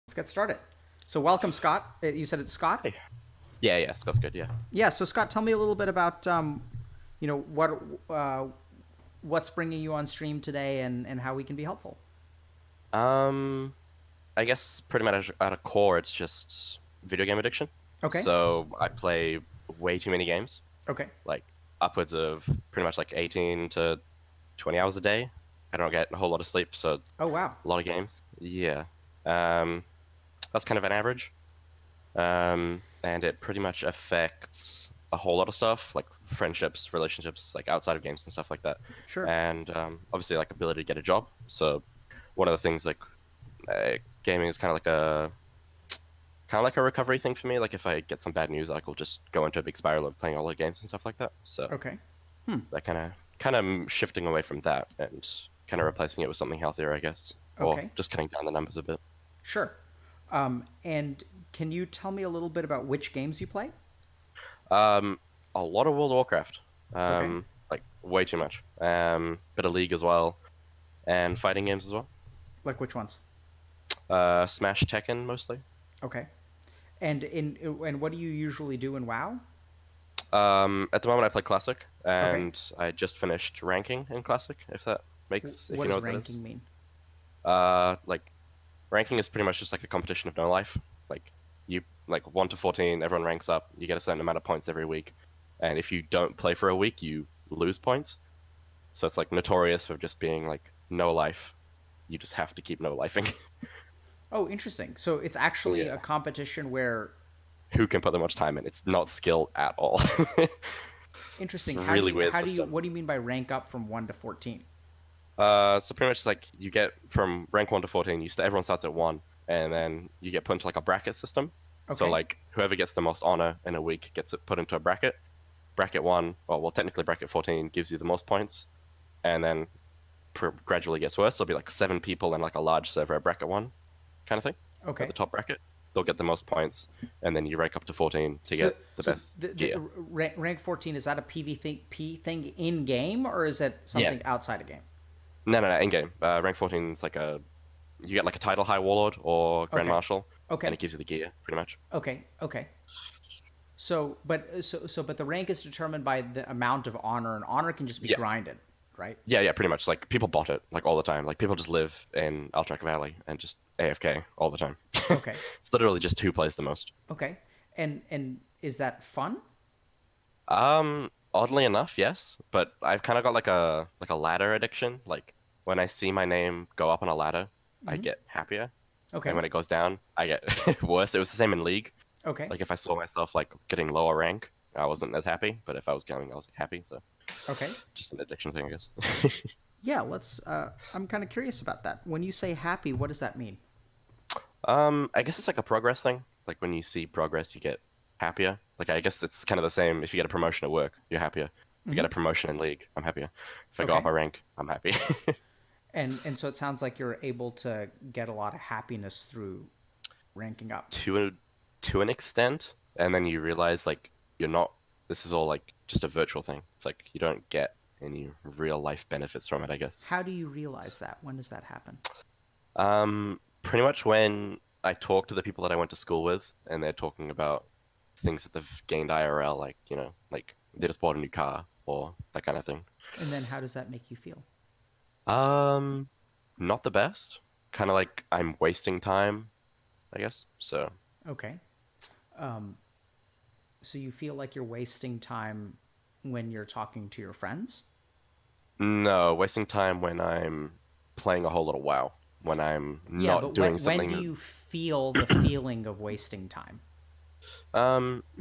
Let's get started. So welcome, Scott. You said it's Scott? Hey. Yeah, Scott's good. Yeah. Yeah, so Scott, tell me a little bit about, what what's bringing you on stream today and how we can be helpful. Um, I guess pretty much at a core, it's just video game addiction. Okay. So I play way too many games, Okay. like upwards of pretty much like 18 to 20 hours a day. I don't get a whole lot of sleep, so Oh, wow. a lot of games. Yeah. Um, that's kind of an average. And it pretty much affects a whole lot of stuff, like friendships, relationships, like outside of games and stuff like that. Sure. And obviously, like ability to get a job. So one of the things like gaming is kind of like a recovery thing for me. Like if I get some bad news, like I'll just go into a big spiral of playing all the games and stuff like that. So Okay. Hmm. that kind of shifting away from that and kind of replacing it with something healthier, I guess, or Okay. just cutting down the numbers a bit. Sure. And can you tell me a little bit about which games you play? Um, a lot of World of Warcraft, Okay. like way too much. Bit of League as well, and fighting games as well. Like which ones? Smash Tekken mostly. Okay. And what do you usually do in WoW? At the moment, I play Classic, Okay. and I just finished ranking in Classic. If What you know does what that is. ranking mean? Like ranking is pretty much just like a competition of no life. Like you, like 1 to 14, everyone ranks up. You get a certain amount of points every week, and if you don't play for a week, you lose points. So it's like notorious for just being like no life. You just have to keep no lifing. Oh, interesting. So it's actually a Yeah. competition where Who can put that much time in? It's not skill at all. It's interesting. a How do really you weird how do you system. what do you mean by rank up from 1 to 14? So pretty much like you get from rank 1 to 14, everyone starts at one, and then you get put into like a bracket system. So Okay. like whoever gets the most honor in a week gets it put into a bracket. Bracket one, well, technically bracket 14 gives you the most points, and then gradually gets worse. So it'll be like 7 people in like a large server at bracket one, kind of thing, at Okay. the top bracket. They'll get the most points, and then you rank up to 14 to So get the so best the gear. rank 14, is that a PvP thing in game, or is it Yeah. something outside of game? No, in game. Rank 14 is like you get like a title High Warlord or Grand Okay. Marshal, and Okay. it gives you the gear pretty much. Okay. Okay. But the rank is determined by the amount of honor, and honor can just be Yeah, grinded, right? yeah, pretty much. Like people bot it like all the time. Like people just live in Alterac Valley and just AFK all the time. Okay. It's literally just who plays the most. Okay. And is that fun? Oddly enough, yes, but I've kind of got like a ladder addiction. Like when I see my name go up on a ladder, I Mm-hmm. get happier, and Okay. when it goes down, I get worse. It was the same in League. Okay. Like if I saw myself like getting lower rank, I wasn't as happy. But if I was going, I was like happy. So Okay. just an addiction thing, I guess. Yeah, let's I'm kind of curious about that. When you say happy, what does that mean? I guess it's like a progress thing. Like when you see progress, you get happier. Like I guess it's kind of the same. If you get a promotion at work, you're happier. If you get Mm-hmm. a promotion in League, I'm happier. If I go up Okay. a rank, I'm happy. And so it sounds like you're able to get a lot of happiness through ranking up. to to an extent, and then you realize like you're not. This is all like just a virtual thing. It's like you don't get any real life benefits from it, I guess. How do you realize that? When does that happen? Pretty much when I talk to the people that I went to school with, and they're talking about things that they've gained IRL, like like they just bought a new car or that kind of thing. And then how does that make you feel? Um, Not the best. Kind of like I'm wasting time, I guess. So Okay. Um, so you feel like you're wasting time when you're talking to your friends? no, wasting time when I'm playing a whole lot of WoW, when I'm Yeah, but not doing when do something. you feel the feeling of wasting time?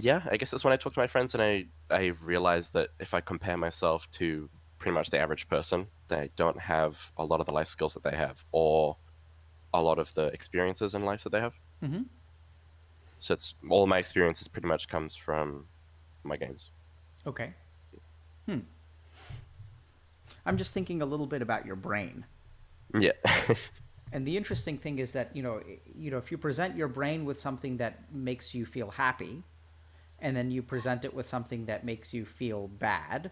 Yeah, I guess that's when I talk to my friends and I realize that if I compare myself to pretty much the average person, they don't have a lot of the life skills that they have, or a lot of the experiences in life that they have. Mm-hmm. So it's all my experiences pretty much comes from my games. Okay. Hmm. I'm just thinking a little bit about your brain. Yeah. And the interesting thing is that, if you present your brain with something that makes you feel happy, and then you present it with something that makes you feel bad,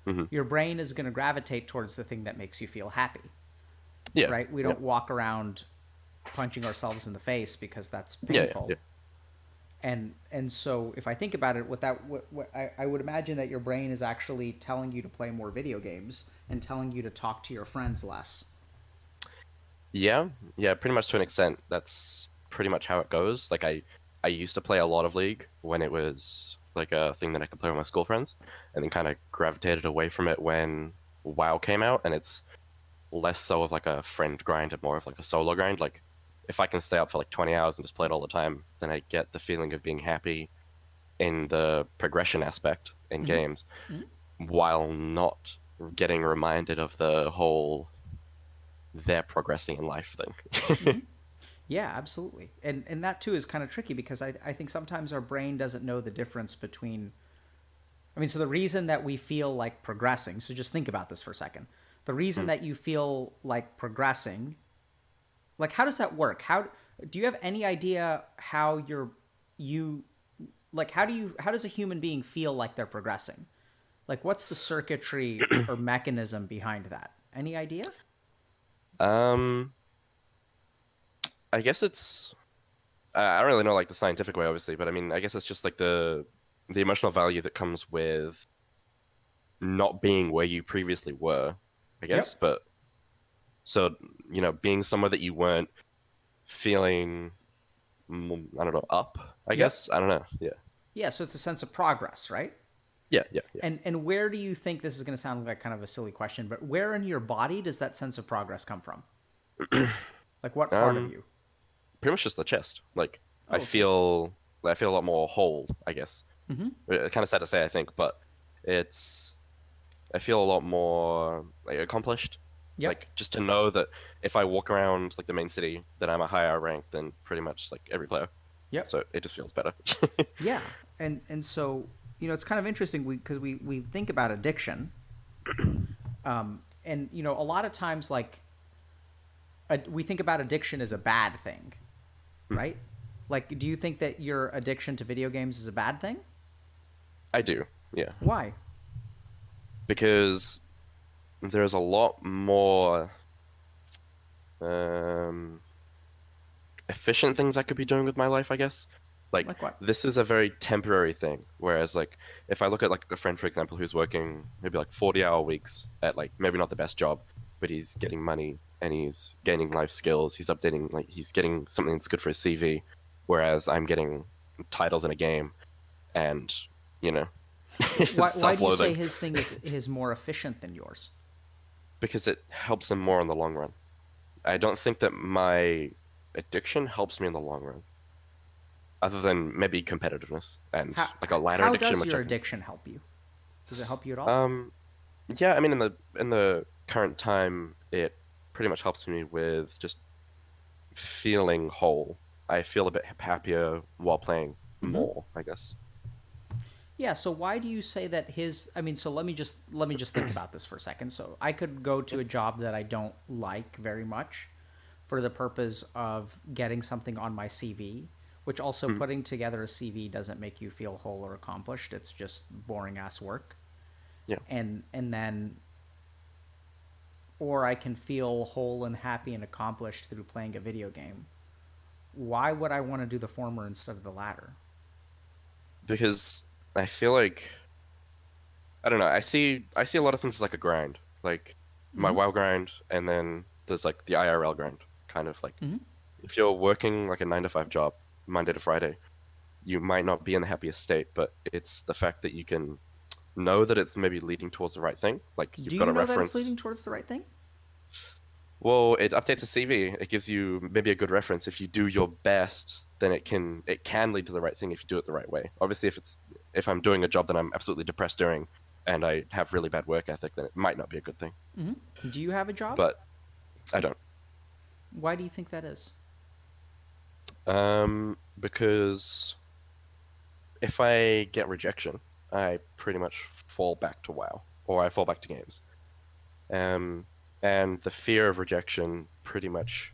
hmm your brain is going to gravitate towards the thing that makes you feel happy, Yeah. right? We Yeah. don't walk around punching ourselves in the face because that's Yeah, yeah, yeah. painful. And so if I think about it, I would imagine that your brain is actually telling you to play more video games and telling you to talk to your friends less. Yeah, yeah, pretty much to an extent. That's pretty much how it goes. Like I used to play a lot of League when it was like a thing that I could play with my school friends, and then kind of gravitated away from it when WoW came out, and it's less so of like a friend grind and more of like a solo grind. Like if I can stay up for like 20 hours and just play it all the time, then I get the feeling of being happy in the progression aspect in Mm-hmm. games Mm-hmm. while not getting reminded of the whole they're progressing in life thing. Mm-hmm. Yeah, absolutely. And that too is kind of tricky because I think sometimes our brain doesn't know the difference between, I mean, so the reason that we feel like progressing, so just think about this for a second. The reason Mm. that you feel like progressing, like how does that work? How do you have any idea how you like how does a human being feel like they're progressing? Like what's the circuitry or mechanism behind that? Any idea? Um, I guess it's I don't really know like the scientific way, obviously, but I mean, I guess it's just like the emotional value that comes with not being where you previously were, I guess. Yep. But so, being somewhere that you weren't feeling, I don't know, up, I Yep. guess. I don't know. Yeah. Yeah, so it's a sense of progress, right? Yeah, yeah, And where do you think, this is going to sound like kind of a silly question, but where in your body does that sense of progress come from? yeah. Like what part of you? Pretty much just the chest. Like I Oh, okay. feel I feel a lot more whole, I guess. Mm-hmm. Kind of sad to say, I think, but it's I feel a lot more like accomplished. Yep. Like just to know that if I walk around like the main city, that I'm a higher rank than pretty much like every player. Yep. So it just feels better. Yeah. And so, it's kind of interesting because we think about addiction, and a lot of times like we think about addiction as a bad thing, right? Like, do you think that your addiction to video games is a bad thing? I do, yeah, Why? because there's a lot more um, efficient things I could be doing with my life, I guess. Like Like what? this is a very temporary thing. Whereas like if I look at like a friend, for example, who's working maybe like 40-hour weeks at like maybe not the best job, but he's getting money and he's gaining life skills, he's updating like he's getting something that's good for his CV, whereas I'm getting titles in a game and you know it's Why do you say self-loathing his thing is more efficient than yours? because it helps him more in the long run. I don't think that my addiction helps me in the long run. Other than maybe competitiveness and How like a ladder how addiction, does which your I can. addiction help you? Does it help you at all? Um, yeah, I mean, in the current time, it pretty much helps me with just feeling whole. I feel a bit happier while playing Mm-hmm. more, I guess. Yeah, so why do you say that his, I mean, so let me just think about this for a second. So I could go to Yep. a job that I don't like very much for the purpose of getting something on my CV, which also Mhm. putting together a CV doesn't make you feel whole or accomplished. It's just boring ass work. Yeah, And then or I can feel whole and happy and accomplished through playing a video game. Why would I want to do the former instead of the latter? because I feel like I don't know. I see a lot of things as like a grind, like my Mm-hmm. WoW grind, and then there's like the IRL grind, kind of like Mm-hmm. if you're working like a 9 to 5 job, Monday to Friday, you might not be in the happiest state, but it's the fact that you can know that it's maybe leading towards the right thing. Like Do you've got you a know that it's leading reference. towards the right thing? Well, it updates a CV. It gives you maybe a good reference. If you do your best, then it can lead to the right thing if you do it the right way. Obviously, if I'm doing a job that I'm absolutely depressed doing and I have really bad work ethic, then it might not be a good thing. Mm-hmm. Do you have a job? But I don't. Why do you think that is? Because if I get rejection, I pretty much fall back to WoW or I fall back to games. Um, and the fear of rejection pretty much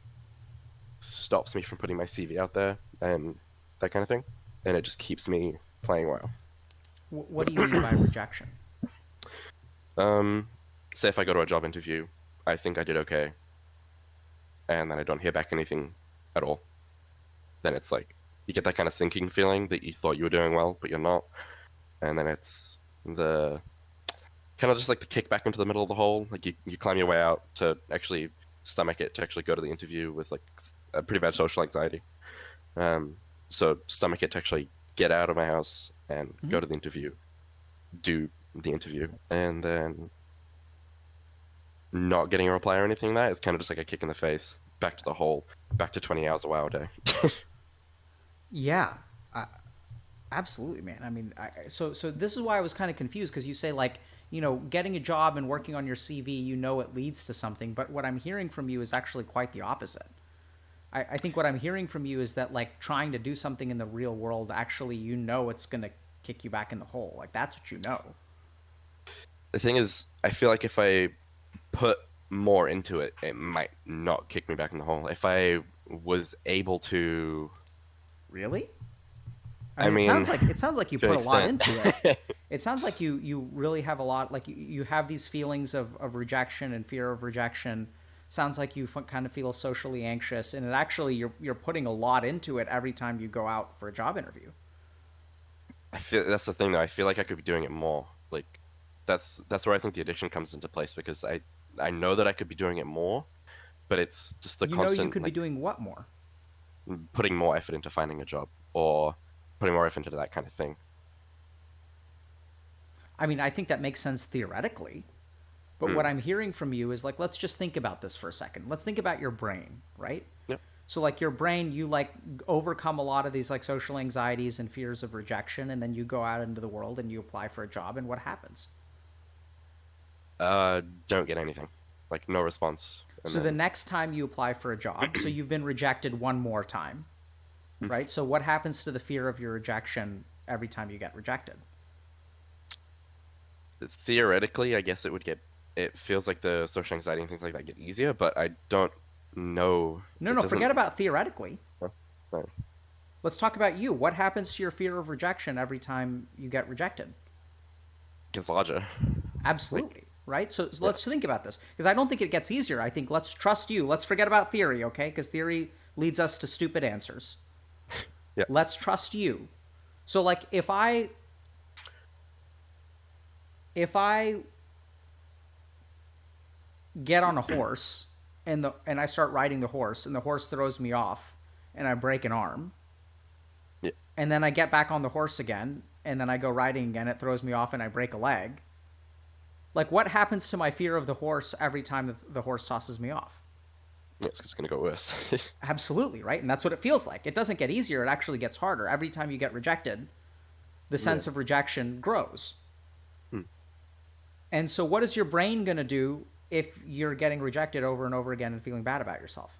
stops me from putting my CV out there and that kind of thing. And it just keeps me playing WoW. What do you mean by rejection? Um, Say if I go to a job interview, I think I did okay, and then I don't hear back anything. at all, then it's like you get that kind of sinking feeling that you thought you were doing well, but you're not. And then it's the kind of just like the kick back into the middle of the hole. Like you climb your way out to actually stomach it, to actually go to the interview with like a pretty bad social anxiety. So stomach it to actually get out of my house and go to the interview, do the interview, and then not getting a reply or anything like that. It's kind of just like a kick in the face, back to the hole, back to 20 hours a WoW day. Yeah, absolutely, man. I mean, so this is why I was kind of confused, because you say like, getting a job and working on your CV, it leads to something. But what I'm hearing from you is actually quite the opposite. I think what I'm hearing from you is that like trying to do something in the real world, actually, it's going to kick you back in the hole. Like that's what you know. The thing is, I feel like if I put more into it, it might not kick me back in the hole. If I was able to, Really? I I mean, mean, it sounds like you to an put a lot extent. into it. It sounds like you really have a lot. Like you have these feelings of rejection and fear of rejection. Sounds like you kind of feel socially anxious, and it actually you're putting a lot into it every time you go out for a job interview. I feel that's the thing though. I feel like I could be doing it more. Like that's where I think the addiction comes into place, because I know that I could be doing it more, but it's just the You constant could be like doing what more? putting more effort into finding a job, or putting more effort into that kind of thing. I mean, I think that makes sense theoretically. But Hmm. what I'm hearing from you is like, let's just think about this for a second. Let's think about your brain, right? Yep. So like your brain, you like overcome a lot of these like social anxieties and fears of rejection, and then you go out into the world and you apply for a job, and what happens? Don't get anything. Like no response. And So the then next time you apply for a job, so you've been rejected one more time, right? So what happens to the fear of your rejection every time you get rejected? theoretically, I guess it feels like the social anxiety and things like that get easier, but I don't know. No, It no, doesn't. forget about theoretically. Oh, no. Let's talk about you. What happens to your fear of rejection every time you get rejected? Gets larger. Like Absolutely. Right? So yeah, let's think about this. Because I don't think it gets easier. I think let's trust you. Let's forget about theory, okay? Because theory leads us to stupid answers. yeah. Let's trust you. So like if I get on a horse and I start riding the horse and the horse throws me off and I break an arm, Yeah. and then I get back on the horse again and then I go riding again, it throws me off and I break a leg. Like what happens to my fear of the horse every time the horse tosses me off? It's just gonna go worse. Absolutely, right? And that's what it feels like. It doesn't get easier, it actually gets harder. Every time you get rejected, the Yeah. sense of rejection grows. Hmm. And so what is your brain going to do if you're getting rejected over and over again and feeling bad about yourself?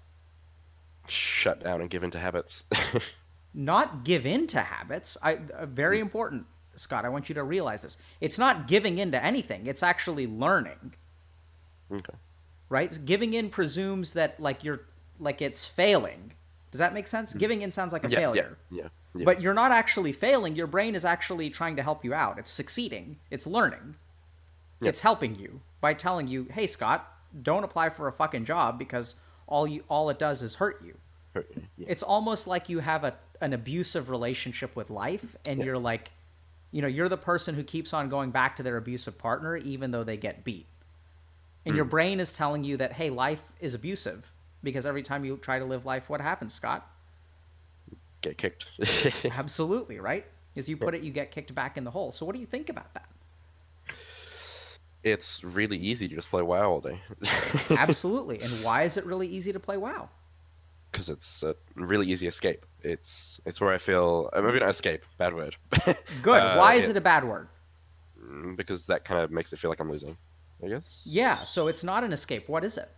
Shut down and give in to habits. Not give in to habits. Very important, Scott. I want you to realize this. It's not giving in to anything. It's actually learning, Okay. right? Giving in presumes that like it's failing. Does that make sense? Giving in sounds like a Yeah. failure. Yeah. Yeah. But you're not actually failing. Your brain is actually trying to help you out. It's succeeding. It's learning. Yeah. It's helping you by telling you, "Hey, Scott, don't apply for a fucking job because all it does is hurt you." Yeah. It's almost like you have an abusive relationship with life, and Yeah. you're like, you're the person who keeps on going back to their abusive partner even though they get beat. And your brain is telling you that, hey, life is abusive, because every time you try to live life, what happens, Scott? Get kicked. Absolutely, right? As you put it, you get kicked back in the hole. So what do you think about that? It's really easy to just play WoW all day. Absolutely. And why is it really easy to play WoW? Because it's a really easy escape. It's where I feel maybe not escape, bad word. Good. Why is it a bad word? Because that kind of makes it feel like I'm losing, I guess. Yeah, so it's not an escape. What is it?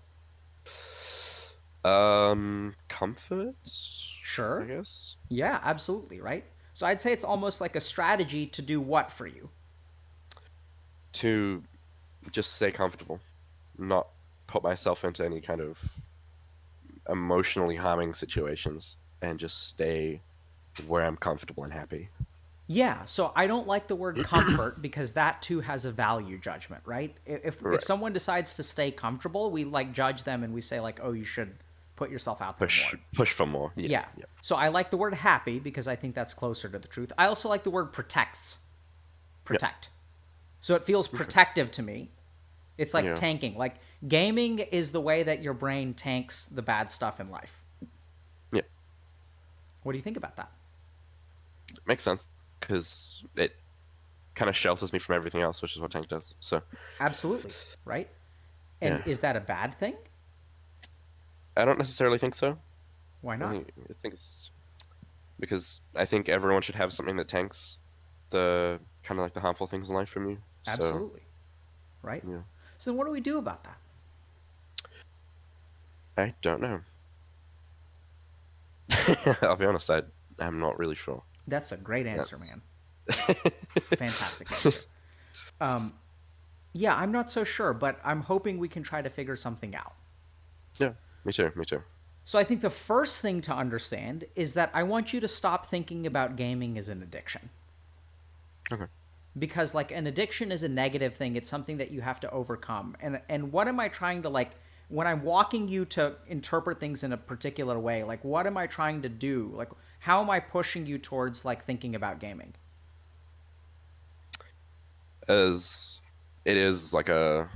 Comfort. Sure. I guess. Yeah, absolutely, right? So I'd say it's almost like a strategy to do what for you? To just stay comfortable, not put myself into any kind of emotionally harming situations, and just stay where I'm comfortable and happy. Yeah, so I don't like the word comfort because that too has a value judgment, right? If Right. someone decides to stay comfortable, we like judge them and we say like, "Oh, you should Put yourself out there more. Push for more. Yeah. So I like the word happy because I think that's closer to the truth. I also like the word protects. Protect. So it feels protective to me. It's like tanking. Like gaming is the way that your brain tanks the bad stuff in life. Yeah. What do you think about that? Makes sense because it kind of shelters me from everything else, which is what tank does. So absolutely, right? And is that a bad thing? I don't necessarily think so. Why not? I think it's because I think everyone should have something that tanks the kind of like the harmful things in life from you. Absolutely. So, right? Yeah. So then what do we do about that? I don't know. I'll be honest, I'm not really sure. That's a great answer, man. It's a fantastic answer. Yeah, I'm not so sure, but I'm hoping we can try to figure something out. Yeah, me too. So I think the first thing to understand is that I want you to stop thinking about gaming as an addiction. Okay. Because like an addiction is a negative thing. It's something that you have to overcome. And what am I trying to like when I'm walking you to interpret things in a particular way, like what am I trying to do? Like how am I pushing you towards like thinking about gaming? As it is like I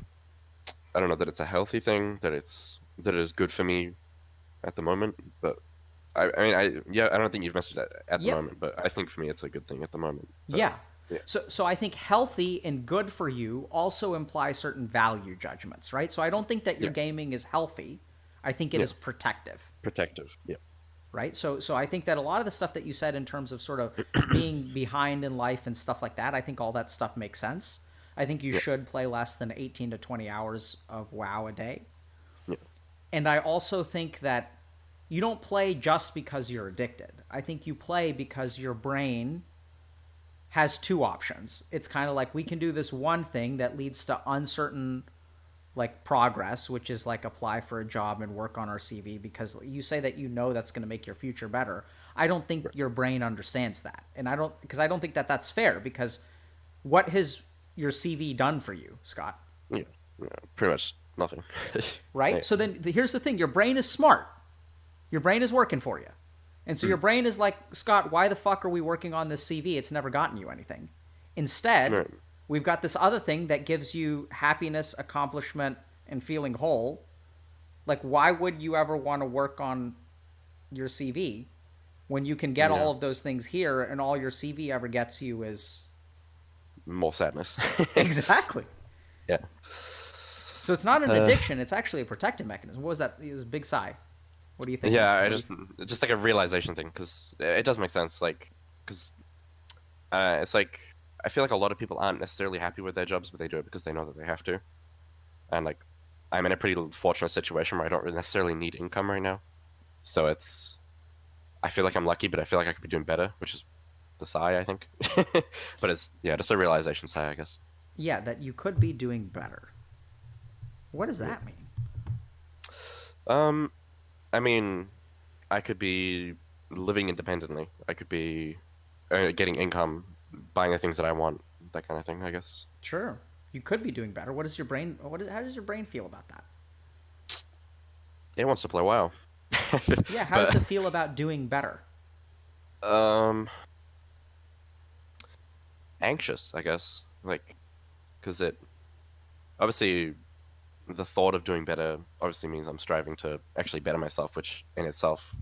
don't know that it's a healthy thing, that it is good for me at the moment, but I don't think you've mentioned that at the moment, but I think for me it's a good thing at the moment. But, yeah. So I think healthy and good for you also imply certain value judgments, right? So I don't think that your gaming is healthy. I think it is protective. Protective, yeah. Right? So I think that a lot of the stuff that you said in terms of sort of being behind in life and stuff like that, I think all that stuff makes sense. I think you should play less than 18 to 20 hours of WoW a day. Yeah. And I also think that you don't play just because you're addicted. I think you play because your brain has two options. It's kind of like we can do this one thing that leads to uncertain like progress, which is like apply for a job and work on our CV because you say that you know that's going to make your future better. I don't think your brain understands that. And I don't think that that's fair because what has your CV done for you, Scott? Yeah, pretty much nothing. Right? So then here's the thing. Your brain is smart. Your brain is working for you. And so your brain is like, Scott, why the fuck are we working on this CV? It's never gotten you anything. Instead, we've got this other thing that gives you happiness, accomplishment, and feeling whole. Like, why would you ever want to work on your CV when you can get all of those things here and all your CV ever gets you is... more sadness. Exactly. Yeah. So it's not an addiction. It's actually a protective mechanism. What was that? It was a big sigh. What do you think? Yeah, just like a realization thing, because it does make sense. Like, because it's like I feel like a lot of people aren't necessarily happy with their jobs, but they do it because they know that they have to. And like, I'm in a pretty fortunate situation where I don't really necessarily need income right now, so I feel like I'm lucky, but I feel like I could be doing better, which is the sigh, I think. But it's just a realization sigh, I guess. Yeah, that you could be doing better. What does that mean? I mean, I could be living independently. I could be getting income, buying the things that I want, that kind of thing, I guess. Sure. You could be doing better. How does your brain feel about that? It wants to play WoW. Yeah, how does it feel about doing better? Anxious, I guess. Like, because it obviously the thought of doing better obviously means I'm striving to actually better myself, which in itself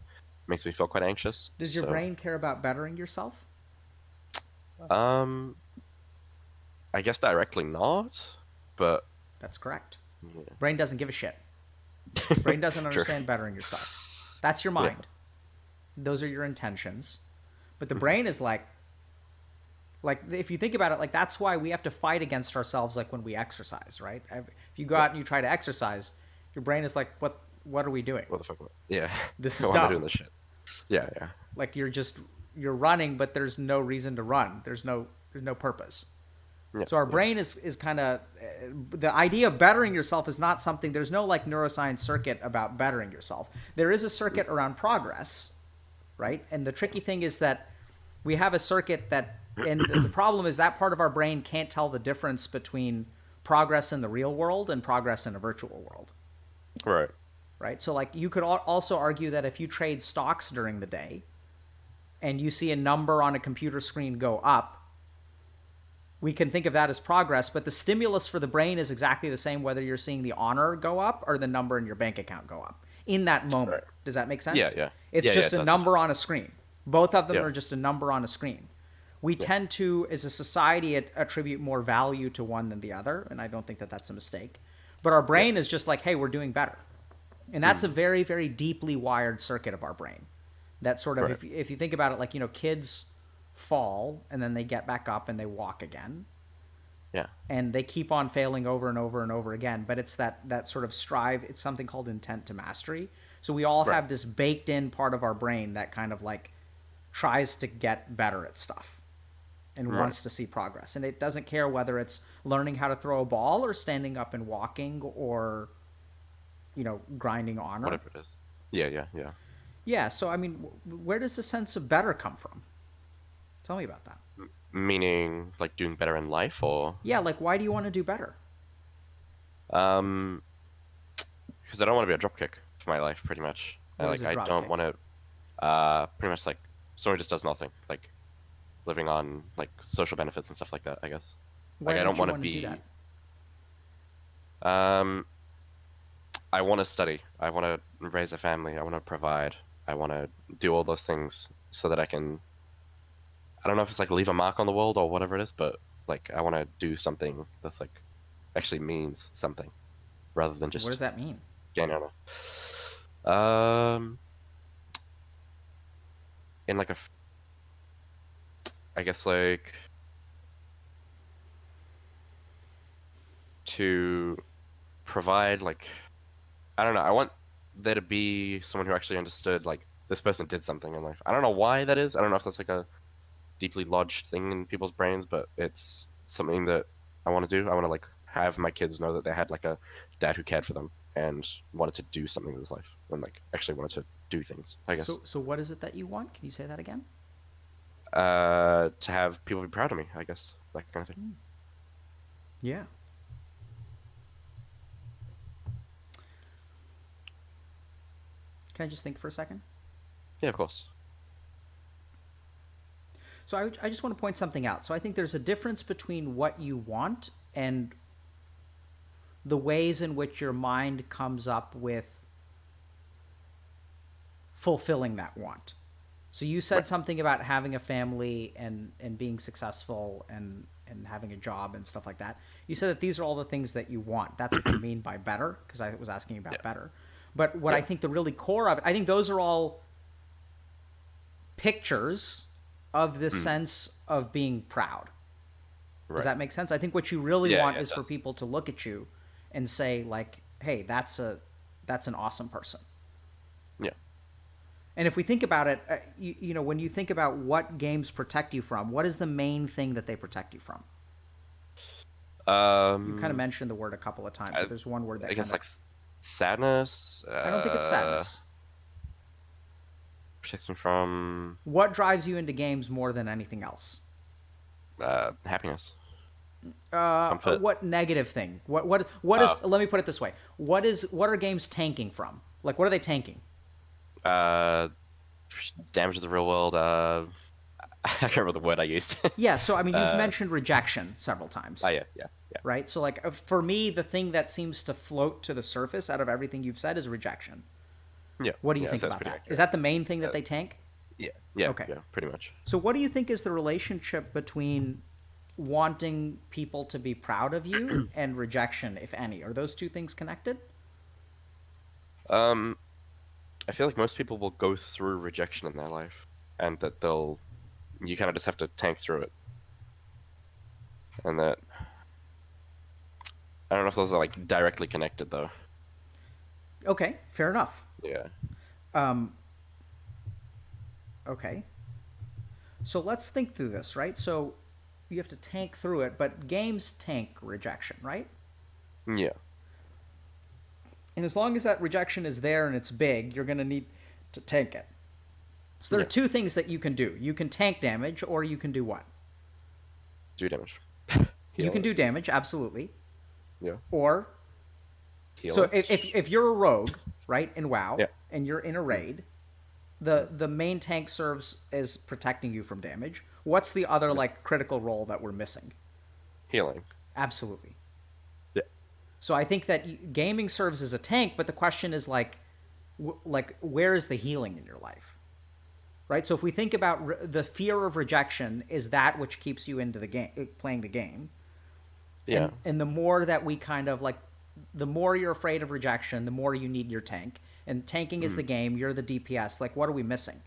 makes me feel quite anxious. Does your brain care about bettering yourself? I guess directly not, but that's correct. Yeah. Brain doesn't give a shit. Brain doesn't understand bettering yourself. That's your mind. Yeah. Those are your intentions. But the brain is like if you think about it, like that's why we have to fight against ourselves like when we exercise, right? If you go out and you try to exercise, your brain is like, what are we doing? What the fuck? Yeah. This is dumb. Doing this shit. Yeah. Like you're running, but there's no reason to run. There's no purpose. Yeah, so our brain is kind of, the idea of bettering yourself is not something, there's no like neuroscience circuit about bettering yourself. There is a circuit around progress, right? And the tricky thing is that we have a circuit that, and the problem is that part of our brain can't tell the difference between progress in the real world and progress in a virtual world. Right. right? So like you could also argue that if you trade stocks during the day and you see a number on a computer screen go up, we can think of that as progress, but the stimulus for the brain is exactly the same whether you're seeing the honor go up or the number in your bank account go up in that moment. Right. Does that make Yeah, sense? yeah. It's Yeah, yeah, just it a does. number on a screen. Both of them Yeah. are just a number on a screen. We tend to, as a society, attribute more value to one than the other, and I don't think that that's a mistake. But our brain is just like, hey, we're doing better. And that's a very, very deeply wired circuit of our brain. That sort of, Right. if you think about it, like, kids fall and then they get back up and they walk again. Yeah. And they keep on failing over and over and over again. But it's that sort of strive. It's something called intent to mastery. So we all have this baked in part of our brain that kind of like tries to get better at stuff and wants to see progress. And it doesn't care whether it's learning how to throw a ball or standing up and walking or, grinding honor. Whatever it is. Yeah, yeah, yeah. Yeah. So, I mean, where does the sense of better come from? Tell me about that. Meaning, like, doing better in life, or Yeah. Like, why do you want to do better? because I don't want to be a dropkick for my life, pretty much. What is a I drop don't kick? want to. Pretty much like someone who just does nothing, like living on like social benefits and stuff like that. I guess. Why Like I don't don't you want to do be. that? I want to study. I want to raise a family. I want to provide. I want to do all those things so that I can. I don't know if it's like leave a mark on the world or whatever it is, but like I want to do something that's like actually means something, rather than just What does that mean? gain honor. In like I guess like to provide like I don't know. I want there to be someone who actually understood like this person did something in life. I don't know why that is. I don't know if that's like a deeply lodged thing in people's brains, but it's something that I want to do. I want to like have my kids know that they had like a dad who cared for them and wanted to do something with his life and like actually wanted to do things. I guess So what is it that you want? Can you say that again? to have people be proud of me. I guess that kind of thing. Yeah. Can I just think for a second? Yeah, of course. So I just want to point something out. So I think there's a difference between what you want and the ways in which your mind comes up with fulfilling that want. So you said something about having a family and being successful and having a job and stuff like that. You said that these are all the things that you want. That's what you mean by better, because I was asking about better. But what I think the really core of it, I think those are all pictures of the sense of being proud. Does that make sense? I think what you really want is for people to look at you and say like, "Hey, that's an awesome person." Yeah. And if we think about it, when you think about what games protect you from, what is the main thing that they protect you from? You kind of mentioned the word a couple of times, but there's one word that I guess like sadness. I don't think it's sadness. Protects me from What drives you into games more than anything else? happiness. Comfort. What negative thing? What is? Let me put it this way. What are games tanking from? Like, what are they tanking? Damage to the real world. I can't remember the word I used. Yeah. So I mean, you've mentioned rejection several times. Oh yeah. Right. So like for me, the thing that seems to float to the surface out of everything you've said is rejection. Yeah. What do you think about that? Accurate. Is that the main thing that they tank? Yeah. Yeah. Okay. Yeah. Pretty much. So what do you think is the relationship between wanting people to be proud of you and rejection, if any? Are those two things connected? I feel like most people will go through rejection in their life, and that you kind of just have to tank through it, and that I don't know if those are like directly connected though. Okay, fair enough. Yeah. Okay. So let's think through this, right? So you have to tank through it, but games tank rejection, right? Yeah. And as long as that rejection is there and it's big, you're going to need to tank it. So there are two things that you can do. You can tank damage, or you can do what? Do damage. You can do damage, absolutely. Yeah. Or Heal so it. if you're a rogue right? In WoW, Yeah. and you're in a Mm, raid. The main tank serves as protecting you from damage. What's the other yeah. like critical role that we're missing? Healing. Absolutely. Yeah. So I think that gaming serves as a tank, but the question is like, where is the healing in your life, right? So if we think about the fear of rejection is that which keeps you into the game, playing the game, Yeah. and the more that we kind of like, the more you're afraid of rejection, the more you need your tank. And tanking is Mm. the game. You're the DPS. Like, what are we missing?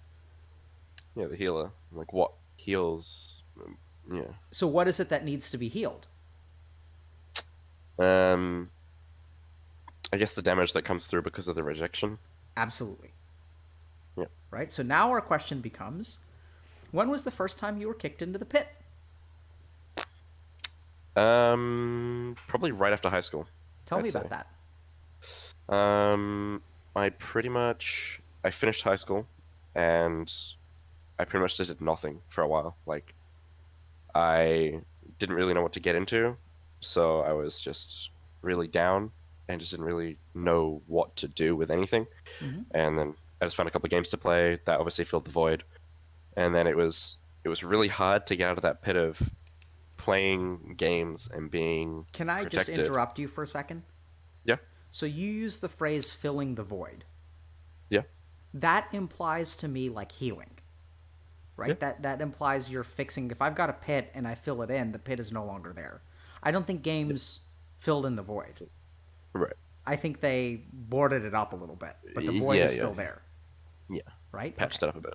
Yeah, the healer. Like what heals? Yeah. So what is it that needs to be healed? Um, I guess the damage that comes through because of the rejection. Absolutely. Yeah. Right. So now our question becomes, when was the first time you were kicked into the pit? Probably right after high school, Tell me I'd about say. that. Um, I finished high school and I pretty much just did nothing for a while. Like I didn't really know what to get into, so I was just really down and just didn't really know what to do with anything. Mm-hmm. And then I just found a couple of games to play that obviously filled the void. And then it was really hard to get out of that pit of playing games and being Can I just protected. interrupt you for a second? Yeah, So you use the phrase filling the void. yeah, That implies to me like healing, yeah, right? That implies you're fixing. If I've got a pit and I fill it in, the pit is no longer there. I don't think yeah. games filled in the void. Right. I think they boarded it up a little bit, but the void Yeah, is yeah, still there, yeah. right? Okay. Patched it up a bit.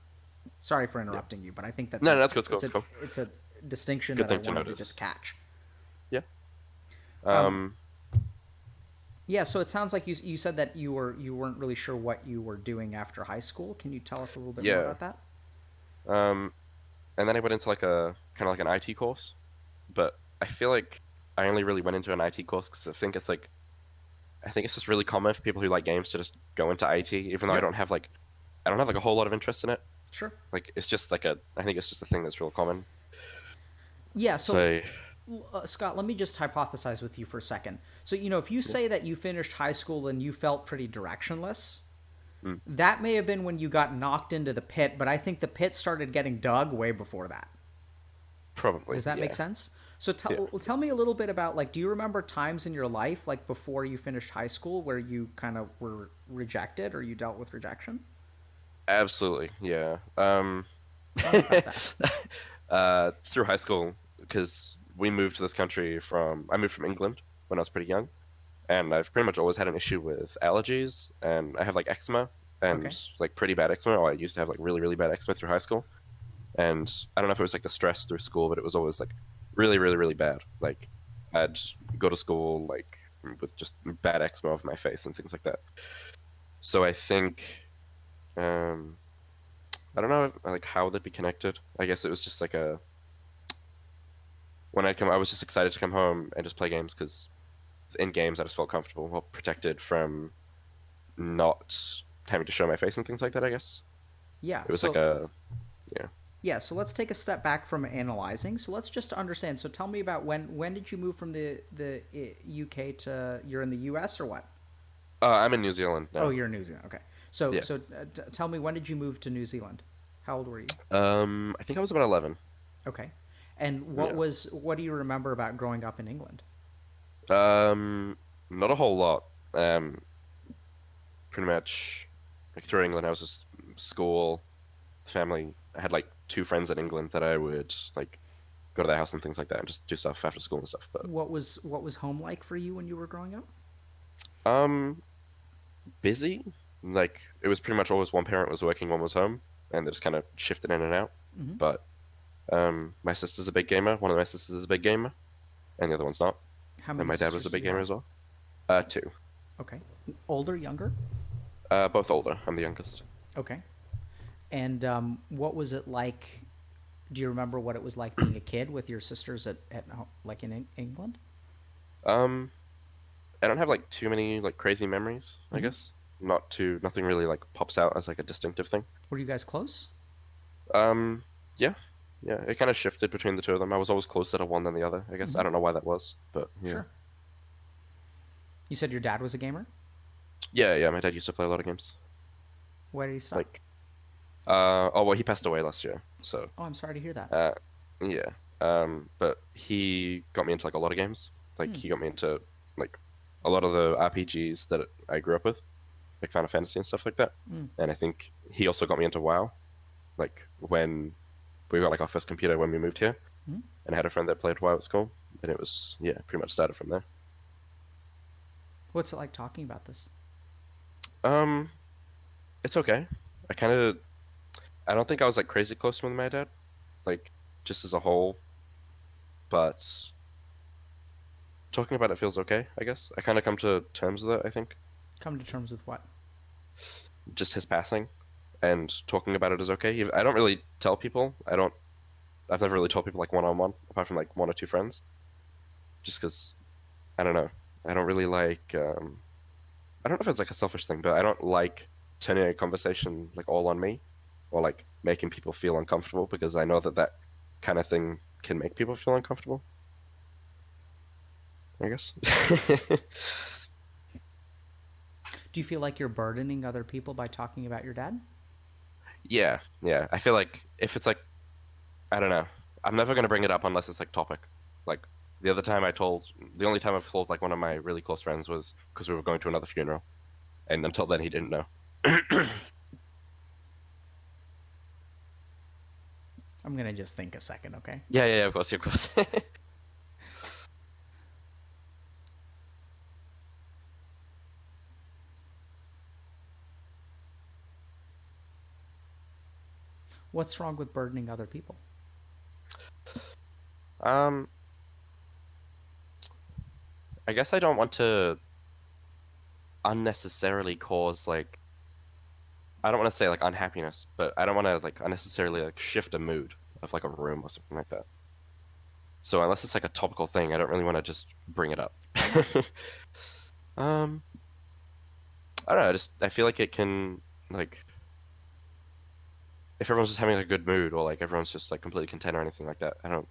Sorry for Yeah. interrupting you, but I think that No, no, that's good. It's cool. it's It's a cool. it's a distinction Good that I thing to wanted to just notice. catch. Yeah. Um, Um. yeah. So it sounds like you said that you weren't really sure what you were doing after high school. Can you tell us a little bit more Yeah. about that? Um. And then I went into like a kind of like an IT course, but I feel like I only really went into an IT course because I think it's just really common for people who like games to just go into IT, even though Yep. I don't have like a whole lot of interest in it. Sure. Like it's just like a I think it's just a thing that's real common. Yeah. So So Scott, let me just hypothesize with you for a second. So, if you yeah. say that you finished high school and you felt pretty directionless, Mm, that may have been when you got knocked into the pit, but I think the pit started getting dug way before that. probably. Does that make Yeah. sense? So Yeah. tell me a little bit about like, do you remember times in your life like before you finished high school where you kind of were rejected or you dealt with rejection? Absolutely. Yeah. Tell me about that. Through high school, because we moved to this country I moved from England when I was pretty young, and I've pretty much always had an issue with allergies, and I have like eczema and Okay. like pretty bad eczema, or I used to have like really, really bad eczema through high school. And I don't know if it was like the stress through school, but it was always like really, really, really bad. Like I'd go to school like with just bad eczema over my face and things like that. So I think um I don't know like how they'd be connected. I guess it was just like a when I was just excited to come home and just play games because in games I just felt comfortable, well protected from not having to show my face and things like that. I guess Yeah. it was like So a yeah. so let's take a step back from analyzing. So let's just understand. So tell me about when did you move from the UK to you're in the US or what? I'm in New Zealand Oh, now. you're in New Zealand. Okay. So Yeah. tell me, when did you move to New Zealand? How old were you? I think I was about 11. Okay. And Yeah. what do you remember about growing up in England? Um, Not a whole lot. Um, Pretty much like through England, I was just school, family. I had like two friends in England that I would like go to their house and things like that, and just do stuff after school and stuff. But What was home like for you when you were growing up? um, busy. Like it was pretty much always one parent was working, one was home, and they just kind of shifted in and out. Hmm. But my sister's a big gamer. One of my sisters is a big gamer, and the other one's not. How And many my dad was sisters a do big you gamer have? as well. Two. Okay. Older, younger? Both older. I'm the youngest. Okay. And what was it like? Do you remember what it was like being a kid with your sisters like in England? Um, I don't have like too many like crazy memories, I Hmm. guess. Nothing really like pops out as like a distinctive thing. Were you guys close? Um, yeah, yeah, it kind of shifted between the two of them. I was always closer to one than the other, I guess. Hmm. I don't know why that was, but yeah. Sure. You said your dad was a gamer? Yeah, yeah. My dad used to play a lot of games. Why did he stop? Like, oh well, he passed away last year, so Oh, I'm sorry to hear that. uh, yeah. But he got me into like a lot of games. Like, Hmm. he got me into like a lot of the RPGs that I grew up with, like Final Fantasy and stuff like that. Hmm. And I think he also got me into WoW, like when we got like our first computer when we moved here, Hmm. and I had a friend that played WoW at school, and it was, yeah, pretty much started from there. What's it like talking about this? Um, it's okay. I kind of I don't think I was like crazy close with my dad, like just as a whole, but talking about it feels okay, I guess. I kind of come to terms with it, I think. Come to terms with what? Just his passing and talking about it is okay. I don't really tell people. I've never really told people like one on one, apart from like one or two friends, just because I don't know. I don't really like. I don't know if it's like a selfish thing, but I don't like turning a conversation like all on me, or like making people feel uncomfortable because I know that that kind of thing can make people feel uncomfortable, I guess. Do you feel like you're burdening other people by talking about your dad? Yeah, yeah. I feel like if it's like, I don't know, I'm never gonna bring it up unless it's like topic. Like the only time I've told like one of my really close friends was because we were going to another funeral, and until then he didn't know. I'm gonna just think a second, okay? Yeah, yeah, yeah, of course, of course. What's wrong with burdening other people? Um, I guess I don't want to unnecessarily cause like I don't want to say like unhappiness, but I don't want to like unnecessarily like shift a mood of like a room or something like that. So unless it's like a topical thing, I don't really want to just bring it up. Um, I don't know. I feel like it can like if everyone's just having a good mood or like everyone's just like completely content or anything like that, I don't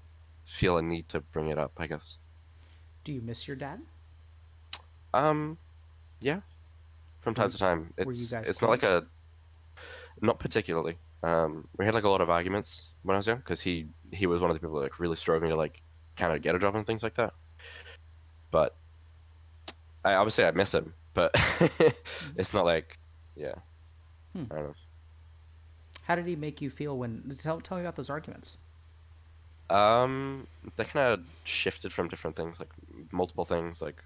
feel a need to bring it up, I guess. Do you miss your dad? Um, yeah, from Were time you, to time. were you guys It's not like close? a not particularly. We had like a lot of arguments when I was young because he was one of the people that like really strove me to like kind of get a job and things like that. But I obviously I miss him, but it's not like yeah, Hmm. I don't know. How did he make you feel when? Tell me about those arguments. They kind of shifted from different things, like multiple things, like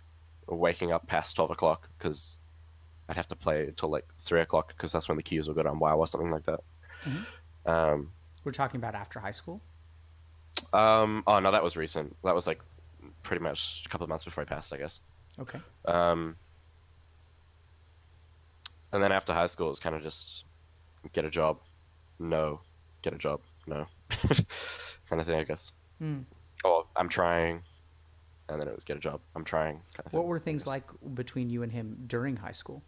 waking up past 12 o'clock because I'd have to play till like 3 o'clock because that's when the queues will go down WoW or something like that. Mm-hmm. Um, We're talking about after high school. oh no, that was recent. That was like pretty much a couple of months before I passed, I guess. Okay. Um, and then after high school, it was kind of just get a job, no, get a job, no, kind of thing, I guess. Hmm. Oh, I'm trying, and then it was get a job. I'm trying, kind of What thing, were I things guess. like between you and him during high school?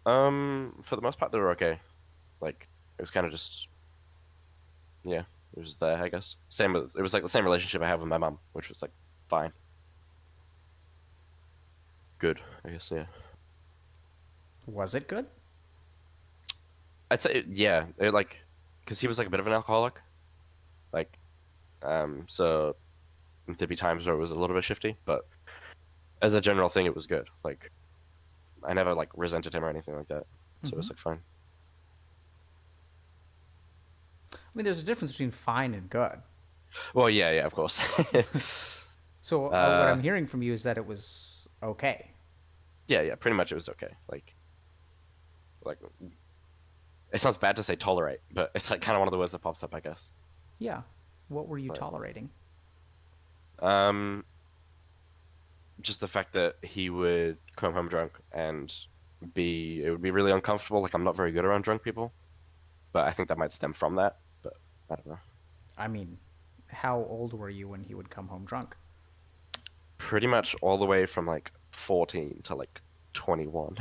For the most part, they were okay. Like it was kind of just, yeah, it was there, I guess. It was like the same relationship I have with my mom, which was like fine, good, I guess. Yeah, Was it good? I'd say yeah. It like because he was like a bit of an alcoholic, like so there'd be times where it was a little bit shifty, but as a general thing, it was good. Like I never like resented him or anything like that, so it Mm-hmm. was like fine. I mean, there's a difference between fine and good. Well, yeah, yeah, of course. So what uh, I'm hearing from you is that it was okay. yeah, yeah, pretty much it was okay. Like it sounds bad to say tolerate, but it's like kind of one of the words that pops up, I guess. Yeah. What were you But tolerating? um, just the fact that he would come home drunk and it would be really uncomfortable. Like I'm not very good around drunk people, but I think that might stem from that. But I don't know. I mean, how old were you when he would come home drunk? Pretty much all the way from like 14 to like 21.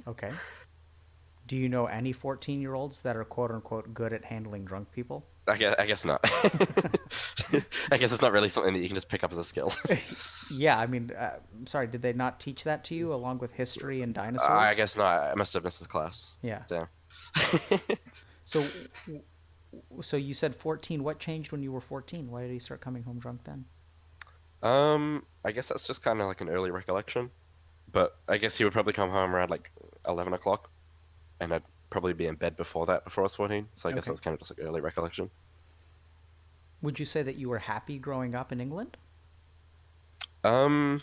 Okay. Do you know any 14-year-olds that are quote unquote good at handling drunk people? I guess not. I guess it's not really something that you can just pick up as a skill. Yeah, I mean, I'm sorry, did they not teach that to you along with history and I dinosaurs? guess not. I must have missed the class. Yeah. Damn. So, so you said 14. What changed when you were 14? Why did he start coming home drunk then? I guess that's just kind of like an early recollection. But I guess he would probably come home around like 11 o'clock, and I'd probably be in bed before that, before I was 14. So I guess Okay. that's kind of just like early recollection. Would you say that you were happy growing up in England? Um,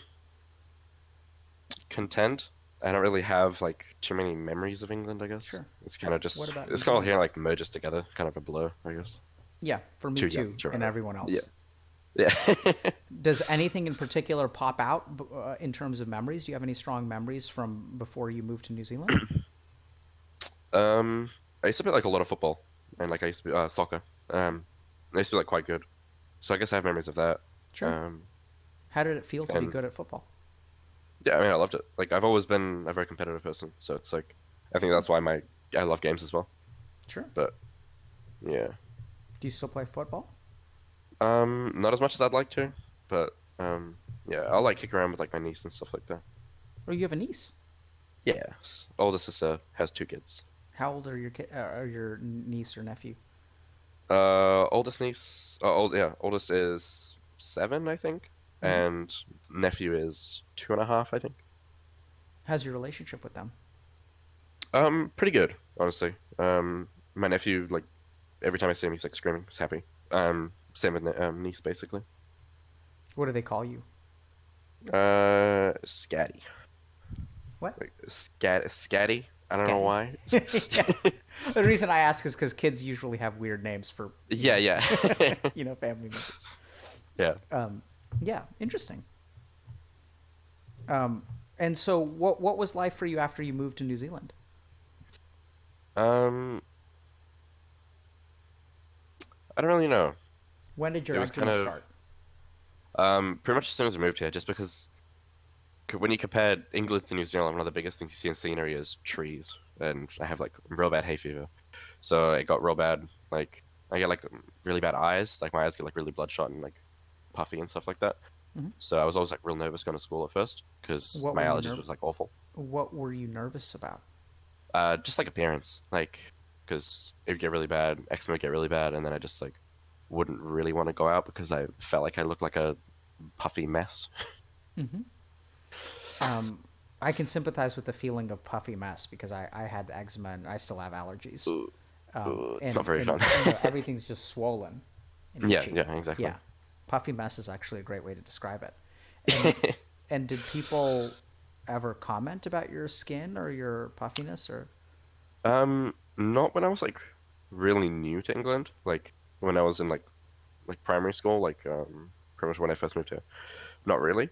Content. I don't really have like too many memories of England, I guess. Sure. It's kind of What just, about New it's kind of Zealand? here like merges together, kind of a blur, I guess. Yeah, for me Too young too, to and remember. everyone Yeah. else. Yeah. Does anything in particular pop out in terms of memories? Do you have any strong memories from before you moved to New Zealand? I used to play like a lot of football, and like I used to be soccer. I used to be like quite good. So I guess I have memories of that. Sure. Um, How did it feel to be and good at football? yeah, I mean, I loved it. Like I've always been a very competitive person, so it's like I think that's why my I love games as well. Sure. But yeah, Do you still play football? not as much as I'd like to, but yeah, I'll like kick around with like my niece and stuff like that. Or you have a niece? Yes, older sister has two kids. How old are are your niece or nephew? Oldest niece, oldest is 7, I think, Hmm. and nephew is 2.5, I think. How's your relationship with them? Pretty good, honestly. My nephew, like, every time I see him, he's like screaming, he's happy. Same with niece, basically. What do they call you? Scatty. What? Like, Scatty. I don't know Scatty? why. Yeah. The reason I ask is because kids usually have weird names for, Yeah, yeah, family members. yeah. Um, yeah, interesting. Um, and so, what was life for you after you moved to New Zealand? Um, I don't really know. When did It your was kind eczema of start? pretty much as soon as I moved here, just because when you compare England to New Zealand, one of the biggest things you see in scenery is trees, and I have like real bad hay fever, so it got real bad. Like I get like really bad eyes, like my eyes get like really bloodshot and like puffy and stuff like that. Hmm. So I was always like real nervous going to school at first because What my were you allergies was like awful. What were you nervous about? Just like appearance, like because it would get really bad, eczema would get really bad, and then I just like wouldn't really want to go out because I felt like I looked like a puffy mess. Hmm. Um, I can sympathize with the feeling of puffy mess because I had eczema and I still have allergies. Ooh, it's not And very fun. everything's just swollen and Yeah, itchy. yeah, exactly. Yeah, puffy mess is actually a great way to describe it. And did people ever comment about your skin or your puffiness or? Not when I was like really new to England, like when I was in like primary school, like pretty much when I first moved here. Not really.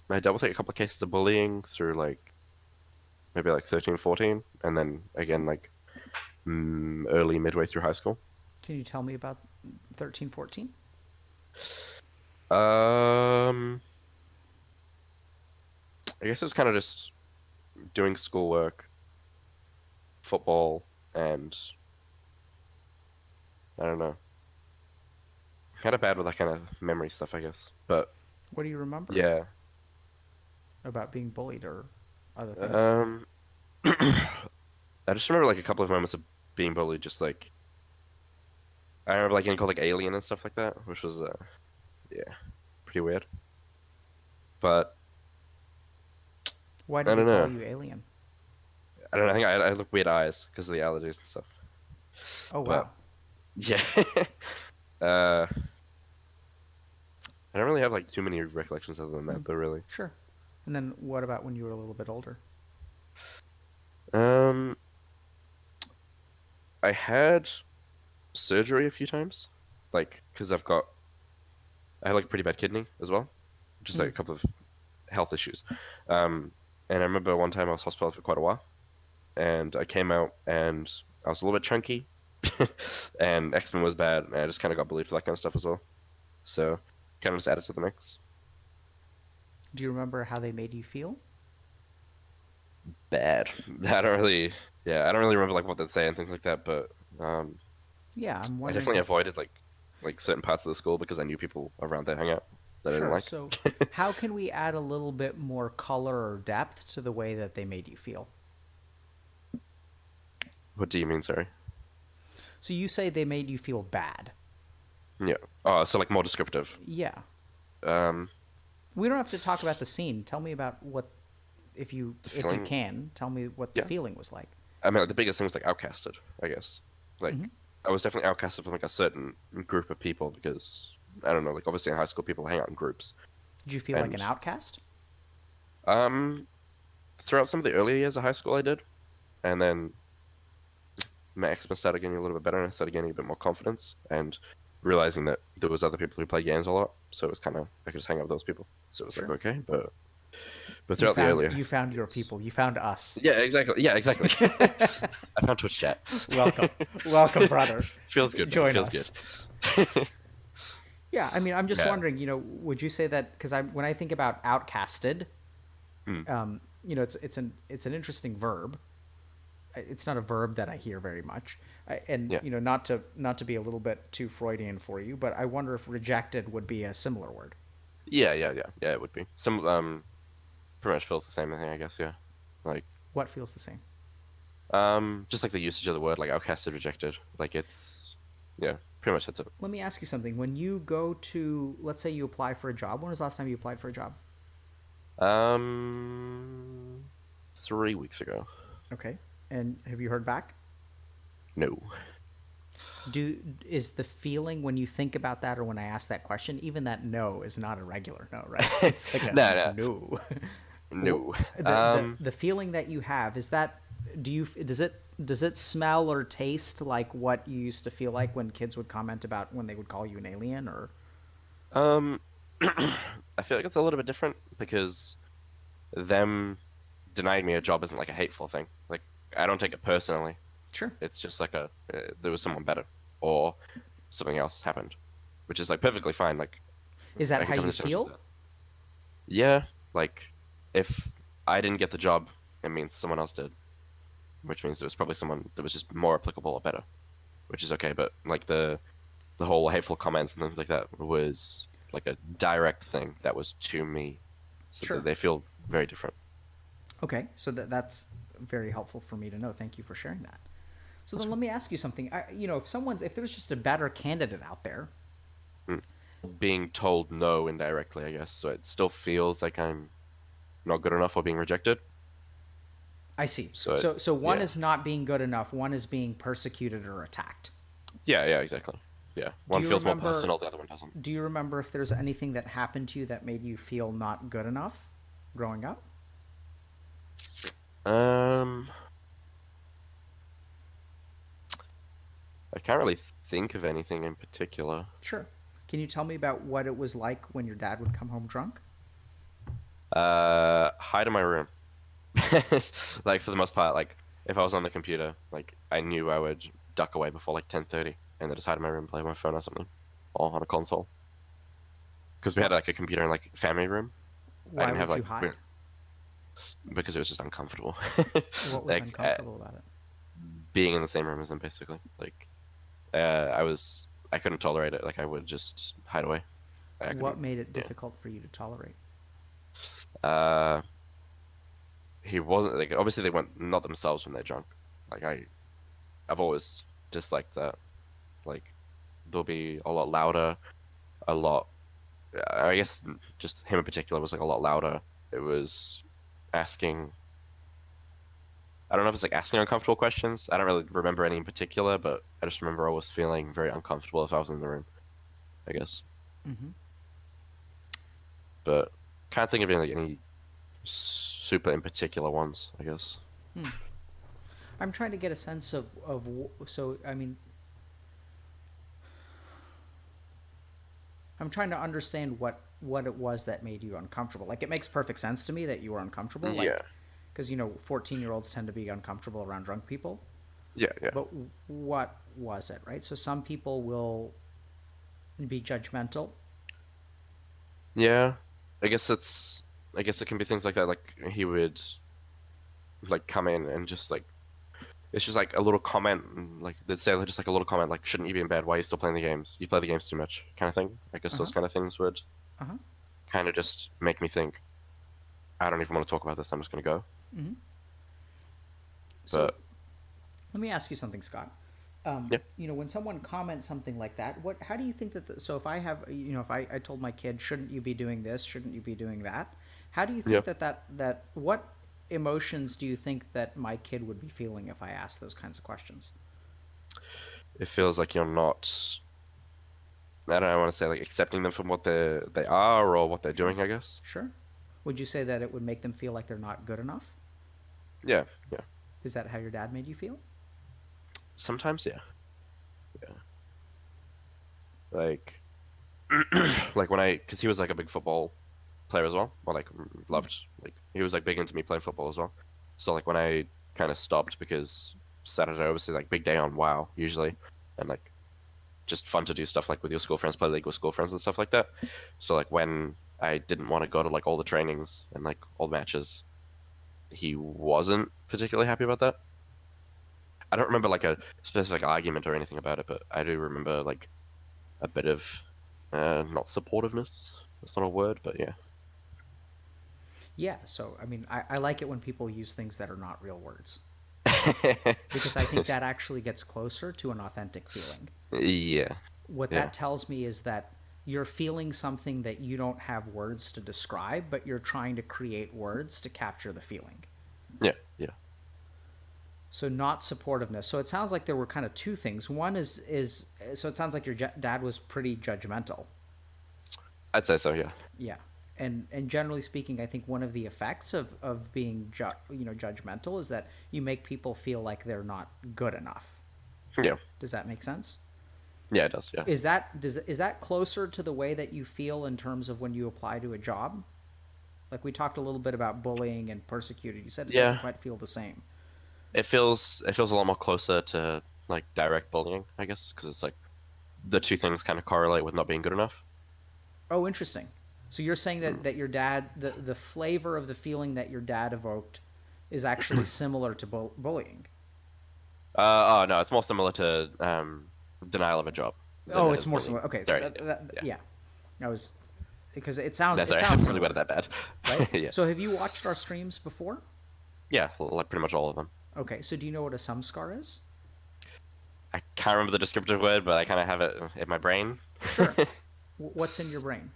I dealt with like a couple of cases of bullying through like maybe like 13, 14, and then again like early midway through high school. Can you tell me about 13, 14? Um, I guess it was kind of just doing schoolwork, football, and I don't know. Kind of bad with that kind of memory stuff, I guess. But What do you remember yeah. about being bullied or other things? Um, I just remember like a couple of moments of being bullied. Just like I remember like getting called like alien and stuff like that, which was yeah, pretty weird. But Why I did they don't call know. you alien? I don't know. I think I look weird eyes because of the allergies and stuff. Oh But wow. yeah, uh, I don't really have like too many recollections other than Hmm. that, though. Really. Sure. And then what about when you were a little bit older? Um, I had surgery a few times, like because I have like a pretty bad kidney as well, just like Hmm. a couple of health issues. Um, and I remember one time I was hospitalized for quite a while, and I came out and I was a little bit chunky, and eczema was bad, and I just kind of got bullied for that kind of stuff as well. So kind of just added to the mix. Do you remember how they made you feel? Bad. I don't really. Yeah, I don't really remember like what they'd say and things like that, but Yeah, I'm I wondering definitely how. avoided like certain parts of the school because I knew people around there hang out that I didn't Sure. like. So, how can we add a little bit more color or depth to the way that they made you feel? What do you mean, sorry? So you say they made you feel bad. Yeah. Oh, so like more descriptive. Yeah. Um, We don't have to talk about the scene. Tell me about what, the if you feeling. can, tell me what the Yeah. feeling was like. I mean, like, the biggest thing was like outcasted, I guess. Hmm. Like, I was definitely outcasted from like a certain group of people because I don't know, like obviously in high school people hang out in groups, Did you feel like an and outcast? um, throughout some of the early years of high school I did, and then my eczema started getting a little bit better, and I started getting a bit more confidence, and realizing that there was other people who play games a lot, so it was kind of I could just hang out with those people. So it was like Sure. okay, but throughout the earlier You found your years, people. You found us. yeah, exactly, yeah, exactly. I found Twitch chat. Welcome. Welcome, brother. Feels good, man. Join Feels us. good. Yeah, I mean, I'm just Yeah. wondering, would you say that because I when I think about outcasted, Hmm. it's an interesting verb. It's not a verb that I hear very much. And Yeah. not to be a little bit too Freudian for you, but I wonder if rejected would be a similar word. Yeah, yeah, yeah, yeah. It would be some pretty much feels the same thing, I guess. Yeah, like What feels the same? just like the usage of the word, like outcasted, rejected. Like it's yeah, pretty much that's it. Let me ask you something. When you go to, let's say you apply for a job, when was the last time you applied for a job? Um, 3 weeks ago. Okay. And have you heard back? No. Is the feeling when you think about that or when I ask that question, even that no is not a regular no, right? It's like a No, no. no, no. The feeling that you have is that does it smell or taste like what you used to feel like when kids would comment about when they would call you an alien or Um, I feel like it's a little bit different because them denying me a job isn't like a hateful thing. Like I don't take it personally. sure. It's just like there was someone better or something else happened, which is like perfectly fine. Like Is that I how can come you to terms with feel? that. Yeah, like if I didn't get the job, it means someone else did, which means there was probably someone that was just more applicable or better, which is okay. But like the whole hateful comments and things like that was like a direct thing that was to me, so that Sure. they feel very different. Okay, so that's very helpful for me to know. Thank you for sharing that. So That's then let cool. me ask you something. If there's just a better candidate out there, Mm. Being told no indirectly, I guess, so it still feels like I'm not good enough or being rejected. I see. So So one yeah, is not being good enough, one is being persecuted or attacked. yeah, yeah, exactly. Yeah, Do one you feels more remember personal, the other one doesn't. do you remember if there's anything that happened to you that made you feel not good enough growing up? Um, I can't really think of anything in particular. Sure. Can you tell me about what it was like when your dad would come home drunk? Hide in my room. Like for the most part, like if I was on the computer, like I knew I would duck away before like 10:30 and then just hide in my room, play on my phone or something, or on a console. Because we had like a computer in like family room. I Why didn't have would you like hide? because it was just uncomfortable. What was Like uncomfortable about it? being in the same room as them, basically. Like I couldn't tolerate it. Like I would just hide away. I What couldn't. made it Yeah. difficult for you to tolerate? Uh, he wasn't like obviously they went not themselves when they're drunk. Like I've always disliked that. Like they'll be a lot louder, a lot. I guess just him in particular was like a lot louder. It was asking. I don't know if it's like asking uncomfortable questions. I don't really remember any in particular, but I just remember always feeling very uncomfortable if I was in the room, I guess. Hmm. But can't think of any super in particular ones, I guess. Hmm. I'm trying to get a sense of so I mean I'm trying to understand what it was that made you uncomfortable. Like it makes perfect sense to me that you were uncomfortable, Yeah, like because 14-year-olds tend to be uncomfortable around drunk people. yeah, yeah, But what was it, right? So some people will be judgmental. yeah. I guess it's. I guess it can be things like that. Like he would like come in and just like it's just like a little comment, like they'd say just like a little comment, like shouldn't you be in bed? Why are you still playing the games? You play the games too much, kind of thing. I guess Uh-huh. those kind of things would Uh-huh. kind of just make me think, I don't even want to talk about this. I'm just gonna go. Mm-hmm. So But let me ask you something, Scott. yeah, When someone comments something like that, how do you think that? So if I have, if I told my kid, shouldn't you be doing this? Shouldn't you be doing that? How do you yeah, think that what emotions do you think that my kid would be feeling if I asked those kinds of questions? it feels like you're not. I don't know, I want to say like accepting them from what they are or what they're Sure, doing, I guess. sure. Would you say that it would make them feel like they're not good enough? Yeah, yeah. Is that how your dad made you feel? Sometimes, yeah, yeah. Like, like when because he was like a big football player as well, or like Yeah. loved, like he was like big into me playing football as well. So like when I kind of stopped because Saturday obviously like big day on WoW usually, and like just fun to do stuff like with your school friends, play league with school friends and stuff like that. So like when I didn't want to go to like all the trainings and like all the matches, he wasn't particularly happy about that. I don't remember like a specific argument or anything about it, but I do remember like a bit of not supportiveness. That's not a word, but yeah. Yeah. So I mean, I like it when people use things that are not real words because I think that actually gets closer to an authentic feeling. Yeah, What yeah, that tells me is that you're feeling something that you don't have words to describe, but you're trying to create words to capture the feeling. yeah, yeah. So not supportiveness. So it sounds like there were kind of two things. One is so it sounds like your dad was pretty judgmental. I'd say so. Yeah, Yeah. And generally speaking, I think one of the effects of being judgmental is that you make people feel like they're not good enough. yeah, Does that make sense? yeah. It does. Yeah, Is that closer to the way that you feel in terms of when you apply to a job? Like we talked a little bit about bullying and persecuted. You said it doesn't yeah. quite feel the same. It feels a lot more closer to like direct bullying, I guess, because it's like the two things kind of correlate with not being good enough. Oh, interesting. So you're saying Hmm. that your dad, the flavor of the feeling that your dad evoked is actually similar to bullying. Oh no, it's more similar to denial of a job than Oh, it it's is more bullying. similar. Okay, so Sorry, yeah. yeah, I was because No, it sorry, I sounds really went similar, at that right? bad. Yeah, So have you watched our streams before? yeah, like pretty much all of them. Okay, so do you know what a sum scar is? I can't remember the descriptive word, but I kind of have it in my brain. Sure. What's in your brain?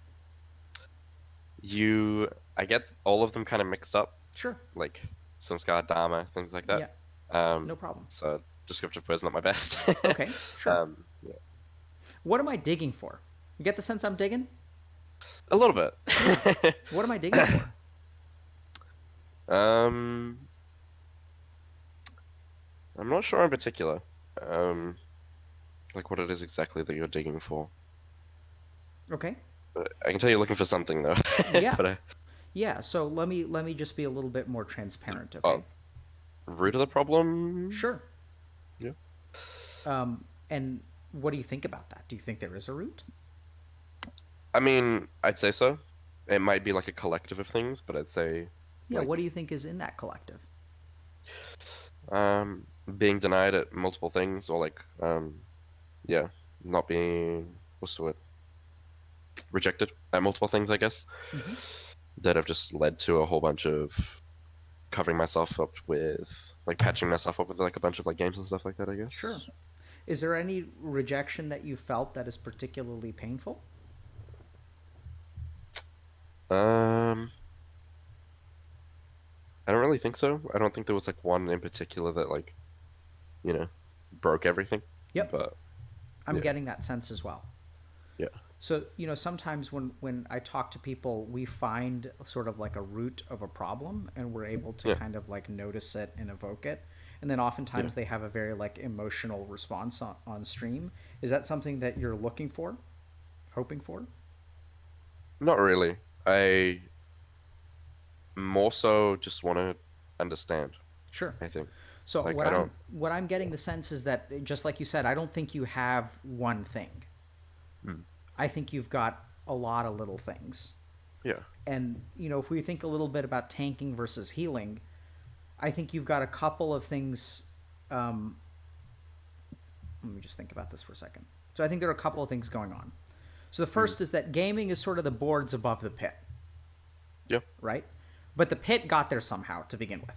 I get all of them kind of mixed up, Sure. like Samskar, Dharma, things like that. Yeah, no problem. So descriptive word's not my best. Okay, sure. Yeah. What am I digging for? You get the sense I'm digging? A little bit. What am I digging for? um, I'm not sure in particular. Um, like what it is exactly that you're digging for. Okay. But I can tell you're looking for something though. Yeah. But Yeah, so let me just be a little bit more transparent, oh, okay? root of the problem. Sure. Yeah. And what do you think about that? Do you think there is a root? I mean, I'd say so. It might be like a collective of things, but I'd say Yeah, what do like you think is in that collective? being denied at multiple things or like yeah, not being what's the word? Rejected at multiple things, I guess, Hmm. that have just led to a whole bunch of covering myself up with like patching myself up with like a bunch of like games and stuff like that, I Sure. guess. Is there any rejection that you felt that is particularly painful? Um, I don't really think so. I don't think there was like one in particular that like, you know, broke everything. Yep, But I'm yeah, getting that sense as well. yeah, So, sometimes when I talk to people, we find sort of like a root of a problem and we're able to yeah, kind of like notice it and evoke it. And then yeah. oftentimes they have a very like emotional response on stream. Is that something that you're looking for, hoping for? Not really. I more so just want to understand, Sure. I think. So Like I don't what I'm getting the sense is that just like you said, I don't think you have one thing. hmm, I think you've got a lot of little things. yeah. And if we think a little bit about tanking versus healing, I think you've got a couple of things let me just think about this for a second. So I think there are a couple of things going on. So the first is that gaming is sort of the boards above the pit, Yeah. right? But the pit got there somehow to begin with.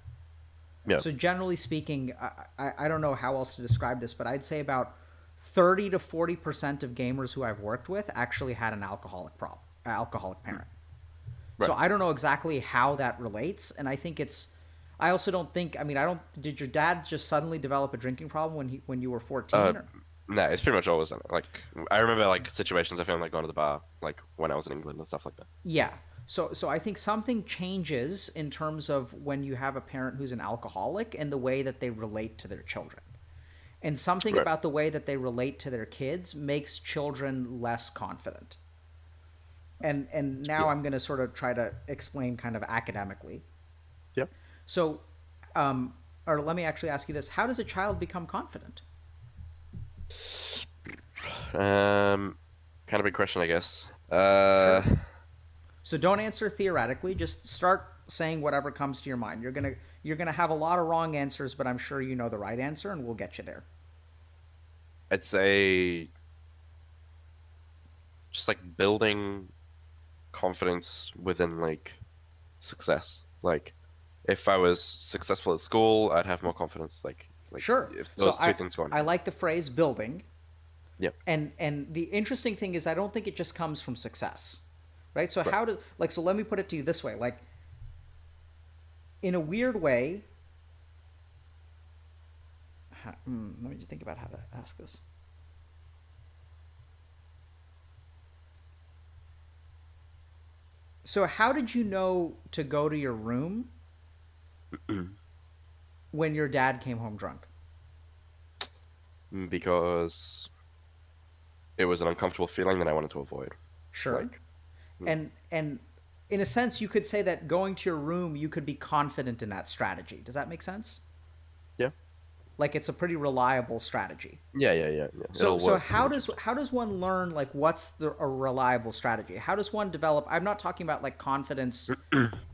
Yeah. So generally speaking, I don't know how else to describe this, but I'd say about 30 to 40% of gamers who I've worked with actually had an alcoholic parent. Right. So I don't know exactly how that relates, and I think I also don't think. I mean, I don't. Did your dad just suddenly develop a drinking problem when you were 14? No, it's pretty much always done it. Like I remember like situations of him like going to the bar like when I was in England and stuff like that. Yeah. So I think something changes in terms of when you have a parent who's an alcoholic and the way that they relate to their children. And something Right. about the way that they relate to their kids makes children less confident. And now Yeah. I'm going to sort of try to explain kind of academically. Yeah. So, or let me actually ask you this: how does a child become confident? Kind of big question, I guess. Sure. So don't answer theoretically. Just start saying whatever comes to your mind. You're gonna have a lot of wrong answers, but I'm sure you know the right answer, and we'll get you there. I'd say just like building confidence within like success. Like if I was successful at school, I'd have more confidence. Like Sure. if So those two things go on. I like the phrase building. Yep. And the interesting thing is I don't think it just comes from success. Right? So Right. how does so let me put it to you this way. Like in a weird way, let me just think about how to ask this. So how did you know to go to your room when your dad came home drunk? Because it was an uncomfortable feeling that I wanted to avoid. Sure. Like, And in a sense you could say that going to your room you could be confident in that strategy. Does that make sense? yeah, Like it's a pretty reliable strategy. yeah. So It'll work how pretty how does one learn like what's a reliable strategy? How does one develop? I'm not talking about like confidence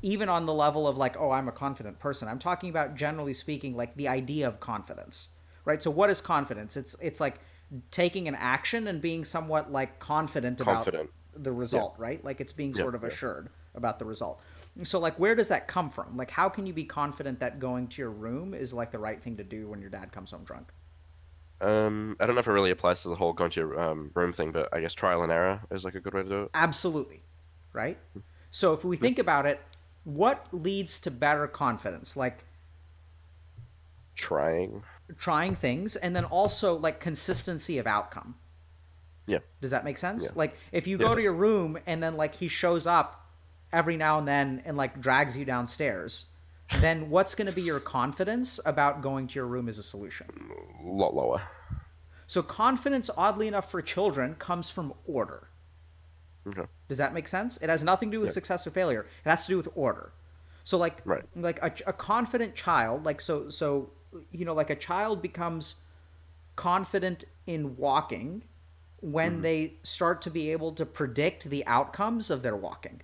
even on the level of like, oh, I'm a confident person. I'm talking about generally speaking like the idea of confidence. Right? So what is confidence? It's like taking an action and being somewhat like confident about confident. the result, right? Like it's being Yeah, sort of yeah. assured about the result. So like where does that come from? Like how can you be confident that going to your room is like the right thing to do when your dad comes home drunk? I don't know if it really applies to the whole going to your room thing, but I guess trial and error is like a good way to do it. Absolutely. Right? So if we Yeah. think about it, what leads to better confidence? Like Trying. trying things and then also like consistency of outcome. Yeah. Does that make sense? Yeah. Like if you Yeah, go it to does. your room and then like he shows up every now and then and like drags you downstairs, then what's going to be your confidence about going to your room as a solution? A lot lower. So confidence, oddly enough, for children comes from order. Okay. Does that make sense? It has nothing to do with Yeah. success or failure. It has to do with order. So like Right. like a confident child, like so you know, like a child becomes confident in walking when they start to be able to predict the outcomes of their walking.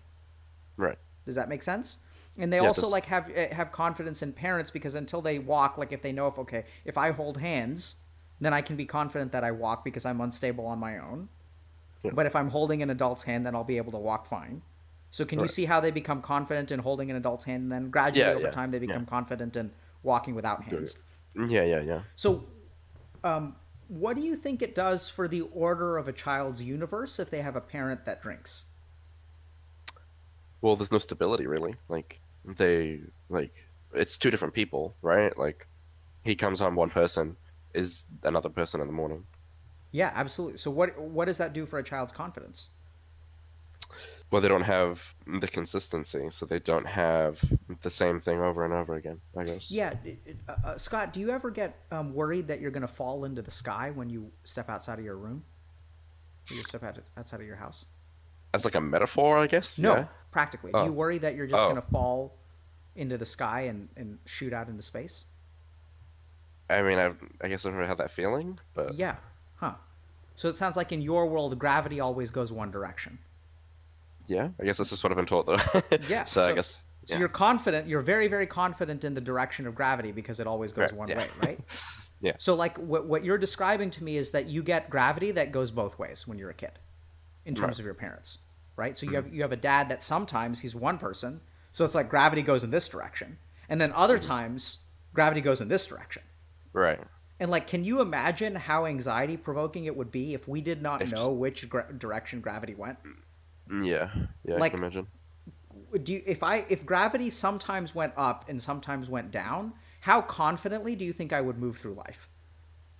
Right. Does that make sense? And they Yeah, it also does. like have confidence in parents because until they walk, like if they know if I hold hands, then I can be confident that I walk because I'm unstable on my own. Yeah. But if I'm holding an adult's hand, then I'll be able to walk fine. So can you Right. see how they become confident in holding an adult's hand, and then gradually Yeah, over yeah, time they become yeah. confident in walking without hands? Yeah. So, what do you think it does for the order of a child's universe if they have a parent that drinks? Well, there's no stability really. Like it's two different people, right? Like he comes on one person is another person in the morning. Yeah, absolutely. So what does that do for a child's confidence? Well, they don't have the consistency, so they don't have the same thing over and over again, I guess. Yeah, Scott, do you ever get worried that you're going to fall into the sky when you step outside of your room? Or you step outside of your house? As like a metaphor, I guess. No, Yeah. practically. Do Oh. you worry that you're just Oh. going to fall into the sky and shoot out into space? I mean, I guess I don't really have that feeling, but Yeah. Huh. So it sounds like in your world, gravity always goes one direction. yeah, I guess that's just what I've been taught though. Yeah. So I guess. So Yeah. you're confident. You're very, very confident in the direction of gravity because it always goes Right, one yeah. way, right? Yeah. So like what you're describing to me is that you get gravity that goes both ways when you're a kid in terms Right. of your parents, right? So you have a dad that sometimes he's one person, so it's like gravity goes in this direction, and then other times gravity goes in this direction. Right. And like, can you imagine how anxiety provoking it would be if we did not If know just which direction gravity went? yeah, yeah, I Like, can imagine. if gravity sometimes went up and sometimes went down, how confidently do you think I would move through life?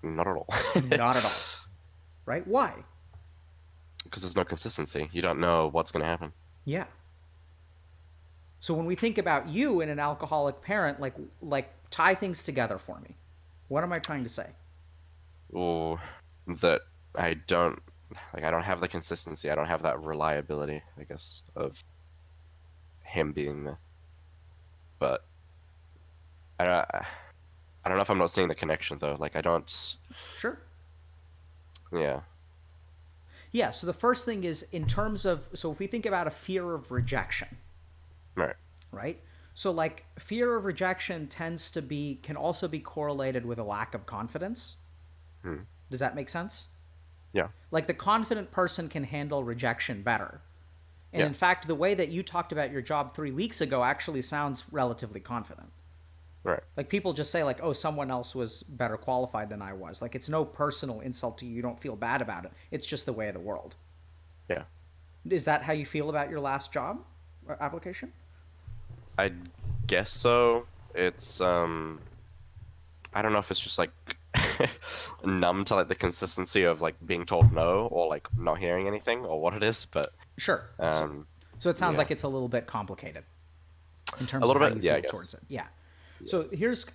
Not at all. Not at all, right? Why? Because there's no consistency. You don't know what's going to happen. Yeah. So when we think about you and an alcoholic parent, like tie things together for me. What am I trying to say? Or that I don't I don't have the consistency. I don't have that reliability, I guess, of him being there. But I don't, I don't know if I'm not seeing the connection though. Like I don't. Sure. Yeah. Yeah, so the first thing is in terms of, so if we think about a fear of rejection, Right. right? So like fear of rejection can also be correlated with a lack of confidence. Does that make sense? Yeah. Like the confident person can handle rejection better. And Yeah. in fact, the way that you talked about your job 3 weeks ago actually sounds relatively confident. Right. Like people just say like, oh, someone else was better qualified than I was. Like it's no personal insult to you. You don't feel bad about it. It's just the way of the world. Yeah. Is that how you feel about your last job application? I guess so. It's I don't know if it's just like numb to like the consistency of like being told no or like not hearing anything or what it is, but Sure. um So it sounds yeah. like it's a little bit complicated in terms A of little how bit, you yeah, I feel guess. towards it. Yeah. So here's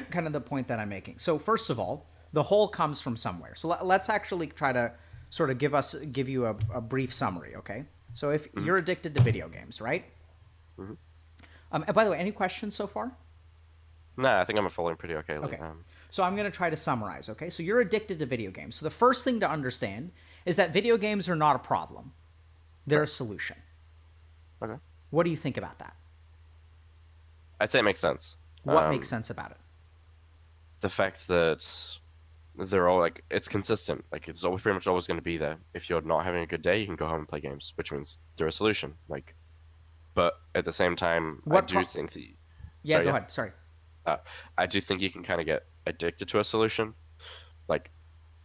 kind of the point that I'm making. So first of all, the whole comes from somewhere. So let's actually try to sort of give you a brief summary, okay? So if you're addicted to video games, right? And by the way, any questions so far? Nah, I think I'm following pretty okay. Okay. So I'm going to try to summarize, okay? So you're addicted to video games. So the first thing to understand is that video games are not a problem. They're a solution. Okay. What do you think about that? I'd say it makes sense. What makes sense about it? The fact that they're all like it's consistent. Like it's always pretty much always going to be there. If you're not having a good day, you can go home and play games, which means they're a solution. Like, but at the same time, I do think that. Yeah, Sorry, go ahead. Sorry. I do think you can kind of get addicted to a solution. Like,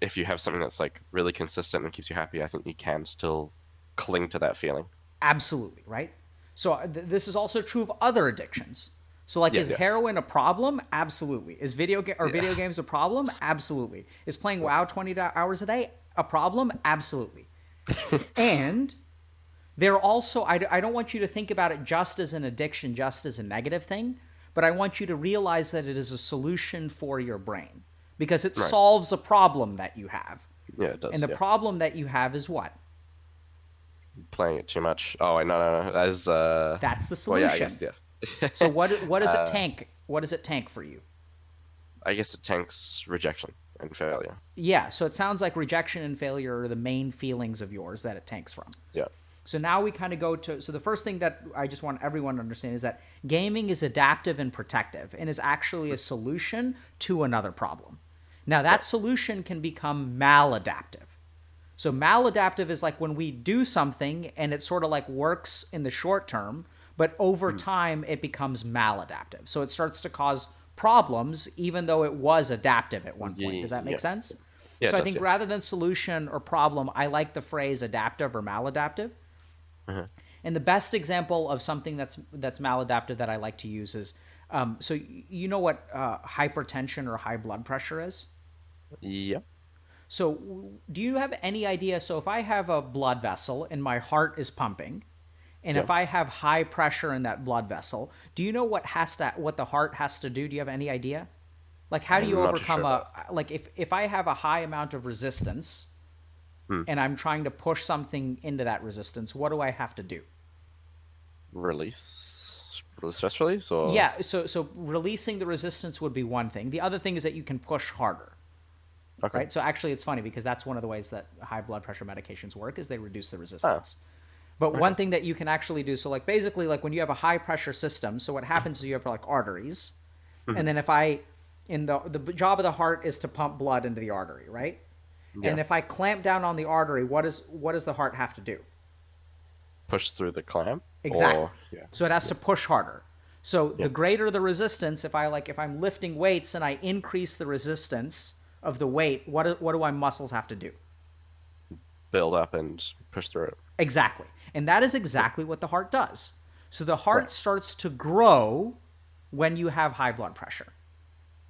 if you have something that's like really consistent and keeps you happy, I think you can still cling to that feeling. Absolutely, right? So this is also true of other addictions. So like, is heroin a problem? Absolutely. Is video games a problem? Absolutely. Is playing WoW 20 hours a day a problem? Absolutely. And they're also, I don't want you to think about it just as an addiction, just as a negative thing, but I want you to realize that it is a solution for your brain because it solves a problem that you have. Yeah, it does. And the problem that you have is what? Playing it too much. Oh, no. That's the solution. Well, yeah, I guess, yeah. So what does it tank? What does it tank for you? I guess it tanks rejection and failure. Yeah, so it sounds like rejection and failure are the main feelings of yours that it tanks from. Yeah. So now we kind of go to, so the first thing that I just want everyone to understand is that gaming is adaptive and protective and is actually a solution to another problem. Now that solution can become maladaptive. So maladaptive is like when we do something and it sort of like works in the short term, but over time it becomes maladaptive. So it starts to cause problems even though it was adaptive at one point. Does that make sense? Yeah, so I think rather than solution or problem, I like the phrase adaptive or maladaptive. And the best example of something that's maladaptive that I like to use is, so you know what hypertension or high blood pressure is? Yeah. So do you have any idea? So if I have a blood vessel and my heart is pumping, and if I have high pressure in that blood vessel, do you know what the heart has to do? Do you have any idea? Like how do you overcome like if I have a high amount of resistance and I'm trying to push something into that resistance, what do I have to do? Release stress release or Yeah, so releasing the resistance would be one thing. The other thing is that you can push harder. Okay. Right? So actually it's funny because that's one of the ways that high blood pressure medications work is they reduce the resistance. But one thing that you can actually do, so like basically like when you have a high pressure system, so what happens is you have like arteries, and then if I in the job of the heart is to pump blood into the artery, right? Yeah. And if I clamp down on the artery, what does the heart have to do? Push through the clamp. Exactly. Or yeah. So it has to push harder. So Yeah. the greater the resistance, if I'm lifting weights and I increase the resistance of the weight, what do my muscles have to do? Build up and push through it. Exactly. And that is exactly what the heart does. So the heart Right. starts to grow when you have high blood pressure.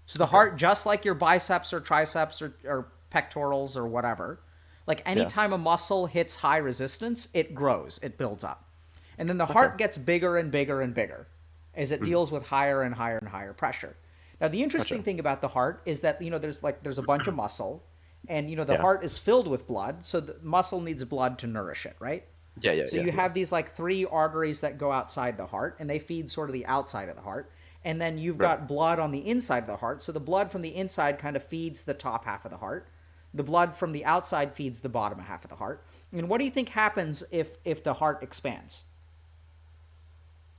So the heart, just like your biceps or triceps or pectorals or whatever, like anytime a muscle hits high resistance, it grows, it builds up. And then the heart gets bigger and bigger and bigger as it deals with higher and higher and higher pressure. Now, the interesting thing about the heart is that, there's a bunch of muscle, and, the heart is filled with blood, so the muscle needs blood to nourish it, right? Yeah. So you have these like 3 arteries that go outside the heart, and they feed sort of the outside of the heart. And then you've got blood on the inside of the heart. So the blood from the inside kind of feeds the top half of the heart. The blood from the outside feeds the bottom half of the heart. And what do you think happens if the heart expands?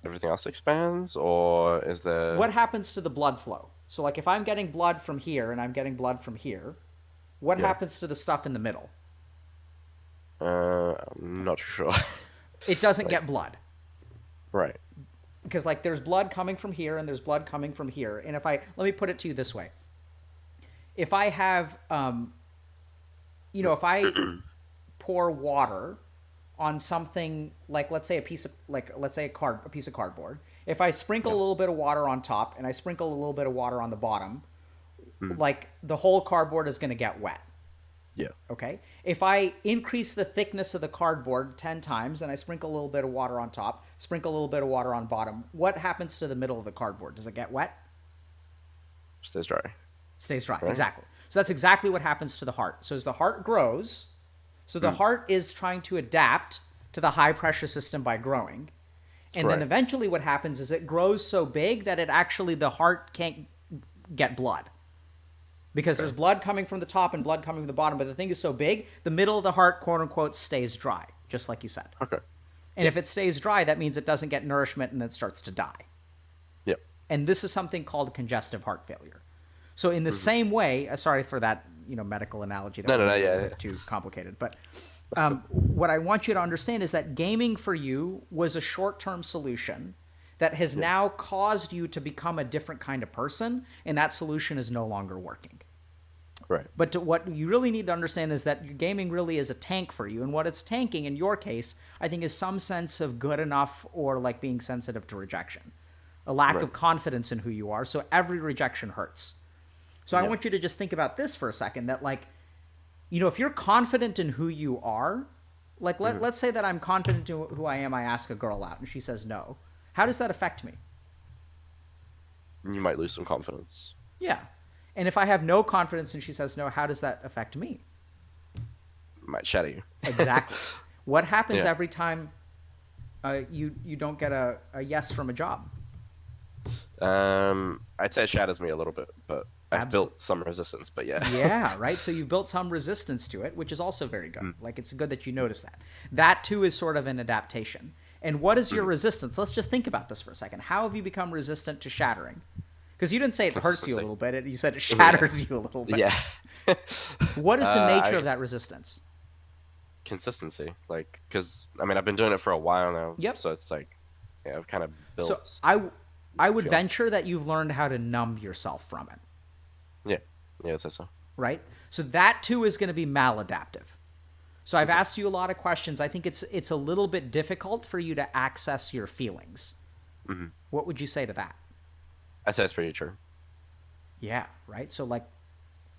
Everything else expands, or is there... What happens to the blood flow? So like if I'm getting blood from here and I'm getting blood from here, what happens to the stuff in the middle? I'm not sure. It doesn't get blood. Right. Because like there's blood coming from here and there's blood coming from here. And let me put it to you this way. If I have, if I pour water on something like, let's say a piece of cardboard. If I sprinkle a little bit of water on top and I sprinkle a little bit of water on the bottom, like the whole cardboard is going to get wet. Yeah. Okay. If I increase the thickness of the cardboard 10 times and I sprinkle a little bit of water on top, sprinkle a little bit of water on bottom, what happens to the middle of the cardboard? Does it get wet? Stays dry. Stays dry. Right. Exactly. So that's exactly what happens to the heart. So as the heart grows, so the heart is trying to adapt to the high pressure system by growing. And then eventually what happens is it grows so big that the heart can't get blood. Because there's blood coming from the top and blood coming from the bottom, but the thing is so big, the middle of the heart, quote unquote, stays dry, just like you said. Okay. And if it stays dry, that means it doesn't get nourishment and then starts to die. Yep. And this is something called congestive heart failure. So in the same way, sorry for that, medical analogy. That was a bit too complicated. But what I want you to understand is that gaming for you was a short-term solution that has now caused you to become a different kind of person, and that solution is no longer working. Right. But what you really need to understand is that your gaming really is a tank for you, and what it's tanking in your case, I think, is some sense of good enough or like being sensitive to rejection, a lack of confidence in who you are. So every rejection hurts. So I want you to just think about this for a second, that like, if you're confident in who you are, like let's say that I'm confident in who I am, I ask a girl out and she says no. How does that affect me? You might lose some confidence. Yeah. And if I have no confidence and she says no, how does that affect me? Might shatter you. Exactly. What happens every time you don't get a yes from a job? I'd say it shatters me a little bit, but I've built some resistance, but yeah. Yeah, right? So you've built some resistance to it, which is also very good. Like, it's good that you notice that. That, too, is sort of an adaptation. And what is your resistance? Let's just think about this for a second. How have you become resistant to shattering? Because you didn't say it hurts you a little bit. You said it shatters you a little bit. Yeah. What is the nature of that resistance? Consistency. Like, because, I've been doing it for a while now. Yep. So it's like, I've kind of built... So I would venture that you've learned how to numb yourself from it. Yeah, I'd say so. Right? So that, too, is going to be maladaptive. So I've asked you a lot of questions. I think it's a little bit difficult for you to access your feelings. Mm-hmm. What would you say to that? I'd say it's pretty true. Yeah, right? So, like,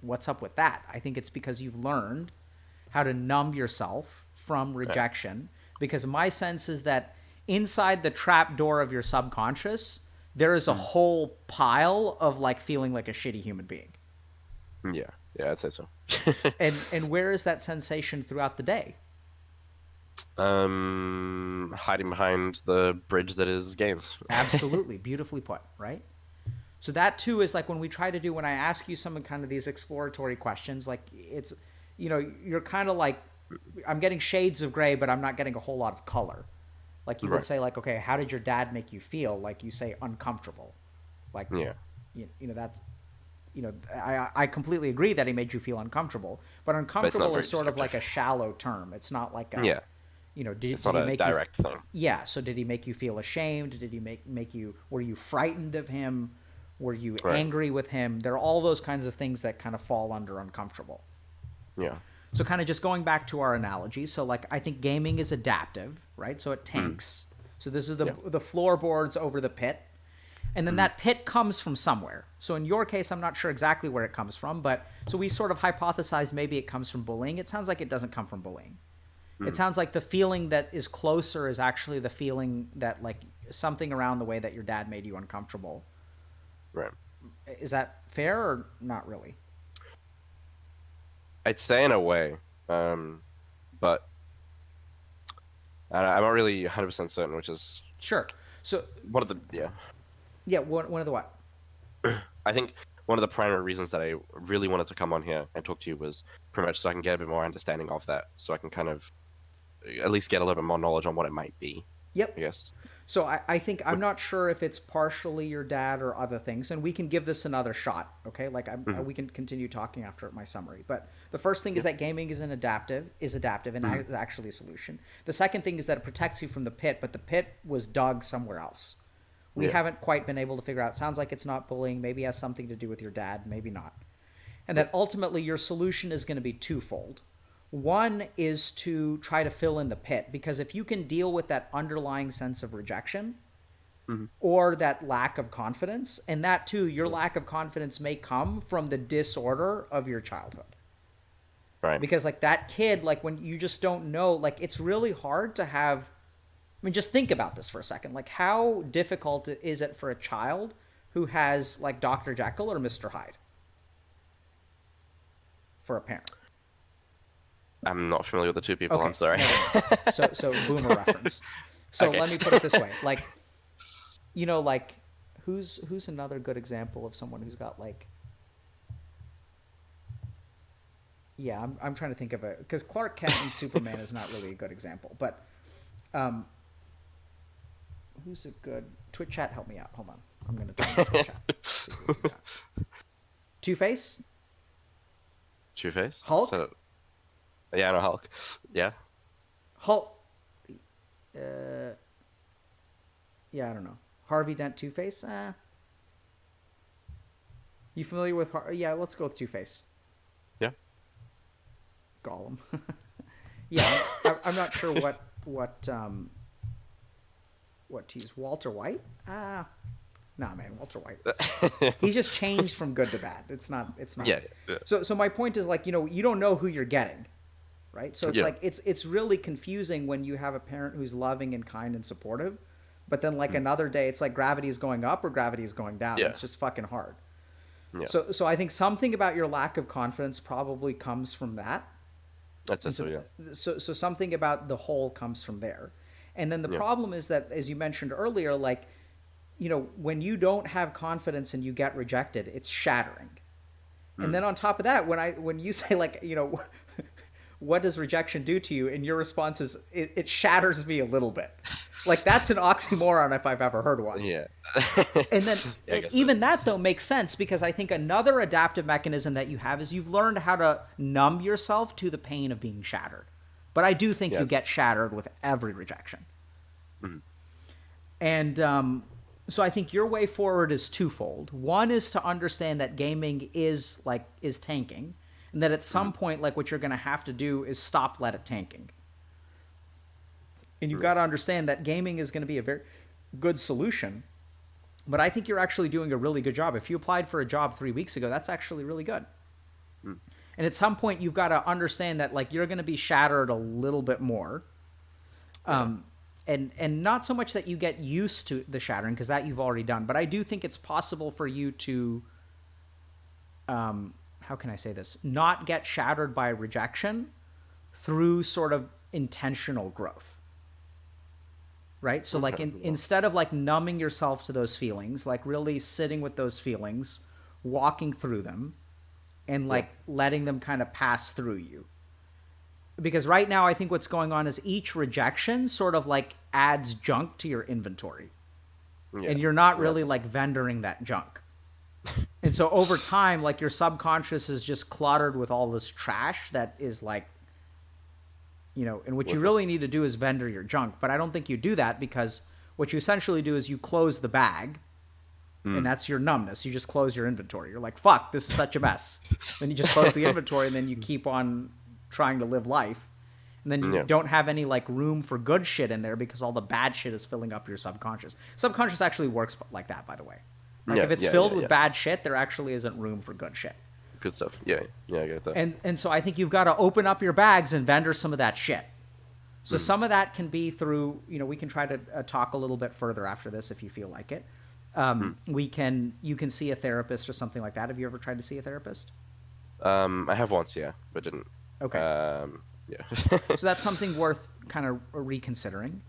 what's up with that? I think it's because you've learned how to numb yourself from rejection. Because my sense is that inside the trap door of your subconscious, there is a whole pile of, like, feeling like a shitty human being. Yeah, I'd say so. And where is that sensation throughout the day? Hiding behind the bridge that is games. Absolutely. Beautifully put, right? So that, too, is like when I ask you some of kind of these exploratory questions, like it's, you're kind of like, I'm getting shades of gray, but I'm not getting a whole lot of color. Like you would say, like, okay, how did your dad make you feel? Like you say uncomfortable. Like, that's, I completely agree that he made you feel uncomfortable, but uncomfortable very is sort of like a descriptive. shallow term. It's not like a, Yeah, did it's not he a make you, direct thing. yeah, so did he make you feel ashamed? Did he make you, were you frightened of him? Were you Right. angry with him? There are all those kinds of things that kind of fall under uncomfortable. Yeah. So kind of just going back to our analogy. So like I think gaming is adaptive, right? So it Mm. tanks. So this is Yeah. the floorboards over the pit. And then that pit comes from somewhere. So in your case, I'm not sure exactly where it comes from, but so we sort of hypothesized maybe it comes from bullying. It sounds like it doesn't come from bullying. It sounds like the feeling that is closer is actually the feeling that like something around the way that your dad made you uncomfortable. Right. Is that fair or not really? I'd say in a way, but I'm not really 100% certain, which is Sure. So one of the yeah. yeah, one of the what? I think one of the primary reasons that I really wanted to come on here and talk to you was pretty much so I can get a bit more understanding of that, so I can kind of at least get a little bit more knowledge on what it might be, I Yep. guess. So I think I'm But, not sure if it's partially your dad or other things, and we can give this another shot. Okay, like mhm, we can continue talking after my summary. But the first thing is yeah, that gaming is adaptive, and mhm, is actually a solution. The second thing is that it protects you from the pit, but the pit was dug somewhere else. We yeah, haven't quite been able to figure out. Sounds like it's not bullying. Maybe it has something to do with your dad. Maybe not. And yeah, that ultimately your solution is going to be twofold. One is to try to fill in the pit, because if you can deal with that underlying sense of rejection mhm, or that lack of confidence, and that too, your yeah, lack of confidence may come from the disorder of your childhood. right, Because like that kid, like when you just don't know, like it's really hard to have, I mean, just think about this for a second. Like, how difficult is it for a child who has like Dr. Jekyll or Mr. Hyde for a parent? I'm not familiar with the two people. Okay, I'm sorry. never mind. So boomer reference. So Okay. let me put it this way: like, like who's another good example of someone who's got like, yeah, I'm trying to think of it because Clark Kent and Superman is not really a good example, but um, who's a good Twitch chat? Help me out. Hold on, I'm gonna turn on Twitch chat. See what we got. Two Face, Two Face. Hulk, So yeah, no Hulk. Yeah. Hulk. Uh, yeah, I don't know. Harvey Dent, Two Face. You familiar with? Yeah, let's go with Two Face. Yeah. Gollum. Yeah, I'm not sure what to use. Walter White? Nah, man, Walter White. He's just changed from good to bad. It's not. It's not. Yeah. Yeah. So my point is like you don't know who you're getting, right? So it's Yeah. like it's really confusing when you have a parent who's loving and kind and supportive, but then like Mm. another day it's like gravity is going up or gravity is going down. Yeah. It's just fucking hard. Yeah. So I think something about your lack of confidence probably comes from that. That's it. And So yeah. so something about the whole comes from there. And then the Yeah. problem is that, as you mentioned earlier, like, when you don't have confidence and you get rejected, it's shattering. And Mm. then on top of that, when you say like, what does rejection do to you? And your response is, it shatters me a little bit. Like that's an oxymoron if I've ever heard one. Yeah. And then Yeah, I guess so. even that though makes sense, because I think another adaptive mechanism that you have is you've learned how to numb yourself to the pain of being shattered. But I do think Yeah. you get shattered with every rejection. Mhm. And so I think your way forward is twofold. One is to understand that gaming is tanking, and that at some point, like, what you're going to have to do is stop let it tanking. And you've got to understand that gaming is going to be a very good solution. But I think you're actually doing a really good job. If you applied for a job 3 weeks ago, that's actually really good. Mm. And at some point, you've got to understand that like you're going to be shattered a little bit more. And not so much that you get used to the shattering, because that you've already done. But I do think it's possible for you to, how can I say this, not get shattered by rejection through sort of intentional growth. Right? So like instead of like numbing yourself to those feelings, like really sitting with those feelings, walking through them, and like letting them kind of pass through you. Because right now I think what's going on is each rejection sort of like adds junk to your inventory. Yeah. And you're not Yeah, really that's- like vendoring that junk. And so over time, like your subconscious is just cluttered with all this trash that is like, and what you Worthless. really need to do is vendor your junk. But I don't think you do that, because what you essentially do is you close the bag, and that's your numbness. You just close your inventory. You're like, fuck, this is such a mess. Then you just close the inventory, and then you keep on trying to live life. And then you don't have any like room for good shit in there, because all the bad shit is filling up your subconscious. Subconscious actually works like that, by the way. Like if it's filled with bad shit, there actually isn't room for good shit. Good stuff. Yeah, I get that. And so I think you've got to open up your bags and vendor some of that shit. So some of that can be through, we can try to talk a little bit further after this if you feel like it. You can see a therapist or something like that. Have you ever tried to see a therapist? I have once, yeah, but didn't. Okay. Yeah. So that's something worth kind of reconsidering.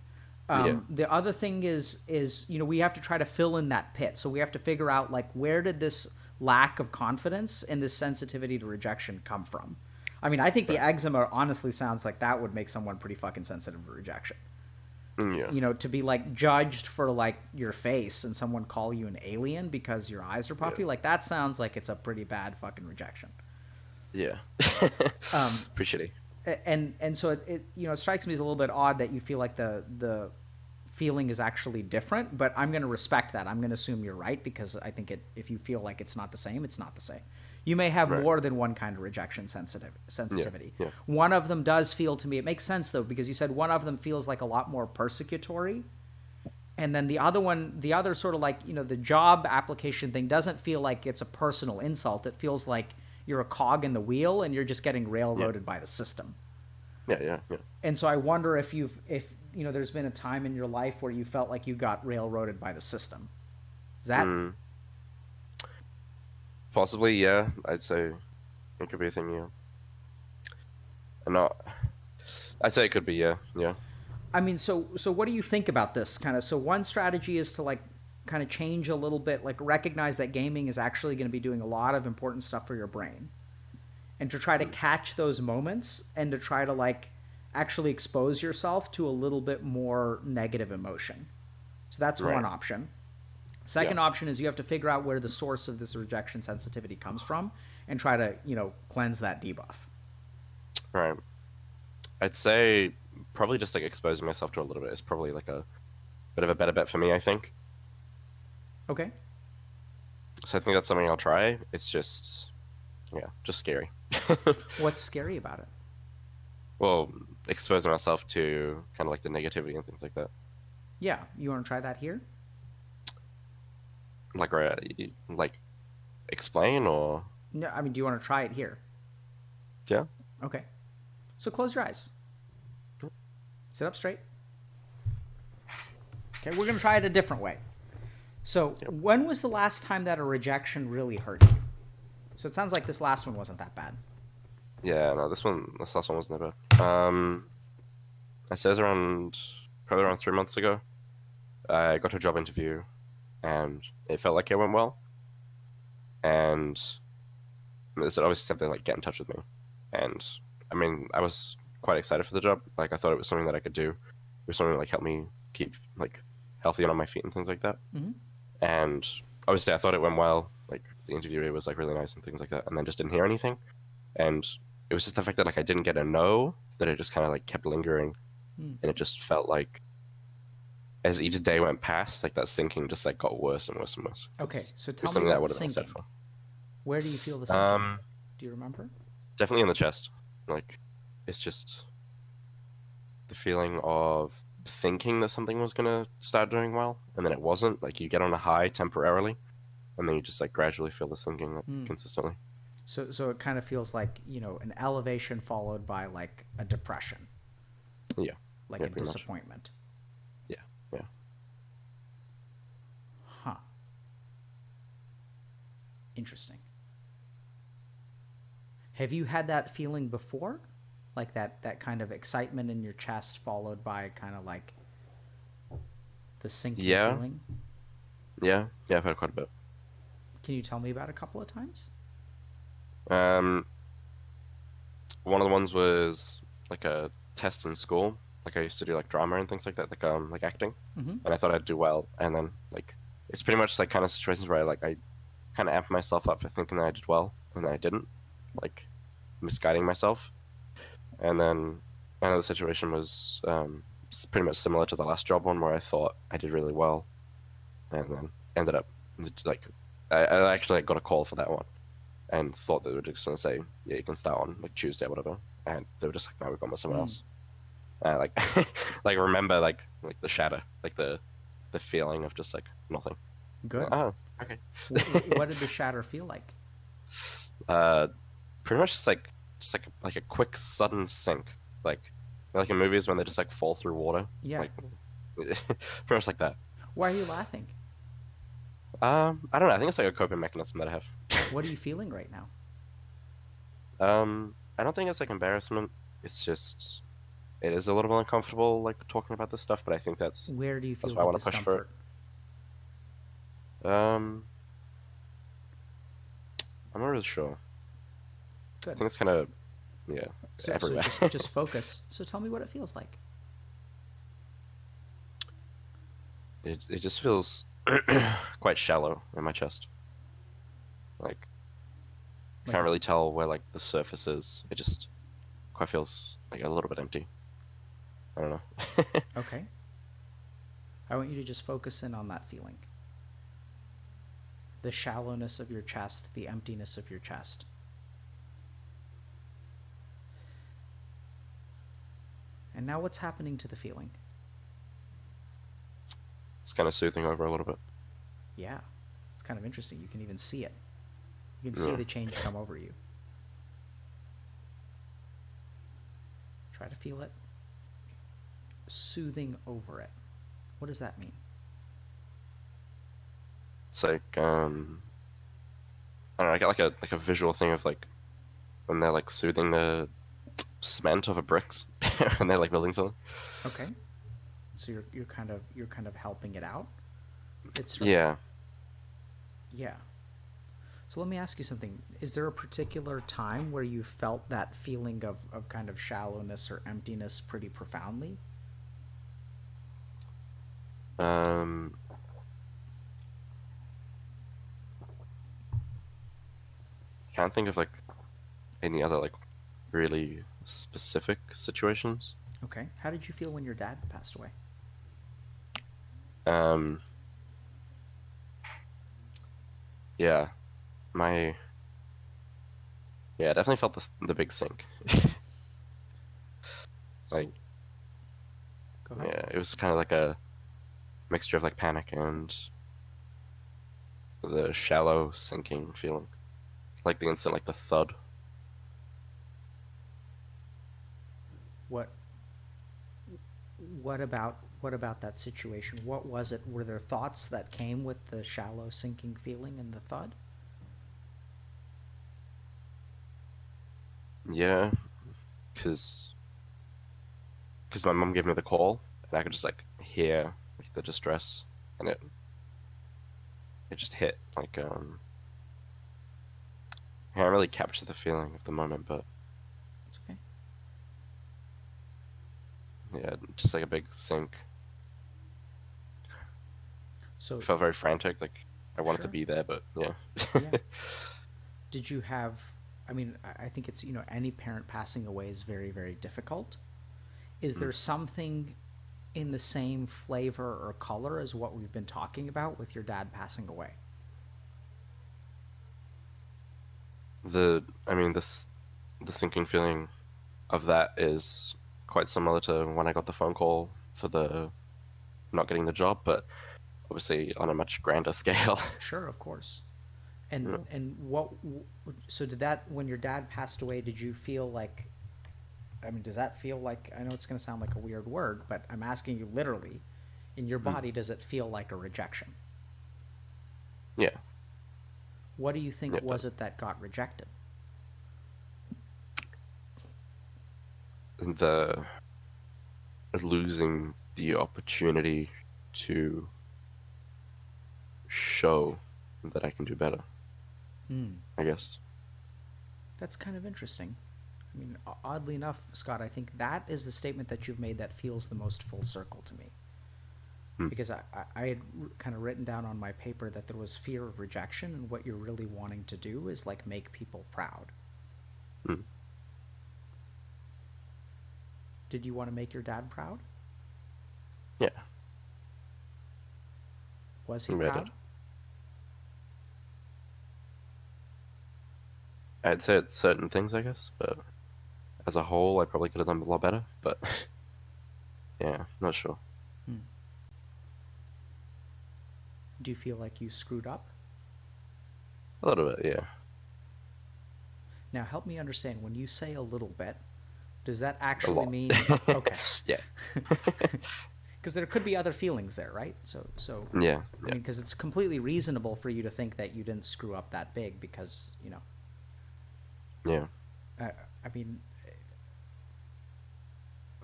The other thing is we have to try to fill in that pit. So we have to figure out, like, where did this lack of confidence and this sensitivity to rejection come from? I mean, I think the eczema honestly sounds like that would make someone pretty fucking sensitive to rejection. Yeah. To be like judged for like your face and someone call you an alien because your eyes are puffy, like that sounds like it's a pretty bad fucking rejection. Yeah. Pretty shitty. And so it strikes me as a little bit odd that you feel like the feeling is actually different, but I'm going to respect that. I'm going to assume you're right, because I think if you feel like it's not the same, it's not the same. You may have more than one kind of rejection sensitivity. Yeah. One of them does feel, to me, it makes sense though, because you said one of them feels like a lot more persecutory. And then the other sort of like, the job application thing doesn't feel like it's a personal insult. It feels like you're a cog in the wheel and you're just getting railroaded by the system. Yeah. And so I wonder if there's been a time in your life where you felt like you got railroaded by the system. Is that? Possibly, yeah. I'd say it could be a thing, yeah. I'd say it could be, yeah. I mean, so what do you think about this kind of? So one strategy is to like kind of change a little bit, like recognize that gaming is actually going to be doing a lot of important stuff for your brain, and to try to catch those moments and to try to like actually expose yourself to a little bit more negative emotion. So that's one option. Second option is you have to figure out where the source of this rejection sensitivity comes from and try to, cleanse that debuff. Right. I'd say probably just like exposing myself to a little bit is probably like a bit of a better bet for me, I think. Okay. So I think that's something I'll try. It's just scary. What's scary about it? Well, exposing myself to kind of like the negativity and things like that. Yeah. You want to try that here? Like explain, or? No, I mean, do you want to try it here? Yeah. Okay. So close your eyes. Sit up straight. Okay, we're going to try it a different way. So when was the last time that a rejection really hurt you? So it sounds like this last one wasn't that bad. Yeah, no, this last one wasn't that bad. I'd say it was probably around 3 months ago. I got to a job interview, and it felt like it went well. And they said obviously something like get in touch with me. And I mean, I was quite excited for the job. Like I thought it was something that I could do. It was something that like help me keep like healthy and on my feet and things like that. Mm-hmm. And obviously I thought it went well. Like the interviewer was like really nice and things like that. And then just didn't hear anything. And it was just the fact that like I didn't get a no, that it just kind of like kept lingering. And it just felt like as each day went past, like that sinking just like got worse and worse and worse. Okay, so tell me something that I about would the have been sinking. upset for. Where do you feel the sinking? Do you remember? Definitely in the chest. Like it's just the feeling of thinking that something was gonna start doing well, and then it wasn't. Like you get on a high temporarily, and then you just like gradually feel the sinking consistently. So it kind of feels like, an elevation followed by like a depression. Yeah. Like a disappointment. Much. Yeah. Huh. Interesting. Have you had that feeling before? Like that kind of excitement in your chest followed by kind of like the sinking feeling? Yeah, I've had quite a bit. Can you tell me about a couple of times? One of the ones was like a test in school. Like I used to do like drama and things like that, like acting, and I thought I'd do well. And then like it's pretty much like kind of situations where I kind kind of amped myself up for thinking that I did well, and I didn't, like misguiding myself. And then another situation was pretty much similar to the last job one, where I thought I did really well, and then ended up like I actually got a call for that one, and thought they were just gonna say, yeah, you can start on like Tuesday or whatever, and they were just like, no, we've gone with someone Mm. else. Like like remember like the shatter, like the feeling of just like nothing. Good. Oh, okay. What did the shatter feel like? uh, Pretty much just like a quick sudden sink, like in movies when they just like fall through water, Yeah. like pretty much like that. Why are you laughing? I don't know. I think it's like a coping mechanism that I have. What are you feeling right now? I don't think it's like embarrassment. It's just it is a little bit uncomfortable like talking about this stuff, but I think Where do you that's feel why I the want to push for discomfort? it. I'm not really sure. I Good. think it's kind of yeah So everywhere. just focus. So tell me what it feels like. It just feels quite shallow in my chest. Like Like can't it's really tell where like the surface is. It just quite feels like a little bit empty. I don't know. okay. I want you to just focus in on that feeling. The shallowness of your chest, the emptiness of your chest. And now what's happening to the feeling? It's kind of soothing over a little bit. Yeah. It's kind of interesting. You can even see it. You can see Yeah. the change come over you. Try to feel it. Soothing over it. What does that mean? It's like I don't know. I get like a visual thing of like when they're like soothing the cement over bricks and they're like building something. Okay. So you're kind of helping it out. It's Yeah. yeah. So let me ask you something. Is there a particular time where you felt that feeling of kind of shallowness or emptiness pretty profoundly? Um. Can't think of like any other like really specific situations. Okay. How did you feel when your dad passed away? Um. Yeah. My Yeah. I definitely felt the big sink. Like So go ahead. yeah, it was kind of like a mixture of like panic and the shallow sinking feeling, like the instant like the thud. What what about that situation? What was it? Were there thoughts that came with the shallow sinking feeling and the thud? Yeah, because my mom gave me the call and I could just like hear like the distress, and it just hit like I can't really capture the feeling of the moment, but It's okay. yeah, just like a big sink. I So felt very frantic, like I wanted to sure. be there, but yeah. Yeah. Did you have I mean, I think it's, any parent passing away is very, very difficult. Is Mm. there something in the same flavor or color as what we've been talking about with your dad passing away? I mean, the sinking feeling of that is quite similar to when I got the phone call for the not getting the job, but obviously on a much grander scale. Sure, of course. Yeah. And what so did that when your dad passed away, did you feel like I mean, does that feel like I know it's going to sound like a weird word, but I'm asking you literally in your Mm. body does it feel like a rejection? Yeah. What do you think Yeah. was it that got rejected? The losing the opportunity to show that I can do better, Hmm. I guess. That's kind of interesting. I mean, oddly enough, Scott, I think that is the statement that you've made that feels the most full circle to me. Hmm. Because I had kind of written down on my paper that there was fear of rejection, and what you're really wanting to do is like make people proud. Hmm. Did you want to make your dad proud? Yeah, Was he maybe I did. proud? I'd say it's certain things, I guess, but as a whole, I probably could have done a lot better. But yeah, not sure. Hmm. Do you feel like you screwed up? A little bit, yeah. Now help me understand, when you say a little bit, does that A actually lot. mean okay? Yeah. Because there could be other feelings there, right? So Yeah, I yeah, mean, because it's completely reasonable for you to think that you didn't screw up that big, because yeah. I, I mean,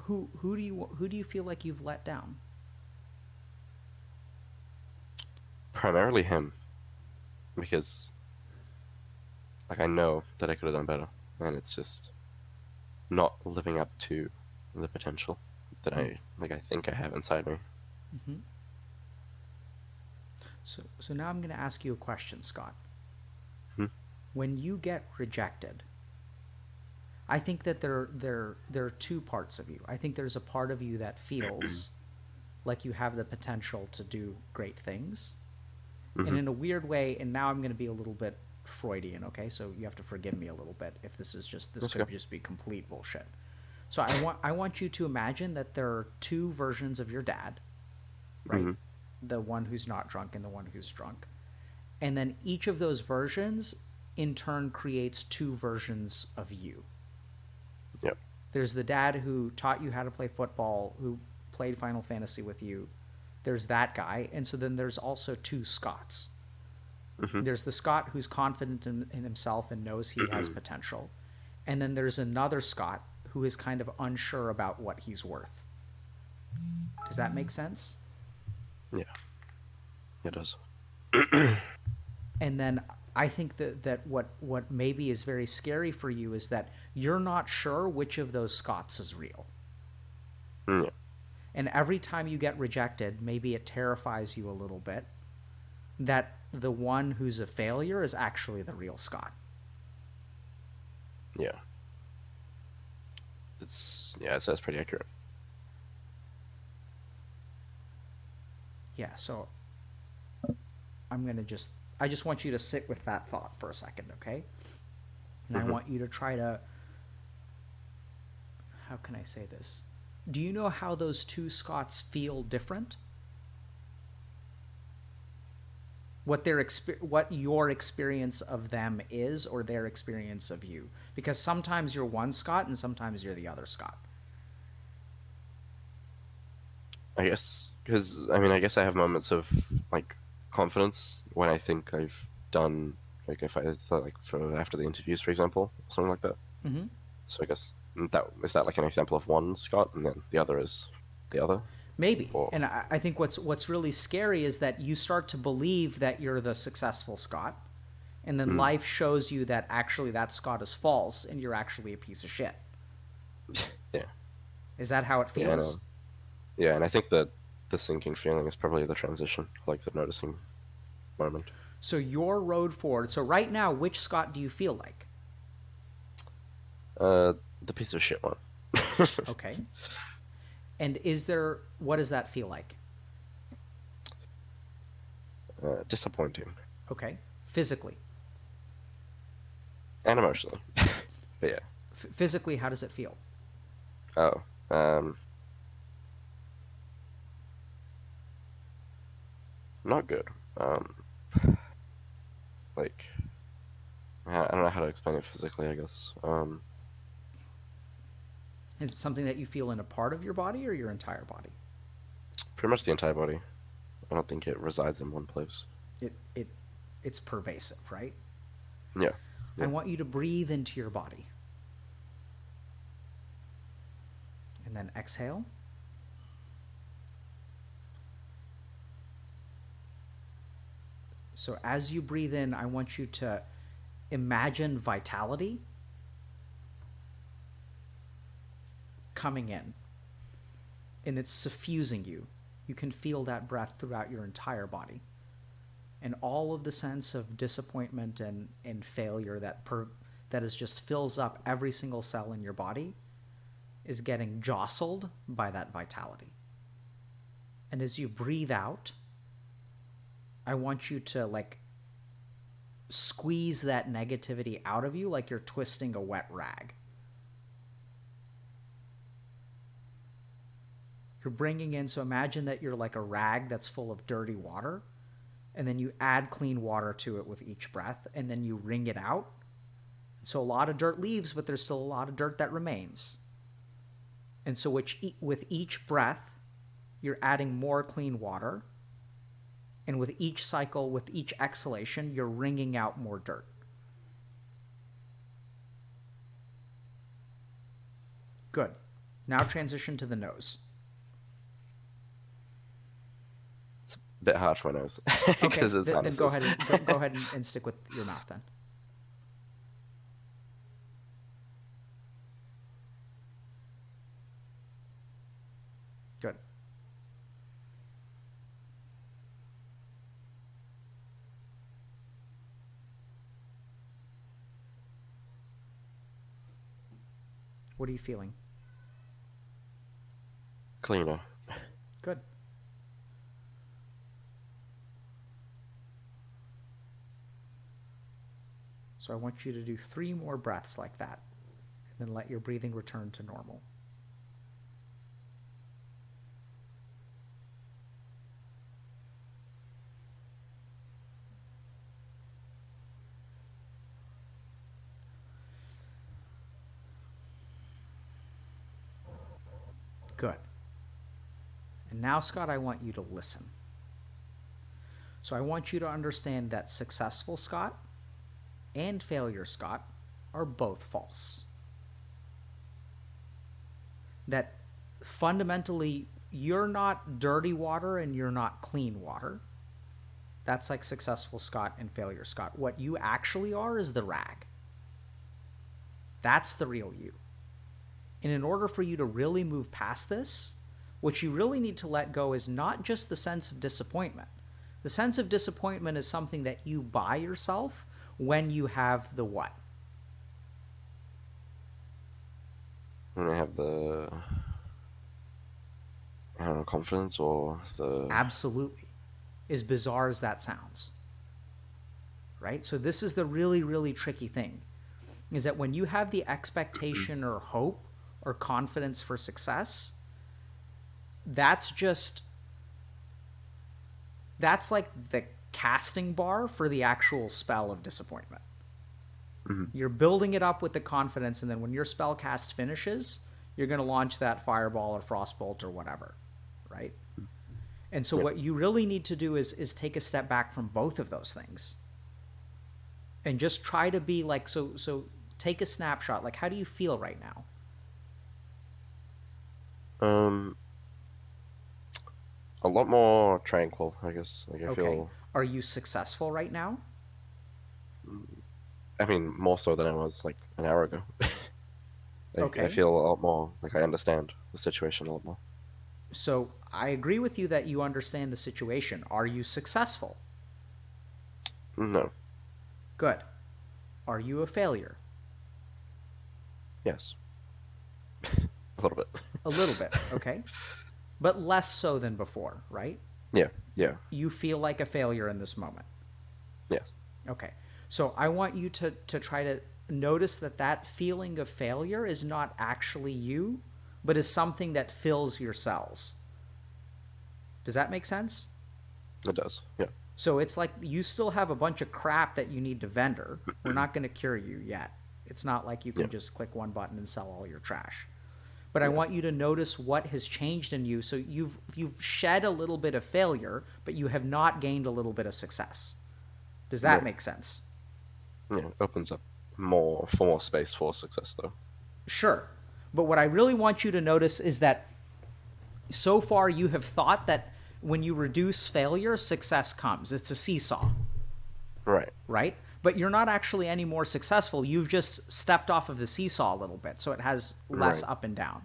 who do you feel like you've let down? Primarily him, because like I know that I could have done better, and it's just not living up to the potential that Hmm. I think I have inside me. Mm-hmm. So now I'm going to ask you a question, Scott. Hmm. When you get rejected, I think that there are two parts of you. I think there's a part of you that feels like you have the potential to do great things, and Hmm. in a weird way. And now I'm going to be a little bit Freudian, okay? So you have to forgive me a little bit if this Let's could go. just be complete bullshit. So I want you to imagine that there are two versions of your dad, right? Hmm. The one who's not drunk and the one who's drunk. And then each of those versions in turn creates two versions of you. Yep. There's the dad who taught you how to play football, who played Final Fantasy with you. There's that guy. And so then there's also two Scotts. Hmm. There's the Scott who's confident in himself and knows he has potential. And then there's another Scott who is kind of unsure about what he's worth. Does that make sense? Yeah, it does. And then I think that what maybe is very scary for you is that you're not sure which of those Scots is real. Yeah, And every time you get rejected, maybe it terrifies you a little bit that the one who's a failure is actually the real Scott. yeah. That's pretty accurate. Yeah, so I'm going to I just want you to sit with that thought for a second, okay? And I Hmm. want you to try to, how can I say this? Do you know how those two Scots feel different? What your experience of them is, or their experience of you? Because sometimes you're one Scott and sometimes you're the other Scott. I guess because I guess I have moments of like confidence when I think I've done like if I thought like for after the interviews, for example, something like that. Mm-hmm. So I guess that is that like an example of one Scott, and then the other is the other, Maybe. or And I think what's really scary is that you start to believe that you're the successful Scott, and then mm, life shows you that actually that Scott is false and you're actually a piece of shit. yeah, Is that how it yeah, I know. feels? Yeah, and I think that the sinking feeling is probably the transition, like the noticing moment. So your road forward. So right now, which Scott do you feel like? The piece of shit one. Okay. And what does that feel like? Disappointing Okay. Physically. and emotionally, but yeah. Physically, how does it feel? Oh, not good. Um, like I don't know how to explain it physically, I guess. Is it something that you feel in a part of your body or your entire body? Pretty much the entire body. I don't think it resides in one place. It's pervasive, right? Yeah, I yeah. want you to breathe into your body. And then exhale. So as you breathe in, I want you to imagine vitality coming in, and it's suffusing you. You can feel that breath throughout your entire body. And all of the sense of disappointment and failure that is just fills up every single cell in your body is getting jostled by that vitality. And as you breathe out, I want you to like squeeze that negativity out of you like you're twisting a wet rag. You're bringing in, so imagine that you're like a rag that's full of dirty water, and then you add clean water to it with each breath, and then you wring it out. So a lot of dirt leaves, but there's still a lot of dirt that remains. And so with each breath, you're adding more clean water. And with each cycle, with each exhalation, you're wringing out more dirt. Good. Now transition to the nose. It's a bit hard for my nose. Okay, then go ahead and stick with your mouth then. Good. What are you feeling? Cleaner. Good. So I want you to do 3 more breaths like that, and then let your breathing return to normal. Good. And now, Scott, I want you to listen. So I want you to understand that successful Scott and failure Scott are both false. That fundamentally, you're not dirty water and you're not clean water. That's like successful Scott and failure Scott. What you actually are is the rag. That's the real you. And in order for you to really move past this, what you really need to let go is not just the sense of disappointment. The sense of disappointment is something that you buy yourself when you have the what? When I have the, I don't know, confidence or the... Absolutely. As bizarre as that sounds. Right? So this is the really, really tricky thing, is that when you have the expectation or hope or confidence for success, that's like the casting bar for the actual spell of disappointment. Mm-hmm. You're building it up with the confidence, and then when your spell cast finishes, you're going to launch that fireball or frostbolt or whatever, right? And so what you really need to do is take a step back from both of those things and just try to be like, so take a snapshot. Like, how do you feel right now? A lot more tranquil, I guess. Like I feel. Are you successful right now? I mean, more so than I was like an hour ago. I feel a lot more like I understand the situation a lot more. So I agree with you that you understand the situation. Are you successful? No. Good. Are you a failure? Yes. A little bit. A little bit, okay. But less so than before, right? Yeah. You feel like a failure in this moment. Yes. Okay. So I want you to try to notice that feeling of failure is not actually you, but is something that fills your cells. Does that make sense? It does, yeah. So it's like you still have a bunch of crap that you need to vendor. We're not going to cure you yet. It's not like you can just click one button and sell all your trash. But I want you to notice what has changed in you. So you've shed a little bit of failure, but you have not gained a little bit of success. Does that make sense? Yeah, it opens up more space for success, though. Sure. But what I really want you to notice is that so far you have thought that when you reduce failure, success comes. It's a seesaw. Right? But you're not actually any more successful. You've just stepped off of the seesaw a little bit, so it has less up and down.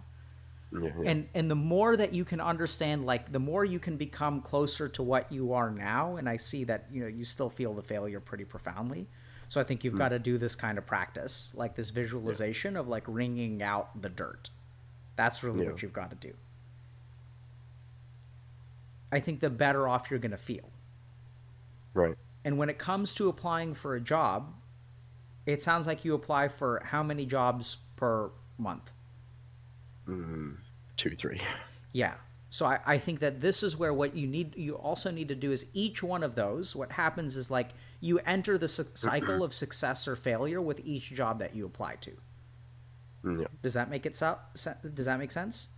Yeah, yeah, And the more that you can understand, like the more you can become closer to what you are now. And I see that, you know, you still feel the failure pretty profoundly. So I think you've got to do this kind of practice, like this yeah, visualization of like wringing out the dirt. That's really yeah. what you've got to do. I think the better off you're going to feel. Right. And when it comes to applying for a job, it sounds like you apply for how many jobs per month? Mm, 2, 3. Yeah. So I think that this is where what you also need to do is each one of those, what happens is like you enter the cycle of success or failure with each job that you apply to. Yeah, Does that make does that make sense?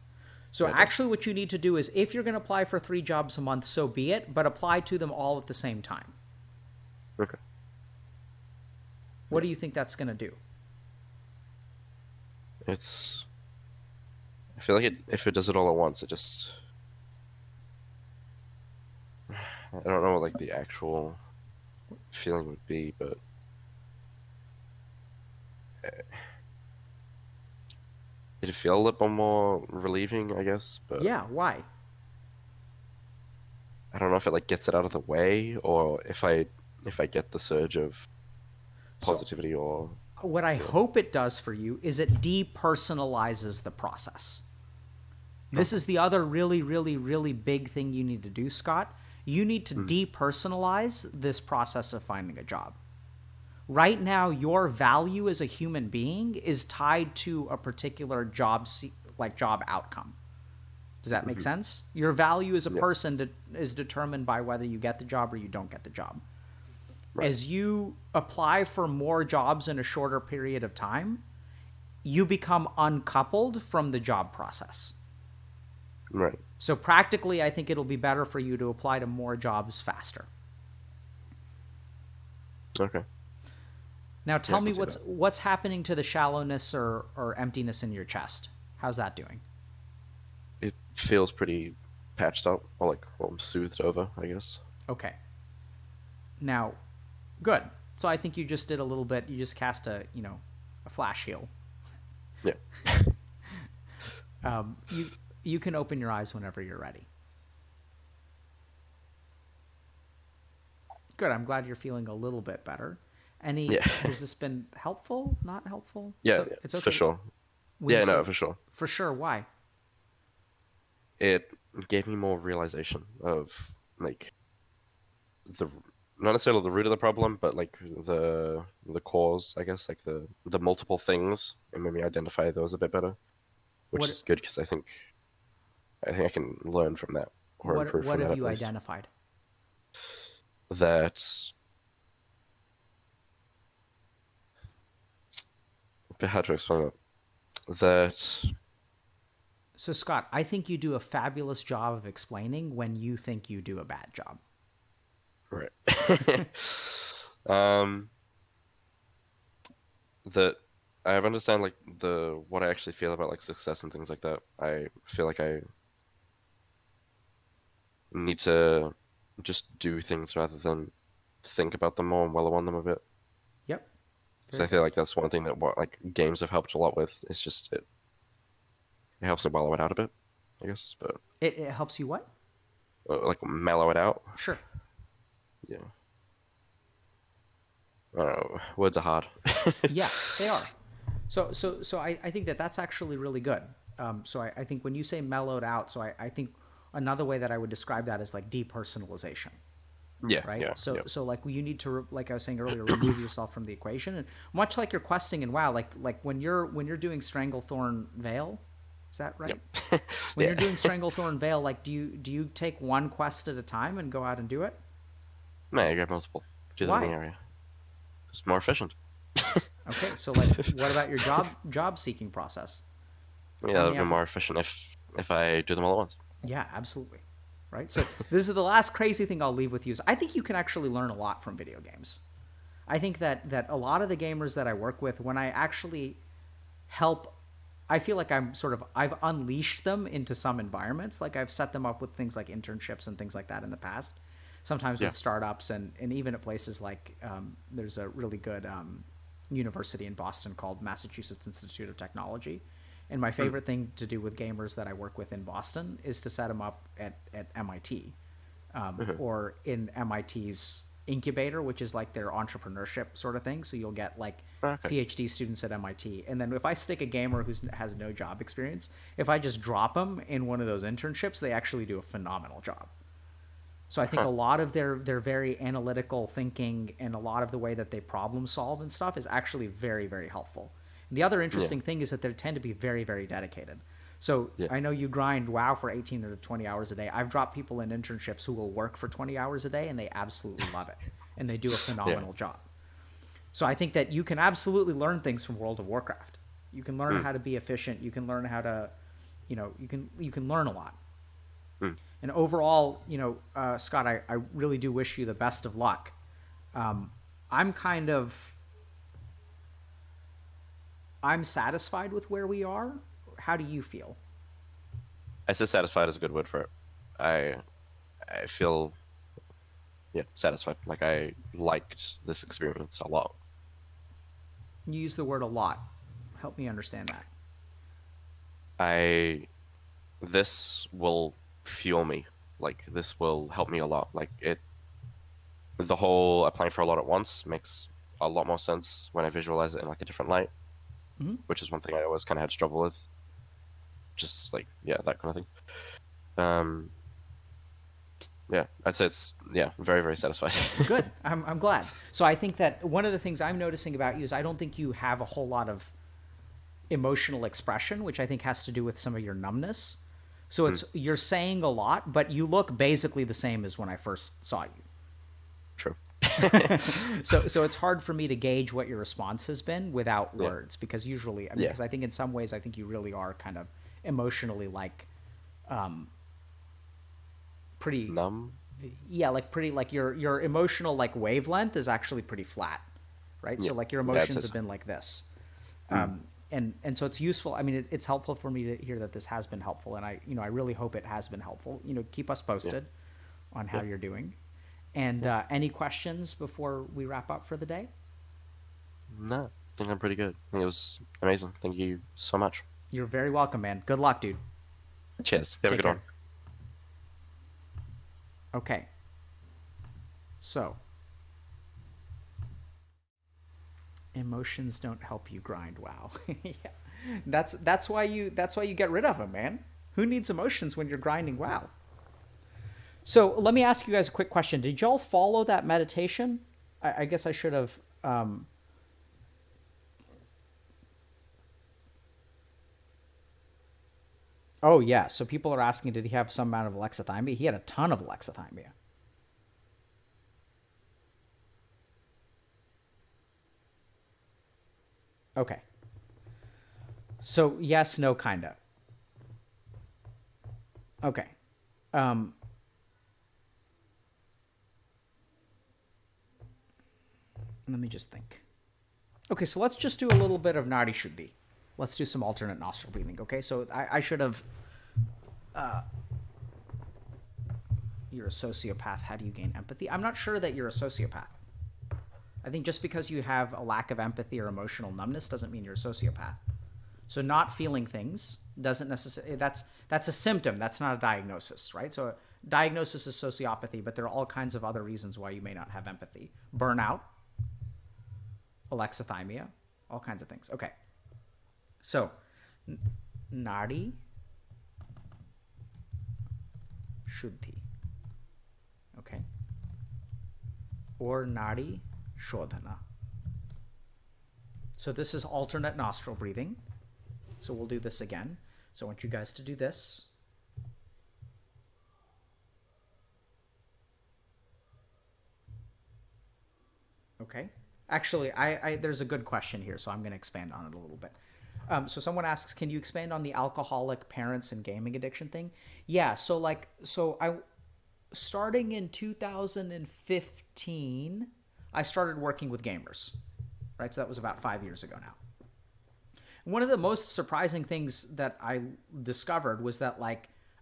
So yeah, it does. actually what you need to do is if you're going to apply for 3 jobs a month, so be it, but apply to them all at the same time. Okay. What do you think that's going to do? It's. I feel like if it does it all at once, it just. I don't know what like the actual feeling would be, but it'd feel a little more relieving, I guess. But Yeah, why? I don't know if it like gets it out of the way, or if I get the surge of So positivity, or what I yeah. hope it does for you is it depersonalizes the process. This Okay. is the other really, really, really big thing you need to do, Scott. You need to Mm, depersonalize this process of finding a job. Right now, your value as a human being is tied to a particular job outcome. Does that make mhm. sense? Your value as a Yeah. person is determined by whether you get the job or you don't get the job. Right. As you apply for more jobs in a shorter period of time, you become uncoupled from the job process. Right. So practically, I think it'll be better for you to apply to more jobs faster. Okay. Now Yeah, I tell me can see that. what's happening to the shallowness or emptiness in your chest. How's that doing? It feels pretty patched up, or like well, soothed over, I guess. Okay. Now, good. So I think you just did a little bit. You just cast a flash heal. Yeah. You can open your eyes whenever you're ready. Good. I'm glad you're feeling a little bit better. Yeah. Has this been helpful? Not helpful? Yeah, yeah, It's for okay. sure. When you Yeah, say no, for sure. for sure, why? It gave me more realization of like the not necessarily the root of the problem, but like the cause, I guess, like the multiple things, and made me identify those a bit better, which What is good because I think I can learn from that or improve what from have that at you least. identified? That how to explain it? That So Scott, I think you do a fabulous job of explaining when you think you do a bad job. right. um that I understand like the what I actually feel about like success and things like that. I feel like I need to just do things rather than think about them more and wallow on them a bit. Yep. So Very I feel good. like that's one thing that what like games have helped a lot with. It's just it helps to wallow it out a bit, I guess, but It helps you what? like mellow it out. Sure. Yeah, I don't know. Words are hard. Yeah, they are. So I think that that's actually really good. So I think when you say mellowed out, so I think another way that I would describe that is like depersonalization, Yeah, right? yeah, yeah, So like you need to like I was saying earlier, remove yourself from the equation, and much like you're questing in WoW, like when you're doing Stranglethorn Vale, is that right? yep, When you're yeah. doing Stranglethorn Vale, like do you take one quest at a time and go out and do it? No, you grab multiple. Do them in the Why? area. It's more efficient. Okay, so like what about your job seeking process? Yeah, How that many would be more applic- efficient if I do them all at once. Yeah, absolutely. Right? So this is the last crazy thing I'll leave with you is I think you can actually learn a lot from video games. I think that a lot of the gamers that I work with, when I actually help, I feel like I've unleashed them into some environments. Like I've set them up with things like internships and things like that in the past. Sometimes Yeah. with startups and even at places like there's a really good university in Boston called Massachusetts Institute of Technology, And my favorite thing to do with gamers that I work with in Boston is to set them up at MIT, or in MIT's incubator, which is like their entrepreneurship sort of thing. So you'll get like Okay. PhD students at MIT. And then if I stick a gamer who has no job experience, if I just drop them in one of those internships, they actually do a phenomenal job. So I think a lot of their very analytical thinking and a lot of the way that they problem solve and stuff is actually very, very helpful. And the other interesting thing is that they tend to be very, very dedicated. So I know you grind WoW for 18 or 20 hours a day. I've dropped people in internships who will work for 20 hours a day, and they absolutely love it. And they do a phenomenal job. So I think that you can absolutely learn things from World of Warcraft. You can learn how to be efficient. You can learn how to, you can learn a lot. And overall, Scott, I really do wish you the best of luck. I'm satisfied with where we are. How do you feel? I say satisfied is a good word for it. I feel satisfied. Like I liked this experience a lot. You use the word a lot. Help me understand that. This will fuel me. Like this will help me a lot. Like the whole applying for a lot at once makes a lot more sense when I visualize it in like a different light, which is one thing I always kind of had struggle with. Just like that kind of thing. I'd say it's very, very satisfied. Good. I'm glad. So I think that one of the things I'm noticing about you is I don't think you have a whole lot of emotional expression, which I think has to do with some of your numbness. So you're saying a lot, but you look basically the same as when I first saw you. True. So it's hard for me to gauge what your response has been without words, because usually, because I think in some ways, I think you really are kind of emotionally like, pretty numb. Yeah, like pretty like your emotional like wavelength is actually pretty flat, right? So like your emotions have been like this, and so it's useful. I mean, it's helpful for me to hear that this has been helpful, and I really hope it has been helpful. Keep us posted on how you're doing. And any questions before we wrap up for the day? No, I think I'm pretty good. I think it was amazing. Thank you so much. You're very welcome, man. Good luck, dude. Cheers. Have a good one. Okay. So, emotions don't help you grind. Wow. That's why you get rid of them, man. Who needs emotions when you're grinding WoW? So let me ask you guys a quick question. Did y'all follow that meditation? I guess I should have. Oh yeah. So people are asking, did he have some amount of alexithymia? He had a ton of alexithymia. Okay. So yes, no, kinda. Okay. Let me just think. Okay, so let's just do a little bit of Nadi Shuddhi. Let's do some alternate nostril breathing, okay? So I should have... you're a sociopath. How do you gain empathy? I'm not sure that you're a sociopath. I think just because you have a lack of empathy or emotional numbness doesn't mean you're a sociopath. So not feeling things doesn't necessarily... That's a symptom. That's not a diagnosis, right? So diagnosis is sociopathy, but there are all kinds of other reasons why you may not have empathy. Burnout. Alexithymia, all kinds of things. Okay. So, Nadi Shuddhi. Okay. Or Nadi Shodhana. So this is alternate nostril breathing. So we'll do this again. So I want you guys to do this. Okay. Actually, there's a good question here, so I'm going to expand on it a little bit. So someone asks, can you expand on the alcoholic parents and gaming addiction thing? Yeah, so starting in 2015, I started working with gamers, right? So that was about 5 years ago now. One of the most surprising things that I discovered was that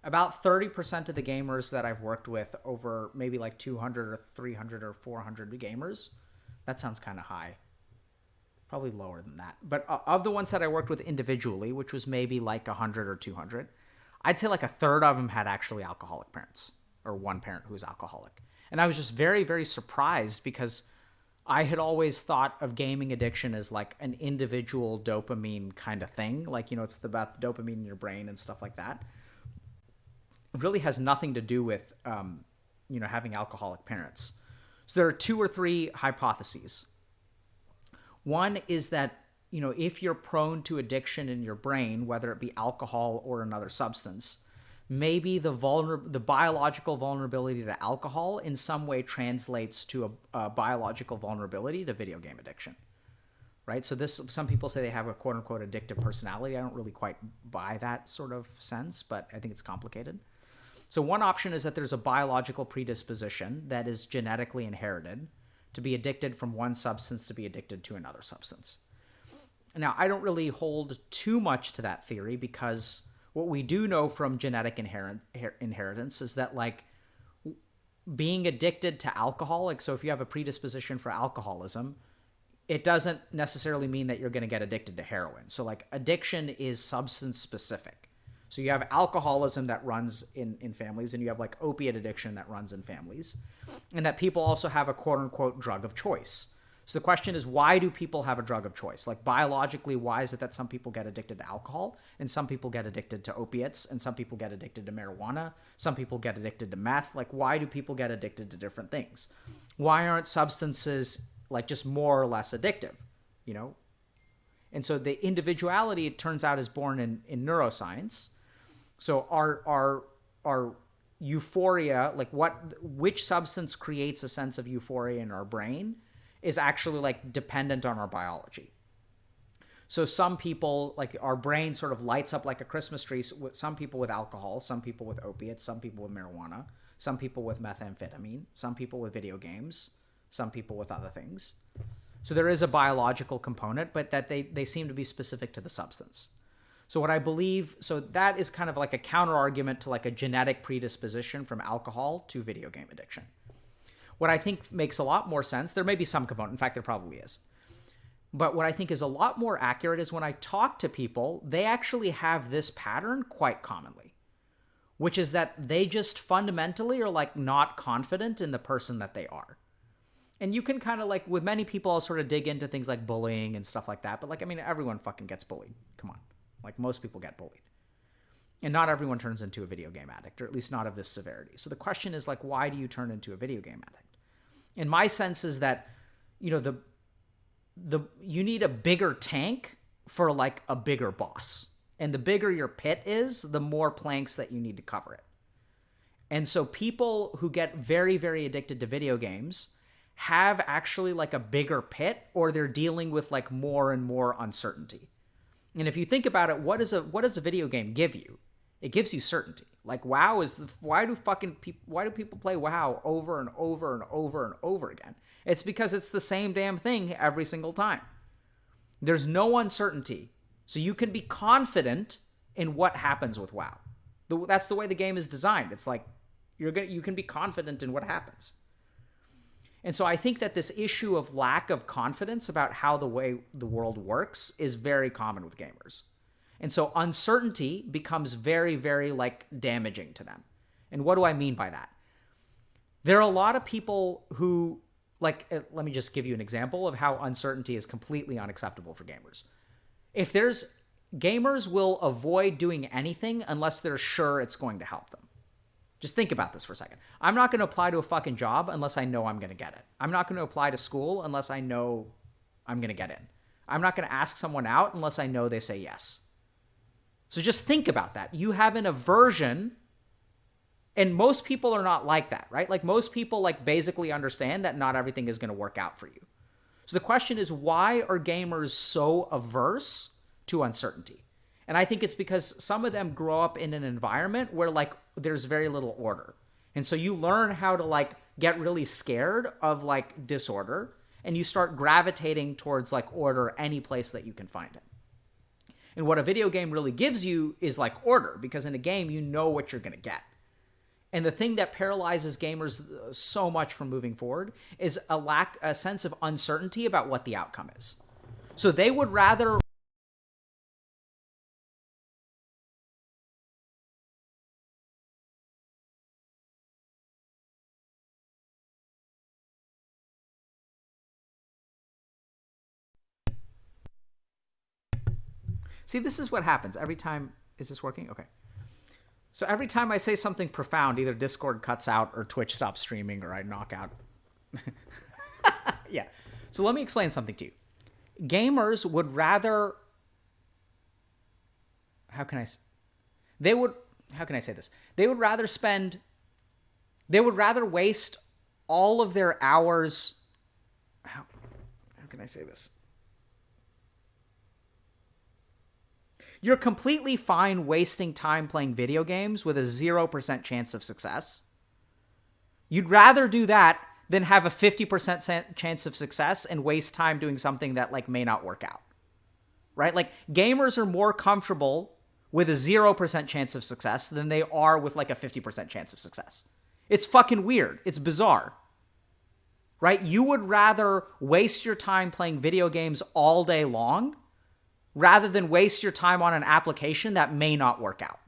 about 30% of the gamers that I've worked with over maybe 200 or 300 or 400 gamers, that sounds kind of high. Probably lower than that. But of the ones that I worked with individually, which was maybe like 100 or 200, I'd say like a third of them had actually alcoholic parents, or one parent who was alcoholic. And I was just very, very surprised because I had always thought of gaming addiction as like an individual dopamine kind of thing. Like, it's about the dopamine in your brain and stuff like that. It really has nothing to do with, having alcoholic parents. So there are 2 or 3 hypotheses. One is that, if you're prone to addiction in your brain, whether it be alcohol or another substance, maybe the biological vulnerability to alcohol in some way translates to a biological vulnerability to video game addiction, right? So some people say they have a quote unquote addictive personality. I don't really quite buy that sort of sense, but I think it's complicated. So one option is that there's a biological predisposition that is genetically inherited to be addicted from one substance to be addicted to another substance. Now, I don't really hold too much to that theory because what we do know from genetic inheritance is that, like, being addicted to alcohol, like, so if you have a predisposition for alcoholism, it doesn't necessarily mean that you're going to get addicted to heroin. So, like, addiction is substance specific. So you have alcoholism that runs in families, and you have, like, opiate addiction that runs in families, and that people also have a quote-unquote drug of choice. So the question is, why do people have a drug of choice? Like, biologically, why is it that some people get addicted to alcohol, and some people get addicted to opiates, and some people get addicted to marijuana, some people get addicted to meth? Like, why do people get addicted to different things? Why aren't substances, like, just more or less addictive, And so the individuality, it turns out, is born in neuroscience. So our euphoria, like which substance creates a sense of euphoria in our brain, is actually, like, dependent on our biology. So some people, like, our brain sort of lights up like a Christmas tree. Some people with alcohol, some people with opiates, some people with marijuana, some people with methamphetamine, some people with video games, some people with other things. So there is a biological component, but that they seem to be specific to the substance. So what I believe, so that is kind of like a counter argument to, like, a genetic predisposition from alcohol to video game addiction. What I think makes a lot more sense, there may be some component, in fact, there probably is. But what I think is a lot more accurate is when I talk to people, they actually have this pattern quite commonly, which is that they just fundamentally are, like, not confident in the person that they are. And you can kind of, like, with many people, I'll sort of dig into things like bullying and stuff like that. But, like, I mean, everyone fucking gets bullied. Come on. Like, most people get bullied. And not everyone turns into a video game addict, or at least not of this severity. So the question is, like, why do you turn into a video game addict? And my sense is that, you need a bigger tank for, like, a bigger boss. And the bigger your pit is, the more planks that you need to cover it. And so people who get very, very addicted to video games have actually, like, a bigger pit, or they're dealing with, like, more and more uncertainty. And if you think about it, what does a video game give you? It gives you certainty. Like, WoW why do people play WoW over and over and over and over again? It's because it's the same damn thing every single time. There's no uncertainty. So you can be confident in what happens with WoW. That's the way the game is designed. It's like you can be confident in what happens. And so I think that this issue of lack of confidence about how the way the world works is very common with gamers. And so uncertainty becomes very, very, like, damaging to them. And what do I mean by that? There are a lot of people who, like, let me just give you an example of how uncertainty is completely unacceptable for gamers. Gamers will avoid doing anything unless they're sure it's going to help them. Just think about this for a second. I'm not going to apply to a fucking job unless I know I'm going to get it. I'm not going to apply to school unless I know I'm going to get in. I'm not going to ask someone out unless I know they say yes. So just think about that. You have an aversion, and most people are not like that, right? Like, most people, like, basically understand that not everything is going to work out for you. So the question is, why are gamers so averse to uncertainty? And I think it's because some of them grow up in an environment where, like, there's very little order. And so you learn how to, like, get really scared of, like, disorder, and you start gravitating towards, like, order any place that you can find it. And what a video game really gives you is, like, order, because in a game, you know what you're going to get. And the thing that paralyzes gamers so much from moving forward is a sense of uncertainty about what the outcome is. So they would rather... See, this is what happens every time. Is this working? Okay. So every time I say something profound, either Discord cuts out or Twitch stops streaming or I knock out. Yeah. So let me explain something to you. Gamers would rather... How can I say this? They would rather waste all of their hours... How can I say this? You're completely fine wasting time playing video games with a 0% chance of success. You'd rather do that than have a 50% chance of success and waste time doing something that like may not work out. Right? Like gamers are more comfortable with a 0% chance of success than they are with like a 50% chance of success. It's fucking weird. It's bizarre. Right? You would rather waste your time playing video games all day long rather than waste your time on an application that may not work out.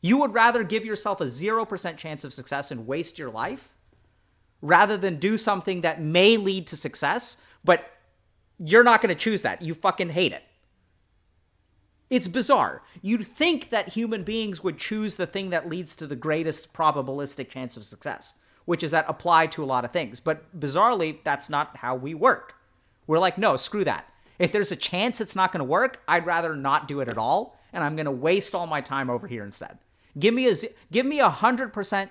You would rather give yourself a 0% chance of success and waste your life rather than do something that may lead to success, but you're not going to choose that. You fucking hate it. It's bizarre. You'd think that human beings would choose the thing that leads to the greatest probabilistic chance of success, which is that apply to a lot of things. But bizarrely, that's not how we work. We're like, no, screw that. If there's a chance it's not going to work, I'd rather not do it at all, and I'm going to waste all my time over here instead. Give me a 100%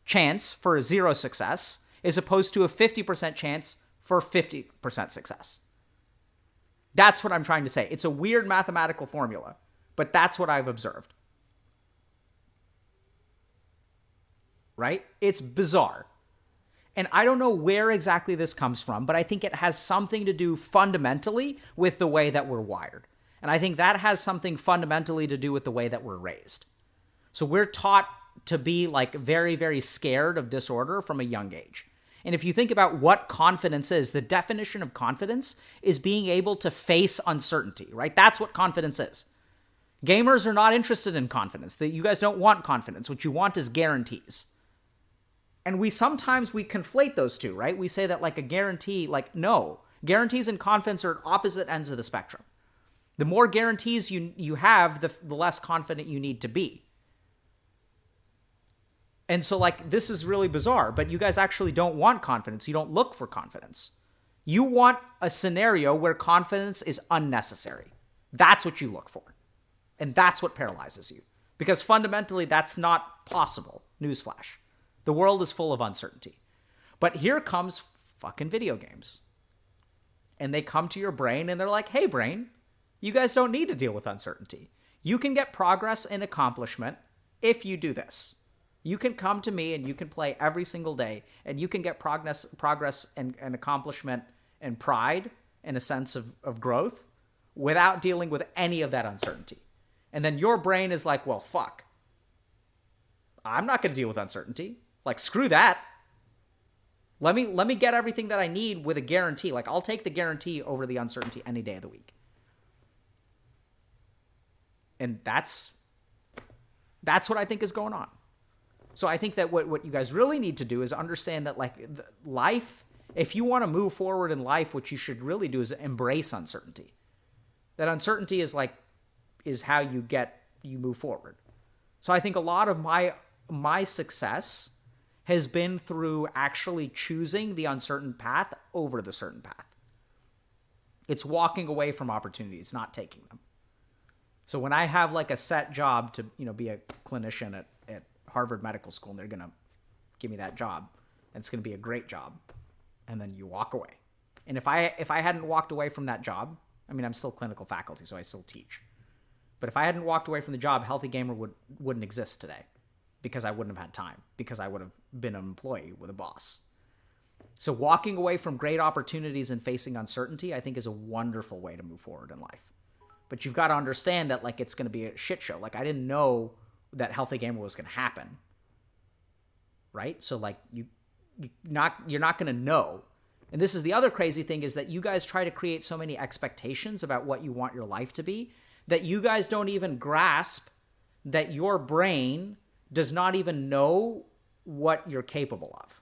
chance for a 0 success as opposed to a 50% chance for 50% success. That's what I'm trying to say. It's a weird mathematical formula, but that's what I've observed. Right? It's bizarre. And I don't know where exactly this comes from, but I think it has something to do fundamentally with the way that we're wired. And I think that has something fundamentally to do with the way that we're raised. So we're taught to be like very, very scared of disorder from a young age. And if you think about what confidence is, the definition of confidence is being able to face uncertainty, right? That's what confidence is. Gamers are not interested in confidence. You guys don't want confidence. What you want is guarantees. And we conflate those two, right? We say that like a guarantee, like no. Guarantees and confidence are opposite ends of the spectrum. The more guarantees you have, the less confident you need to be. And so like this is really bizarre, but you guys actually don't want confidence. You don't look for confidence. You want a scenario where confidence is unnecessary. That's what you look for. And that's what paralyzes you. Because fundamentally, that's not possible. Newsflash. The world is full of uncertainty. But here comes fucking video games. And they come to your brain and they're like, hey, brain, you guys don't need to deal with uncertainty. You can get progress and accomplishment if you do this. You can come to me and you can play every single day and you can get progress and accomplishment and pride and a sense of growth without dealing with any of that uncertainty. And then your brain is like, well, fuck. I'm not going to deal with uncertainty. Like, screw that. Let me get everything that I need with a guarantee. Like, I'll take the guarantee over the uncertainty any day of the week. And that's what I think is going on. So I think that what you guys really need to do is understand that, like, life, if you want to move forward in life, what you should really do is embrace uncertainty. That uncertainty is how you move forward. So I think a lot of my success has been through actually choosing the uncertain path over the certain path. It's walking away from opportunities, not taking them. So when I have like a set job to, be a clinician at Harvard Medical School, and they're going to give me that job, and it's going to be a great job, and then you walk away. And if I hadn't walked away from that job, I mean, I'm still clinical faculty, so I still teach. But if I hadn't walked away from the job, Healthy Gamer wouldn't exist today, because I wouldn't have had time, because I would have been an employee with a boss. So walking away from great opportunities and facing uncertainty, I think, is a wonderful way to move forward in life. But you've got to understand that, like, it's going to be a shit show. Like, I didn't know that Healthy Gamer was going to happen, right? So, like, you're not going to know And this is the other crazy thing, is that you guys try to create so many expectations about what you want your life to be that you guys don't even grasp that your brain does not even know what you're capable of.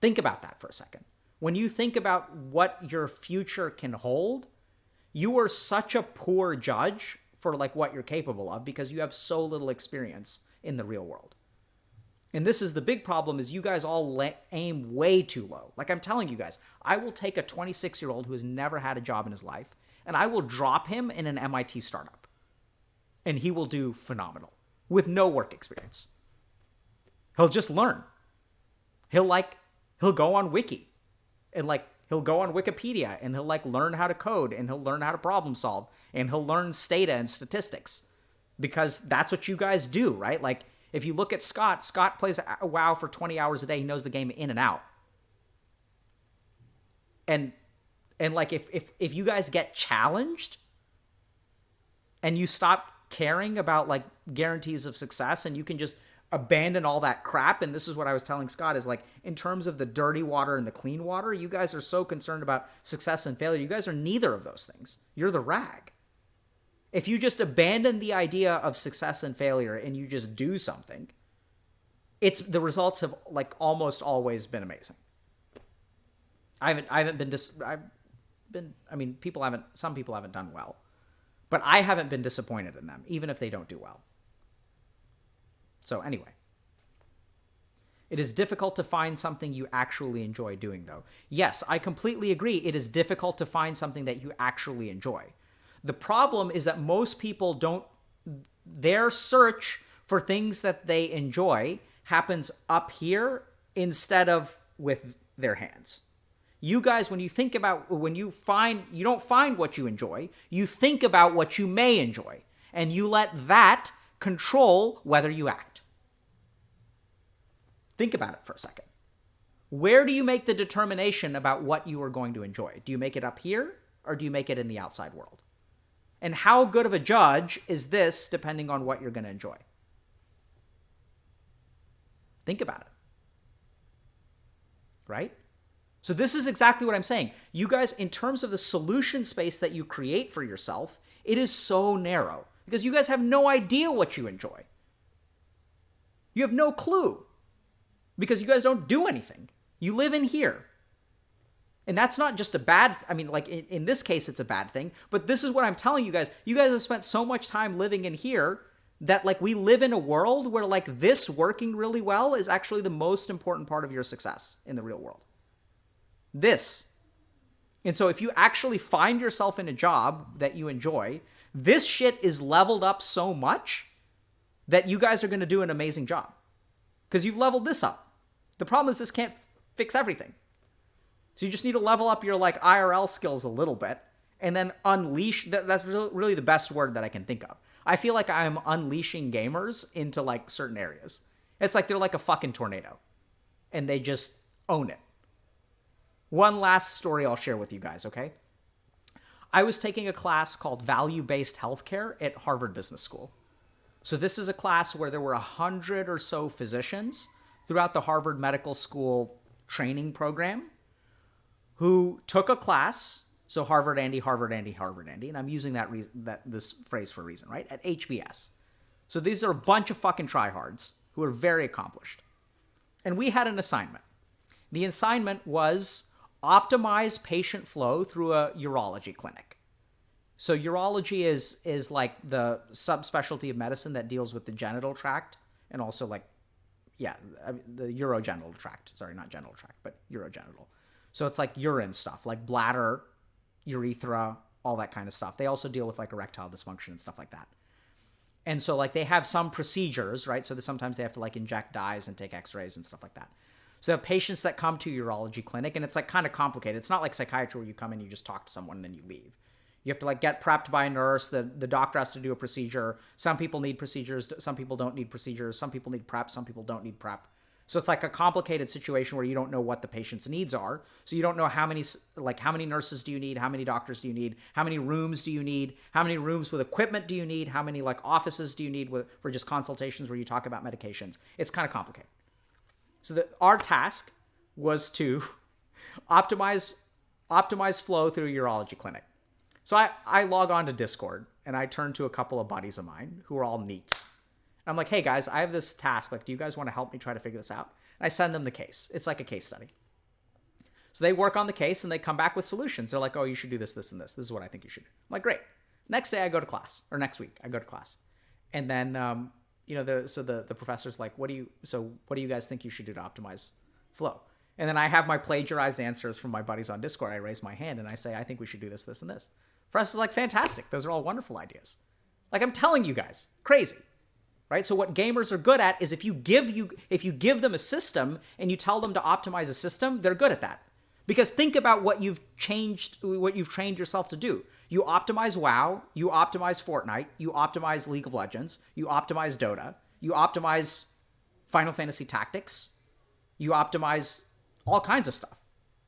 Think about that for a second. When you think about what your future can hold, you are such a poor judge for like what you're capable of because you have so little experience in the real world. And this is the big problem, is you guys all aim way too low. Like I'm telling you guys, I will take a 26-year-old who has never had a job in his life, and I will drop him in an MIT startup. And he will do phenomenal with no work experience. He'll just learn. He'll go on Wiki and he'll go on Wikipedia and he'll learn how to code and he'll learn how to problem solve and he'll learn data and statistics because that's what you guys do, right? Like if you look at Scott plays WoW for 20 hours a day. He knows the game in and out. And like if you guys get challenged and you stop caring about like guarantees of success and you can just abandon all that crap. And this is what I was telling Scott, is like, in terms of the dirty water and the clean water, you guys are so concerned about success and failure. You guys are neither of those things. You're the rag. If you just abandon the idea of success and failure and you just do something, the results have like almost always been amazing. Some people haven't done well, but I haven't been disappointed in them, even if they don't do well. So anyway, it is difficult to find something you actually enjoy doing, though. Yes, I completely agree. It is difficult to find something that you actually enjoy. The problem is that most people don't, their search for things that they enjoy happens up here instead of with their hands. You guys, when you don't find what you enjoy, you think about what you may enjoy, and you let that control whether you act. Think about it for a second. Where do you make the determination about what you are going to enjoy? Do you make it up here, or do you make it in the outside world? And how good of a judge is this depending on what you're going to enjoy? Think about it. Right? So this is exactly what I'm saying. You guys, in terms of the solution space that you create for yourself, it is so narrow because you guys have no idea what you enjoy. You have no clue because you guys don't do anything. You live in here. And that's not just a bad, in this case, it's a bad thing, but this is what I'm telling you guys. You guys have spent so much time living in here that like we live in a world where like this working really well is actually the most important part of your success in the real world. This. And so if you actually find yourself in a job that you enjoy, this shit is leveled up so much that you guys are going to do an amazing job because you've leveled this up. The problem is this can't fix everything. So you just need to level up your like IRL skills a little bit and then unleash. That's really the best word that I can think of. I feel like I'm unleashing gamers into like certain areas. It's like they're like a fucking tornado and they just own it. One last story I'll share with you guys, okay? I was taking a class called Value-Based Healthcare at Harvard Business School. So this is a class where there were 100 or so physicians throughout the Harvard Medical School training program who took a class, so Harvard Andy, and I'm using this phrase for a reason, right? At HBS. So these are a bunch of fucking tryhards who are very accomplished. And we had an assignment. The assignment was optimize patient flow through a urology clinic. So urology is like the subspecialty of medicine that deals with the genital tract and also the urogenital tract. Sorry, not genital tract, but urogenital. So it's like urine stuff, like bladder, urethra, all that kind of stuff. They also deal with like erectile dysfunction and stuff like that. And so like they have some procedures, right? So that sometimes they have to like inject dyes and take x-rays and stuff like that. So they have patients that come to urology clinic and it's like kind of complicated. It's not like psychiatry where you come in, you just talk to someone and then you leave. You have to like get prepped by a nurse. The doctor has to do a procedure. Some people need procedures. Some people don't need procedures. Some people need prep. Some people don't need prep. So it's like a complicated situation where you don't know what the patient's needs are. So you don't know how many nurses do you need? How many doctors do you need? How many rooms do you need? How many rooms with equipment do you need? How many like offices do you need for just consultations where you talk about medications? It's kind of complicated. So our task was to optimize flow through a urology clinic. So I log on to Discord and I turn to a couple of buddies of mine who are all neats. I'm like, hey guys, I have this task. Like, do you guys want to help me try to figure this out? And I send them the case. It's like a case study. So they work on the case and they come back with solutions. They're like, oh, you should do this, this, and this. This is what I think you should do. I'm like, great. Next day I go to class, or next week I go to class. And then, the professor's like, what do you guys think you should do to optimize flow? And then I have my plagiarized answers from my buddies on Discord. I raise my hand and I say, I think we should do this, this, and this. Professor's like, fantastic. Those are all wonderful ideas. Like, I'm telling you guys, crazy. Right? So what gamers are good at is if you give them a system and you tell them to optimize a system, they're good at that. Because think about what you've trained yourself to do. You optimize WoW, you optimize Fortnite, you optimize League of Legends, you optimize Dota, you optimize Final Fantasy Tactics, you optimize all kinds of stuff.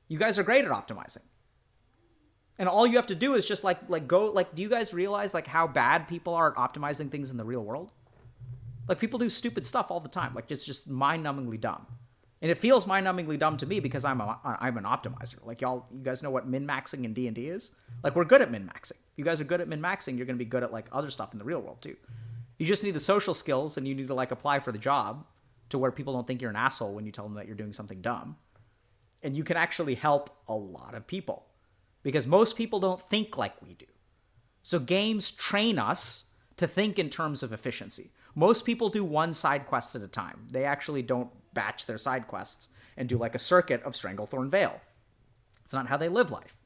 You guys are great at optimizing. And all you have to do is just do you guys realize like how bad people are at optimizing things in the real world? Like, people do stupid stuff all the time. Like, it's just mind-numbingly dumb. And it feels mind-numbingly dumb to me because I'm an optimizer. Like, you guys know what min-maxing in D&D is? Like, we're good at min-maxing. If you guys are good at min-maxing, you're going to be good at, like, other stuff in the real world, too. You just need the social skills, and you need to, like, apply for the job to where people don't think you're an asshole when you tell them that you're doing something dumb. And you can actually help a lot of people. Because most people don't think like we do. So games train us to think in terms of efficiency. Most people do one side quest at a time. They actually don't batch their side quests and do like a circuit of Stranglethorn Vale. It's not how they live life.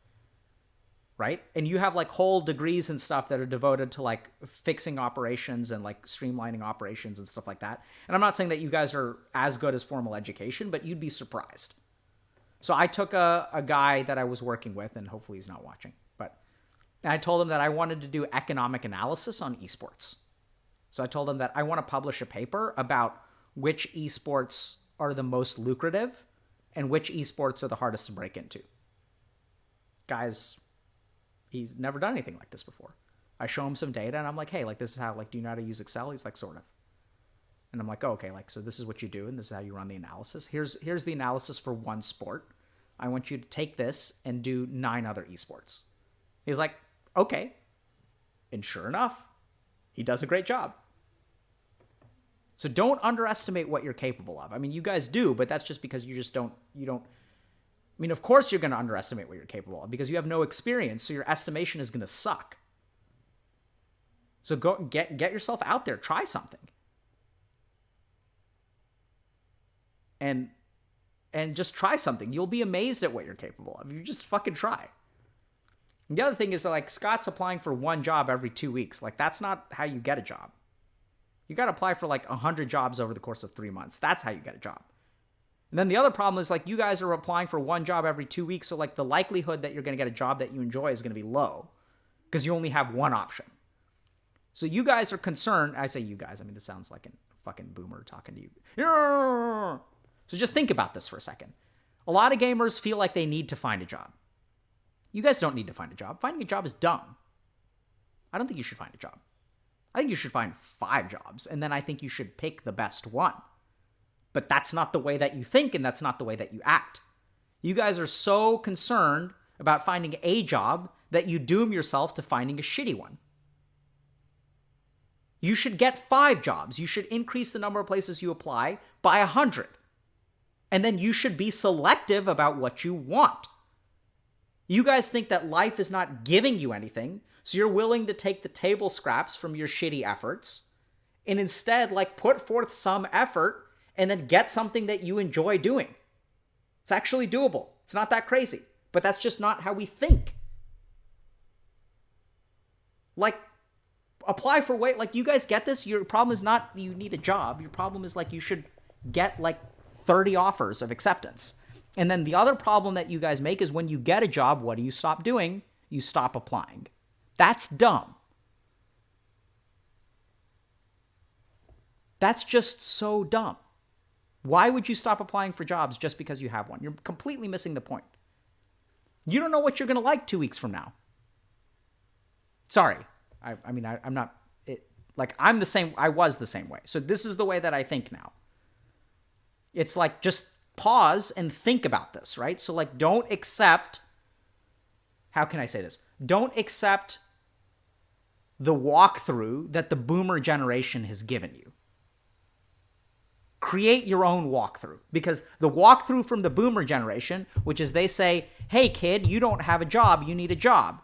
Right? And you have like whole degrees and stuff that are devoted to like fixing operations and like streamlining operations and stuff like that. And I'm not saying that you guys are as good as formal education, but you'd be surprised. So I took a guy that I was working with, and hopefully he's not watching, and I told him that I wanted to do economic analysis on esports. So I told him that I want to publish a paper about which esports are the most lucrative and which esports are the hardest to break into. Guys, he's never done anything like this before. I show him some data and I'm like, hey, like, this is how, like, do you know how to use Excel? He's like, sort of. And I'm like, oh, okay, like, so this is what you do and this is how you run the analysis. Here's the analysis for one sport. I want you to take this and do 9 other esports. He's like, okay. And sure enough, he does a great job. So don't underestimate what you're capable of. I mean, you guys do, but that's just because you don't. I mean, of course you're going to underestimate what you're capable of because you have no experience, so your estimation is going to suck. So go get yourself out there, try something. And just try something. You'll be amazed at what you're capable of. You just fucking try. And the other thing is that, like, Scott's applying for one job every 2 weeks. Like, that's not how you get a job. You got to apply for like 100 jobs over the course of 3 months. That's how you get a job. And then the other problem is, like, you guys are applying for one job every 2 weeks. So, like, the likelihood that you're going to get a job that you enjoy is going to be low because you only have one option. So you guys are concerned. I say you guys. I mean, this sounds like a fucking boomer talking to you. So just think about this for a second. A lot of gamers feel like they need to find a job. You guys don't need to find a job. Finding a job is dumb. I don't think you should find a job. I think you should find 5 jobs, and then I think you should pick the best one. But that's not the way that you think, and that's not the way that you act. You guys are so concerned about finding a job that you doom yourself to finding a shitty one. You should get 5 jobs. You should increase the number of places you apply by 100. And then you should be selective about what you want. You guys think that life is not giving you anything, so you're willing to take the table scraps from your shitty efforts and instead, like, put forth some effort and then get something that you enjoy doing. It's actually doable. It's not that crazy, but that's just not how we think. Like, apply for like, you guys get this? Your problem is not you need a job. Your problem is, like, you should get like 30 offers of acceptance. And then the other problem that you guys make is when you get a job, what do you stop doing? You stop applying. That's dumb. That's just so dumb. Why would you stop applying for jobs just because you have one? You're completely missing the point. You don't know what you're going to like 2 weeks from now. Sorry. I'm not... I'm the same... I was the same way. So this is the way that I think now. It's like, just pause and think about this, right? So like, don't accept, how can I say this? Don't accept the walkthrough that the boomer generation has given you. Create your own walkthrough, because the walkthrough from the boomer generation, which is they say, hey kid, you don't have a job, you need a job.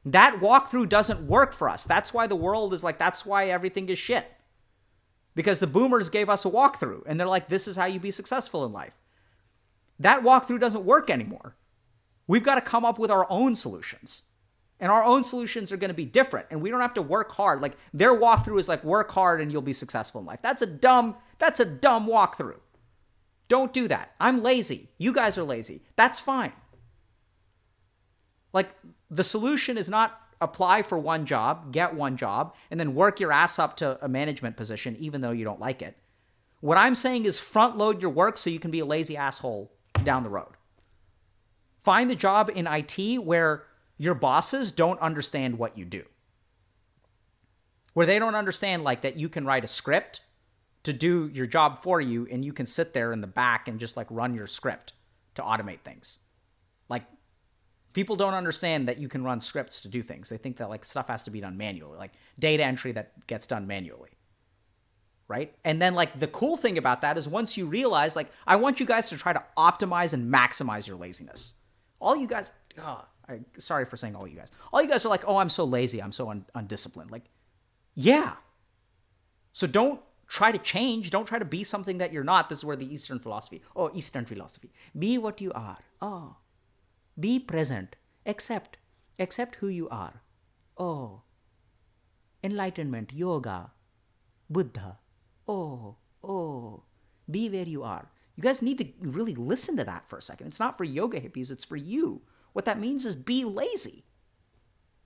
That walkthrough doesn't work for us. That's why the world is like, that's why everything is shit. Because the boomers gave us a walkthrough and they're like, this is how you be successful in life. That walkthrough doesn't work anymore. We've got to come up with our own solutions. And our own solutions are going to be different. And we don't have to work hard. Like their walkthrough is like, work hard and you'll be successful in life. That's a dumb walkthrough. Don't do that. I'm lazy. You guys are lazy. That's fine. Like the solution is not apply for one job, get one job, and then work your ass up to a management position even though you don't like it. What I'm saying is front load your work so you can be a lazy asshole down the road. Find the job in IT where your bosses don't understand what you do. Where they don't understand like that you can write a script to do your job for you and you can sit there in the back and just like run your script to automate things. Like people don't understand that you can run scripts to do things. They think that like stuff has to be done manually, like data entry that gets done manually. Right? And then like the cool thing about that is once you realize, like, I want you guys to try to optimize and maximize your laziness. All you guys, sorry for saying all you guys. All you guys are like, oh, I'm so lazy. I'm so undisciplined. Like, yeah. So don't try to change. Don't try to be something that you're not. This is where the Eastern philosophy. Be what you are. Oh. Be present. Accept who you are. Oh. Enlightenment, yoga, Buddha. Oh. Be where you are. You guys need to really listen to that for a second. It's not for yoga hippies. It's for you. What that means is be lazy.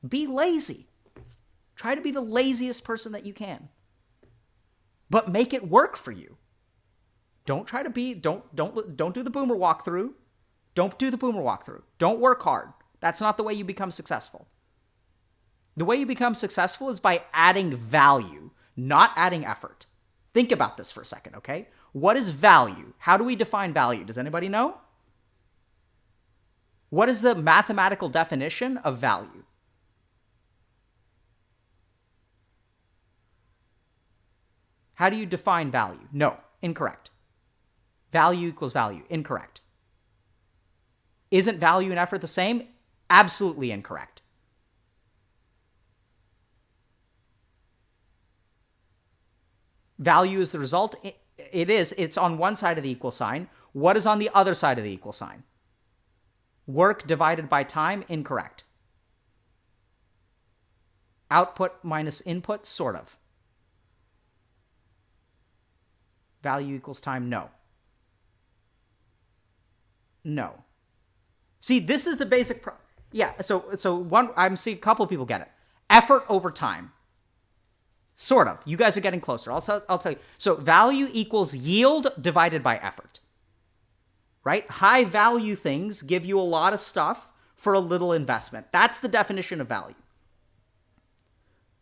Be lazy. Try to be the laziest person that you can. But make it work for you. Don't try to be, don't do the boomer walkthrough. Don't do the boomer walkthrough. Don't work hard. That's not the way you become successful. The way you become successful is by adding value, not adding effort. Think about this for a second, okay? What is value? How do we define value? Does anybody know? What is the mathematical definition of value? How do you define value? No, incorrect. Value equals value. Incorrect. Isn't value and effort the same? Absolutely incorrect. Value is the result. It's on one side of the equal sign. What is on the other side of the equal sign? Work divided by time, incorrect. Output minus input, sort of. Value equals time, no. No. See, this is the basic so one, I'm seeing a couple of people get it. Effort over time. Sort of. You guys are getting closer. I'll tell you. So value equals yield divided by effort. Right? High value things give you a lot of stuff for a little investment. That's the definition of value.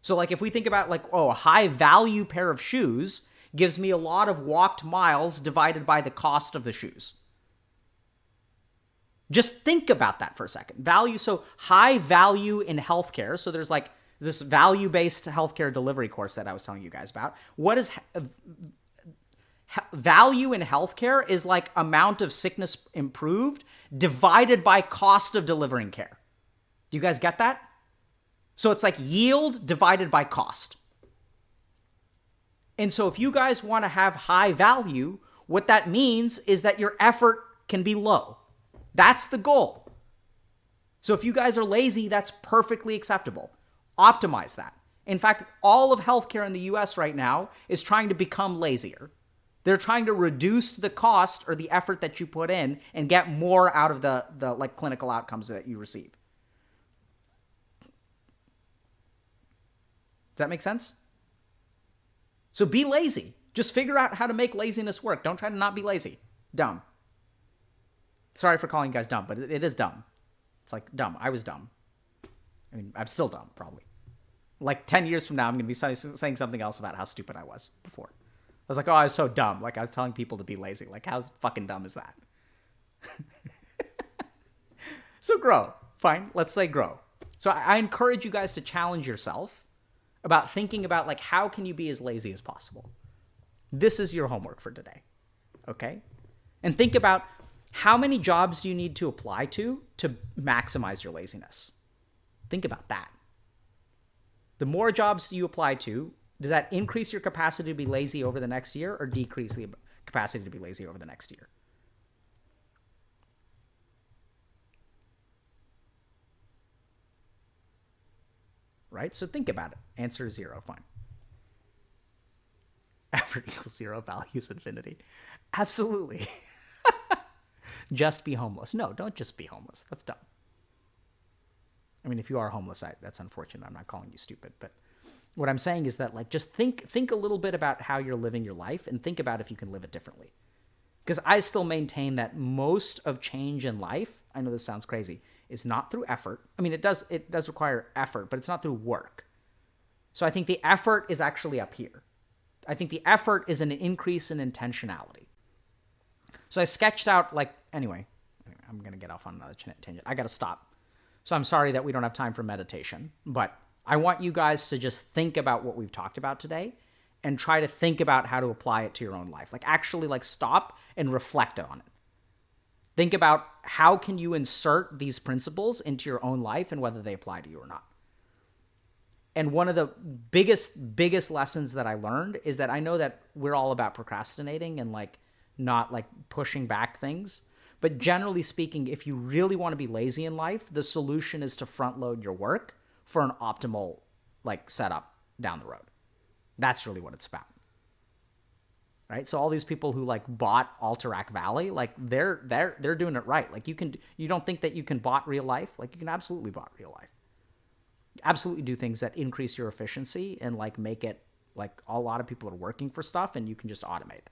So like if we think about like, a high value pair of shoes gives me a lot of walked miles divided by the cost of the shoes. Just think about that for a second. Value, so high value in healthcare. So there's like this value-based healthcare delivery course that I was telling you guys about. What is value in healthcare is like amount of sickness improved divided by cost of delivering care. Do you guys get that? So it's like yield divided by cost. And so if you guys want to have high value, what that means is that your effort can be low. That's the goal. So if you guys are lazy, that's perfectly acceptable. Optimize that. In fact, all of healthcare in the US right now is trying to become lazier. They're trying to reduce the cost or the effort that you put in and get more out of the like clinical outcomes that you receive. Does that make sense? So be lazy. Just figure out how to make laziness work. Don't try to not be lazy. Dumb. Sorry for calling you guys dumb, but it is dumb. It's like dumb. I was dumb. I mean, I'm still dumb, probably. Like 10 years from now, I'm going to be saying something else about how stupid I was before. was like, oh, I was so dumb. Like I was telling people to be lazy. Like how fucking dumb is that? So grow. Fine. Let's say grow. So I encourage you guys to challenge yourself about thinking about like how can you be as lazy as possible. This is your homework for today. Okay? And think about how many jobs do you need to apply to maximize your laziness. Think about that. The more jobs do you apply to, does that increase your capacity to be lazy over the next year or decrease the capacity to be lazy over the next year? Right? So think about it. Answer 0. Fine. Effort equals 0, values infinity. Absolutely. Just be homeless. No, don't just be homeless. That's dumb. I mean, if you are homeless, that's unfortunate. I'm not calling you stupid, but what I'm saying is that like just think a little bit about how you're living your life and think about if you can live it differently. Because I still maintain that most of change in life, I know this sounds crazy, is not through effort. I mean, it does require effort, but it's not through work. So I think the effort is actually up here. I think the effort is an increase in intentionality. So I sketched out anyway, I'm going to get off on another tangent. I got to stop. So I'm sorry that we don't have time for meditation, but I want you guys to just think about what we've talked about today and try to think about how to apply it to your own life. Like actually stop and reflect on it. Think about how can you insert these principles into your own life and whether they apply to you or not. And one of the biggest lessons that I learned is that I know that we're all about procrastinating and not pushing back things. But generally speaking, if you really want to be lazy in life, the solution is to front load your work for an optimal setup down the road. That's really what it's about. Right? So all these people who bought Alterac Valley, they're doing it right. You don't think that you can bot real life? You can absolutely bot real life. Absolutely do things that increase your efficiency and make it a lot of people are working for stuff and you can just automate it.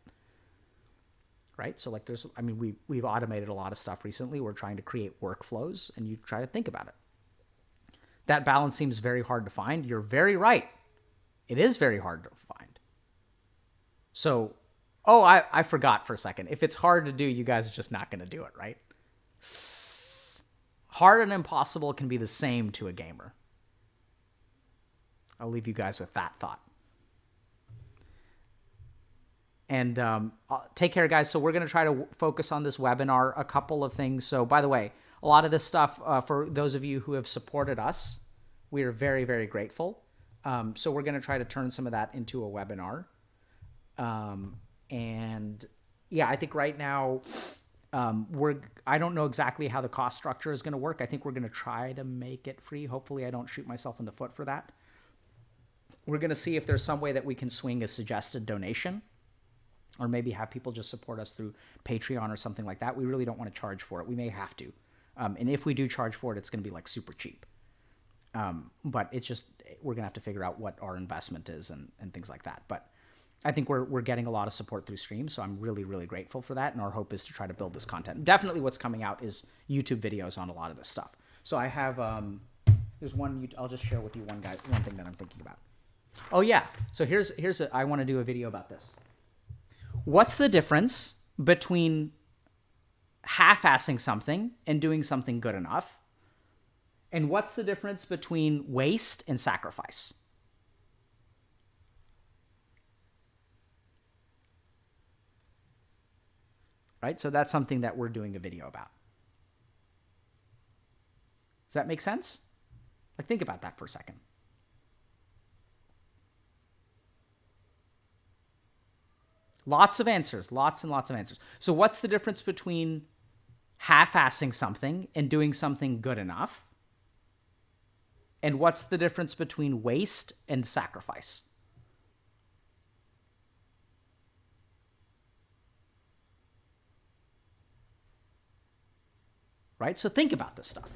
Right? So we've automated a lot of stuff recently. We're trying to create workflows and you try to think about it. That balance seems very hard to find. You're very right. It is very hard to find. So, I forgot for a second. If it's hard to do, you guys are just not going to do it, right? Hard and impossible can be the same to a gamer. I'll leave you guys with that thought. And take care, guys. So we're going to try to focus on this webinar, a couple of things. So by the way, a lot of this stuff, for those of you who have supported us, we are very, very grateful. So we're going to try to turn some of that into a webinar. And yeah, I think right now I don't know exactly how the cost structure is going to work. I think we're going to try to make it free. Hopefully I don't shoot myself in the foot for that. We're going to see if there's some way that we can swing a suggested donation or maybe have people just support us through Patreon or something like that. We really don't want to charge for it. We may have to. And if we do charge for it, it's going to be super cheap. But it's just, we're going to have to figure out what our investment is and things like that. But I think we're getting a lot of support through stream. So I'm really, really grateful for that. And our hope is to try to build this content. Definitely what's coming out is YouTube videos on a lot of this stuff. So I have, there's one, I'll just share with you one thing that I'm thinking about. Oh yeah. So I want to do a video about this. What's the difference between half-assing something and doing something good enough? And what's the difference between waste and sacrifice? Right? So that's something that we're doing a video about. Does that make sense? Think about that for a second. Lots of answers, lots and lots of answers. So what's the difference between half-assing something and doing something good enough? And what's the difference between waste and sacrifice? Right? So think about this stuff.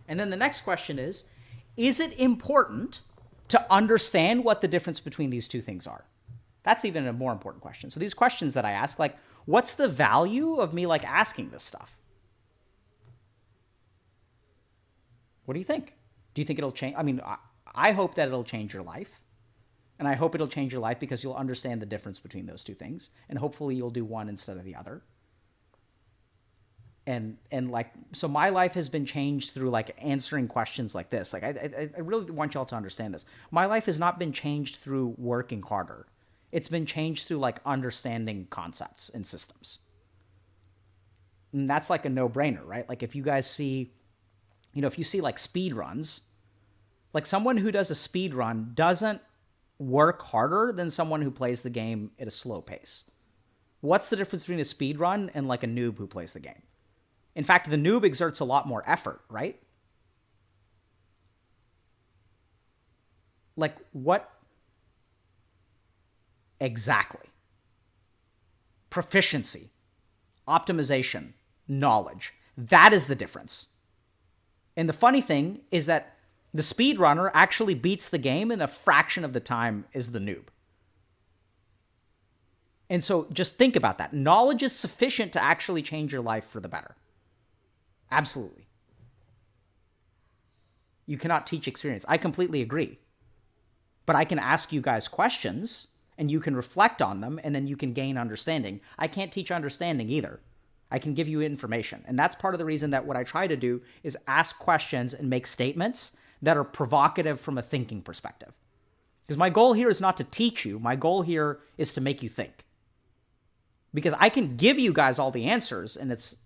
And then the next question is it important to understand what the difference between these two things are? That's even a more important question. So these questions that I ask, what's the value of me asking this stuff? What do you think? Do you think it'll change? I mean, I hope that it'll change your life. And I hope it'll change your life because you'll understand the difference between those two things. And hopefully you'll do one instead of the other. And like, so my life has been changed through like answering questions like this. Like, I really want y'all to understand this. My life has not been changed through working harder. It's been changed through like understanding concepts and systems. And that's like a no-brainer, right? Like if you guys see, if you see like speed runs, like someone who does a speed run doesn't work harder than someone who plays the game at a slow pace. What's the difference between a speed run and like a noob who plays the game? In fact, the noob exerts a lot more effort, right? Like what exactly? Proficiency, optimization, knowledge. That is the difference. And the funny thing is that the speedrunner actually beats the game in a fraction of the time as the noob. And so just think about that. Knowledge is sufficient to actually change your life for the better. Absolutely. You cannot teach experience. I completely agree. But I can ask you guys questions, and you can reflect on them, and then you can gain understanding. I can't teach understanding either. I can give you information. And that's part of the reason that what I try to do is ask questions and make statements that are provocative from a thinking perspective. Because my goal here is not to teach you. My goal here is to make you think. Because I can give you guys all the answers, and it's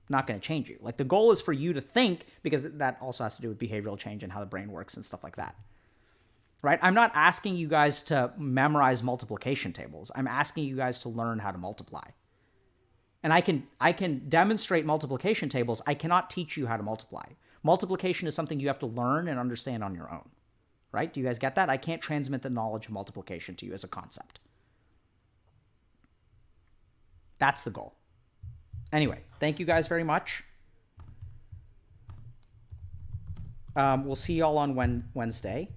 not going to change you. Like the goal is for you to think, because that also has to do with behavioral change and how the brain works and stuff like that. Right? I'm not asking you guys to memorize multiplication tables. I'm asking you guys to learn how to multiply. And I can demonstrate multiplication tables. I cannot teach you how to multiply. Multiplication is something you have to learn and understand on your own. Right? Do you guys get that? I can't transmit the knowledge of multiplication to you as a concept. That's the goal. Anyway, thank you guys very much. We'll see y'all on Wednesday.